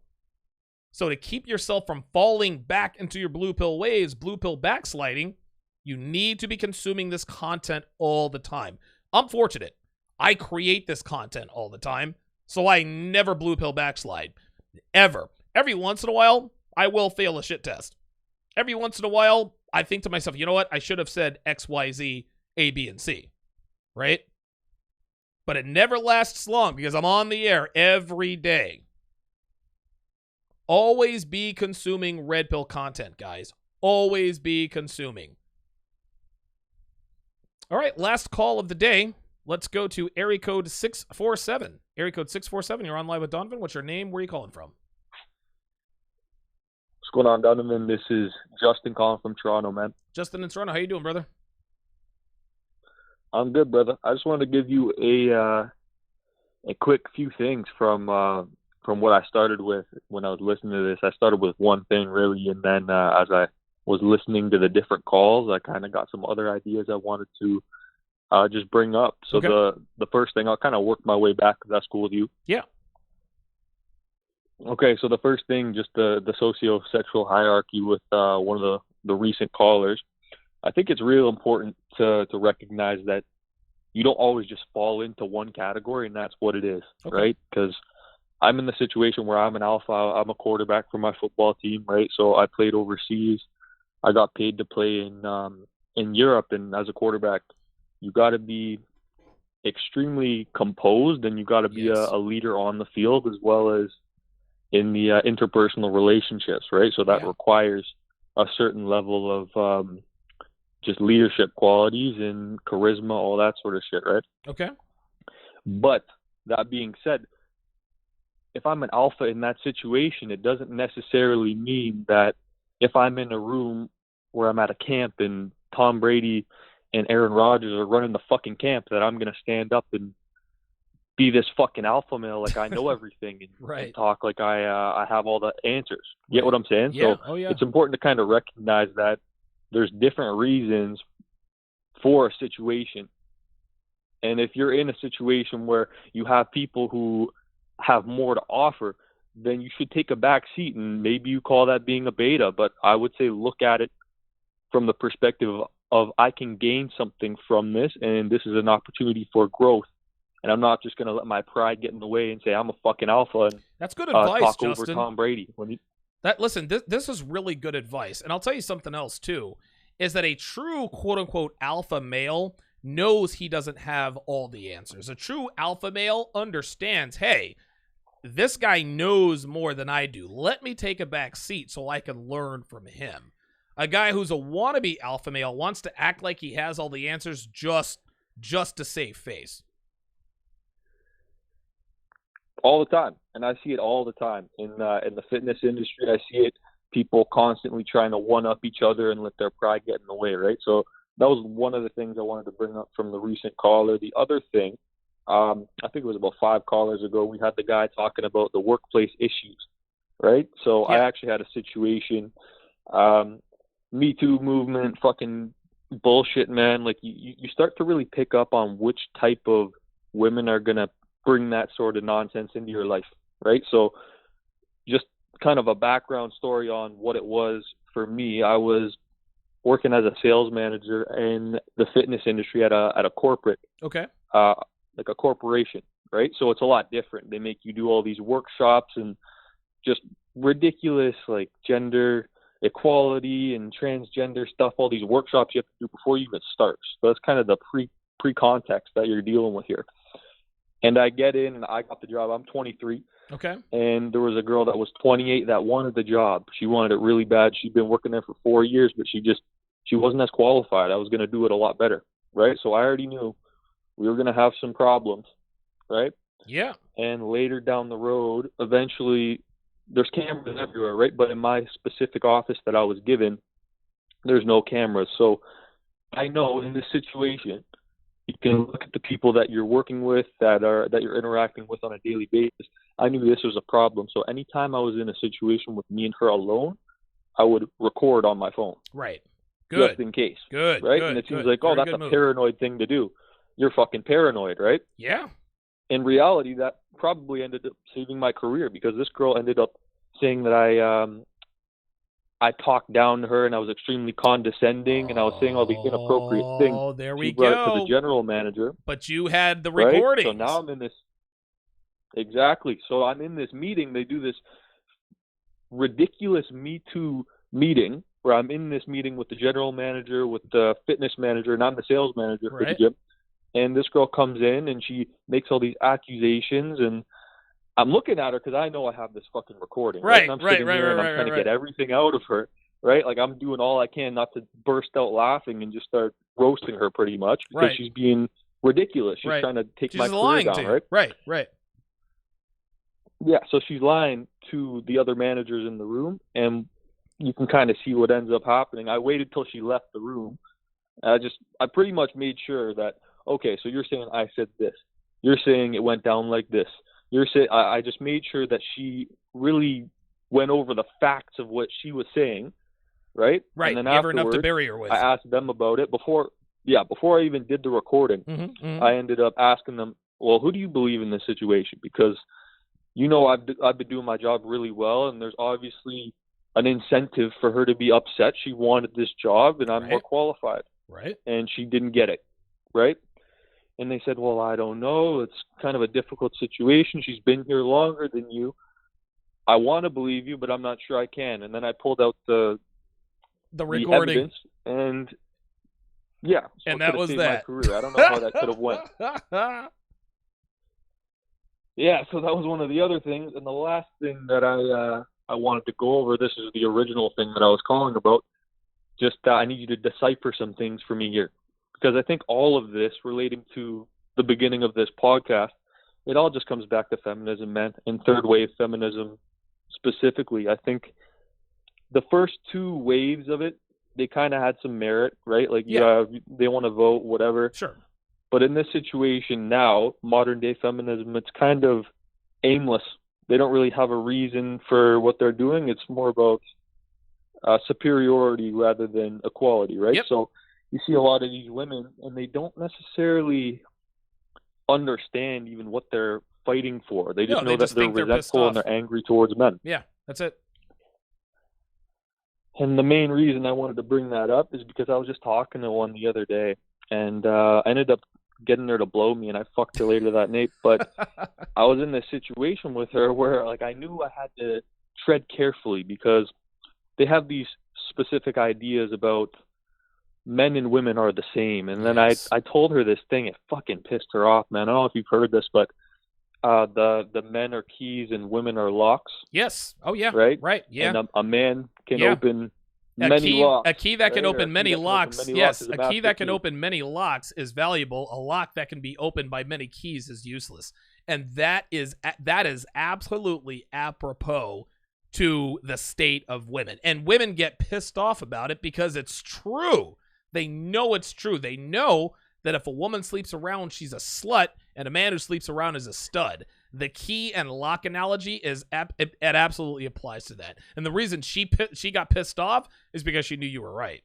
Speaker 1: So to keep yourself from falling back into your blue pill ways, blue pill backsliding, you need to be consuming this content all the time. I'm fortunate. I create this content all the time, so I never blue pill backslide. Ever. Every once in a while, I will fail a shit test. Every once in a while, I think to myself, you know what? I should have said X, Y, Z, A, B, and C. Right? But it never lasts long because I'm on the air every day. Always be consuming red pill content, guys. Always be consuming. All right, last call of the day. Let's go to area code 647. Area code 647, you're on live with Donovan. What's your name? Where are you calling from?
Speaker 14: What's going on, Donovan? This is Justin calling from Toronto, man.
Speaker 1: Justin in Toronto, how you doing, brother?
Speaker 14: I'm good, brother. I just wanted to give you a quick few things from what I started with when I was listening to this. I started with one thing, really, and then as I was listening to the different calls, I kind of got some other ideas I wanted to just bring up. So
Speaker 1: Okay.
Speaker 14: the first thing, I'll kind of work my way back, if that's cool with you.
Speaker 1: Yeah.
Speaker 14: Okay, so the first thing, just the socio-sexual hierarchy with one of the recent callers. I think it's real important to recognize that you don't always just fall into one category, and that's what it is, right? Because I'm in the situation where I'm an alpha. I'm a quarterback for my football team, right? So I played overseas. I got paid to play in Europe, and as a quarterback, you got to be extremely composed, and you got to be a leader on the field as well as in the interpersonal relationships, right? So that requires a certain level of just leadership qualities and charisma, all that sort of shit, right?
Speaker 1: Okay.
Speaker 14: But that being said, if I'm an alpha in that situation, it doesn't necessarily mean that if I'm in a room where I'm at a camp and Tom Brady and Aaron Rodgers are running the fucking camp, that I'm going to stand up and be this fucking alpha male like I know everything and talk like I have all the answers. Get what I'm saying?
Speaker 1: Yeah.
Speaker 14: So it's important to kind of recognize that there's different reasons for a situation. And if you're in a situation where you have people who have more to offer, then you should take a back seat, and maybe you call that being a beta, but I would say look at it from the perspective of I can gain something from this, and this is an opportunity for growth. And I'm not just going to let my pride get in the way and say I'm a fucking alpha and
Speaker 1: that's good advice,
Speaker 14: talk
Speaker 1: Justin.
Speaker 14: over Tom Brady.
Speaker 1: Listen, this is really good advice. And I'll tell you something else, too, is that a true quote-unquote alpha male knows he doesn't have all the answers. A true alpha male understands, hey, this guy knows more than I do. Let me take a back seat so I can learn from him. A guy who's a wannabe alpha male wants to act like he has all the answers just to save face.
Speaker 14: All the time, and I see it all the time in the fitness industry. I see it, people constantly trying to one-up each other and let their pride get in the way, right? So that was one of the things I wanted to bring up from the recent caller. The other thing, I think it was about 5 callers ago, we had the guy talking about the workplace issues, right? So I actually had a situation, Me Too movement, fucking bullshit, man. Like you start to really pick up on which type of women are going to bring that sort of nonsense into your life, right? So just kind of a background story on what it was for me. I was working as a sales manager in the fitness industry at a corporate,
Speaker 1: okay,
Speaker 14: like a corporation, right? So it's a lot different. They make you do all these workshops and just ridiculous like gender equality and transgender stuff, all these workshops you have to do before you even start. So that's kind of the pre-context that you're dealing with here. And I get in and I got the job. I'm 23.
Speaker 1: Okay.
Speaker 14: And there was a girl that was 28 that wanted the job. She wanted it really bad. She'd been working there for 4 years, but she wasn't as qualified. I was going to do it a lot better. right? So I already knew we were going to have some problems, right?
Speaker 1: Yeah.
Speaker 14: And later down the road, eventually, there's cameras everywhere, right? But in my specific office that I was given, there's no cameras. So I know in this situation, you can look at the people that you're working with, that you're interacting with on a daily basis. I knew this was a problem. So anytime I was in a situation with me and her alone, I would record on my phone.
Speaker 1: Right. Good.
Speaker 14: Just in case.
Speaker 1: Good.
Speaker 14: Right?
Speaker 1: Good,
Speaker 14: and it seems
Speaker 1: good.
Speaker 14: like, oh,
Speaker 1: Very
Speaker 14: that's a
Speaker 1: move.
Speaker 14: paranoid thing to do. You're fucking paranoid, right?
Speaker 1: Yeah.
Speaker 14: In reality, that probably ended up saving my career, because this girl ended up saying that I talked down to her and I was extremely condescending and I was saying all these inappropriate things.
Speaker 1: Oh, there we
Speaker 14: She brought
Speaker 1: go.
Speaker 14: it to the general manager.
Speaker 1: But you had the
Speaker 14: Right?
Speaker 1: recordings.
Speaker 14: So now I'm in this. Exactly. So I'm in this meeting. They do this ridiculous Me Too meeting where I'm in this meeting with the general manager, with the fitness manager, and I'm the sales manager for the
Speaker 1: Right.
Speaker 14: gym. And this girl comes in and she makes all these accusations, and I'm looking at her because I know I have this fucking recording.
Speaker 1: Right,
Speaker 14: And I'm
Speaker 1: right,
Speaker 14: sitting
Speaker 1: right,
Speaker 14: here and
Speaker 1: right,
Speaker 14: I'm trying
Speaker 1: right,
Speaker 14: to get
Speaker 1: right.
Speaker 14: everything out of her, right? Like I'm doing all I can not to burst out laughing and just start roasting her pretty much, because
Speaker 1: Right.
Speaker 14: she's being ridiculous. She's
Speaker 1: Right.
Speaker 14: trying to take
Speaker 1: She's
Speaker 14: my career
Speaker 1: lying
Speaker 14: down,
Speaker 1: to you.
Speaker 14: right?
Speaker 1: Right, right.
Speaker 14: Yeah, so she's lying to the other managers in the room, and you can kind of see what ends up happening. I waited till she left the room. I pretty much made sure that, okay, so you're saying I said this. You're saying it went down like this. You're saying I just made sure that she really went over the facts of what she was saying, right?
Speaker 1: Right.
Speaker 14: And then
Speaker 1: Gave her enough to
Speaker 14: afterwards,
Speaker 1: bury her with.
Speaker 14: I asked them about it before I even did the recording.
Speaker 1: Mhm.
Speaker 14: I ended up asking them, well, who do you believe in this situation? Because, you know, I've been doing my job really well, and there's obviously an incentive for her to be upset. She wanted this job, and I'm more qualified.
Speaker 1: Right.
Speaker 14: And she didn't get it, right? And they said, well, I don't know. It's kind of a difficult situation. She's been here longer than you. I want to believe you, but I'm not sure I can. And then I pulled out the
Speaker 1: recording.
Speaker 14: evidence, and yeah. So
Speaker 1: And
Speaker 14: it
Speaker 1: that
Speaker 14: could've
Speaker 1: was
Speaker 14: saved
Speaker 1: that.
Speaker 14: my career. I don't know how that could have went. Yeah, so that was one of the other things. And the last thing that I wanted to go over, this is the original thing that I was calling about, just I need you to decipher some things for me here. Because I think all of this relating to the beginning of this podcast, it all just comes back to feminism, man, and third wave feminism specifically. I think the first two waves of it, they kind of had some merit, right? Like, they want to vote, whatever.
Speaker 1: Sure.
Speaker 14: But in this situation now, modern day feminism, it's kind of aimless. They don't really have a reason for what they're doing. It's more about superiority rather than equality, right?
Speaker 1: Yep.
Speaker 14: So you see a lot of these women, and they don't necessarily understand even what they're fighting for. They just know that they're resentful and they're angry towards men.
Speaker 1: Yeah, that's it.
Speaker 14: And the main reason I wanted to bring that up is because I was just talking to one the other day, and I ended up getting her to blow me, and I fucked her later that night. But I was in this situation with her where, like, I knew I had to tread carefully, because they have these specific ideas about men and women are the same. And then I told her this thing. It fucking pissed her off, man. I don't know if you've heard this, but the men are keys and women are locks.
Speaker 1: Yes. Oh, yeah.
Speaker 14: Right?
Speaker 1: Right. Yeah.
Speaker 14: And a man can open
Speaker 1: many
Speaker 14: locks.
Speaker 1: A key that can
Speaker 14: right?
Speaker 1: open many locks.
Speaker 14: Many
Speaker 1: Yes.
Speaker 14: locks is
Speaker 1: A key that can open many locks is valuable. A lock that can be opened by many keys is useless. And that is absolutely apropos to the state of women. And women get pissed off about it because it's true. They know it's true. They know that if a woman sleeps around, she's a slut, and a man who sleeps around is a stud. The key and lock analogy it absolutely applies to that. And the reason she got pissed off is because she knew you were right.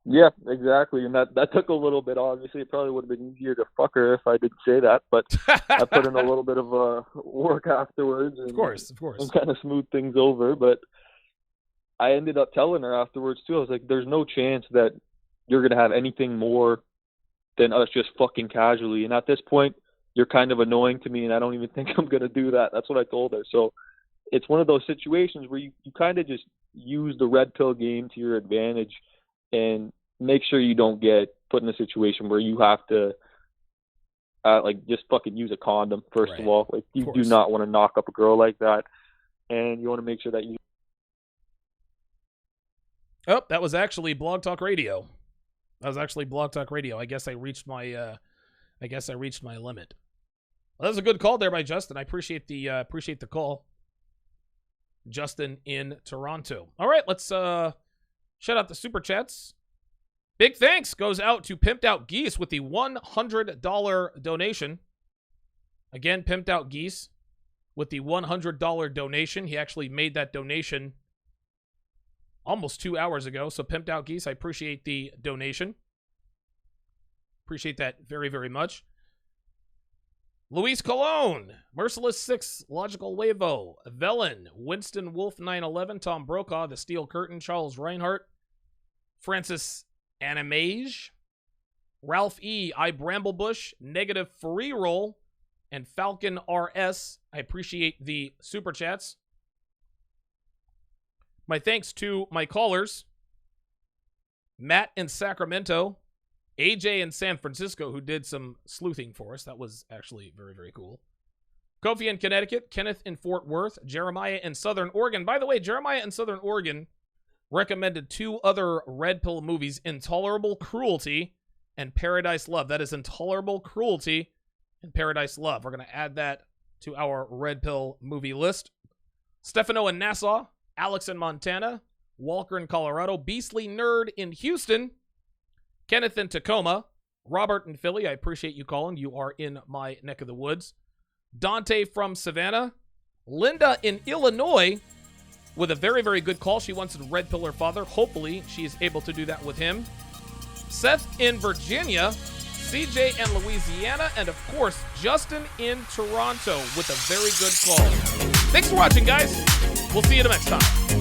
Speaker 14: Yeah, exactly. And that took a little bit. Obviously, it probably would have been easier to fuck her if I didn't say that. But I put in a little bit of work afterwards. And,
Speaker 1: of course.
Speaker 14: And kind of smooth things over. But I ended up telling her afterwards, too. I was like, there's no chance that you're going to have anything more than us just fucking casually. And at this point, you're kind of annoying to me, and I don't even think I'm going to do that. That's what I told her. So it's one of those situations where you kind of just use the red pill game to your advantage and make sure you don't get put in a situation where you have to just fucking use a condom, first of all. Like, you do not want to knock up a girl like that, and you want to make sure that you...
Speaker 1: Oh, that was actually Blog Talk Radio. That was actually Blog Talk Radio. I guess I reached my limit. Well, that was a good call there by Justin. I appreciate the call. Justin in Toronto. All right, let's shout out the super chats. Big thanks goes out to Pimped Out Geese with the $100 donation. Again, Pimped Out Geese with the $100 donation. He actually made that donation almost 2 hours ago. So Pimped Out Geese, I appreciate the donation. Appreciate that very, very much. Luis Colon, Merciless 6, Logical Wavo, Velen, Winston Wolf 911, Tom Brokaw, The Steel Curtain, Charles Reinhardt, Francis Animage, Ralph E, I Bramblebush, Negative Free Roll, and Falcon RS. I appreciate the super chats. My thanks to my callers, Matt in Sacramento, AJ in San Francisco, who did some sleuthing for us. That was actually very, very cool. Kofi in Connecticut, Kenneth in Fort Worth, Jeremiah in Southern Oregon. By the way, Jeremiah in Southern Oregon recommended 2 other Red Pill movies, Intolerable Cruelty and Paradise Love. That is Intolerable Cruelty and Paradise Love. We're going to add that to our Red Pill movie list. Stefano in Nassau, Alex in Montana, Walker in Colorado, Beastly Nerd in Houston, Kenneth in Tacoma, Robert in Philly. I appreciate you calling. You are in my neck of the woods. Dante from Savannah, Linda in Illinois, with a very, very good call. She wants to red pill her father. Hopefully, she's able to do that with him. Seth in Virginia, CJ in Louisiana, and of course, Justin in Toronto with a very good call. Thanks for watching, guys. We'll see you next time.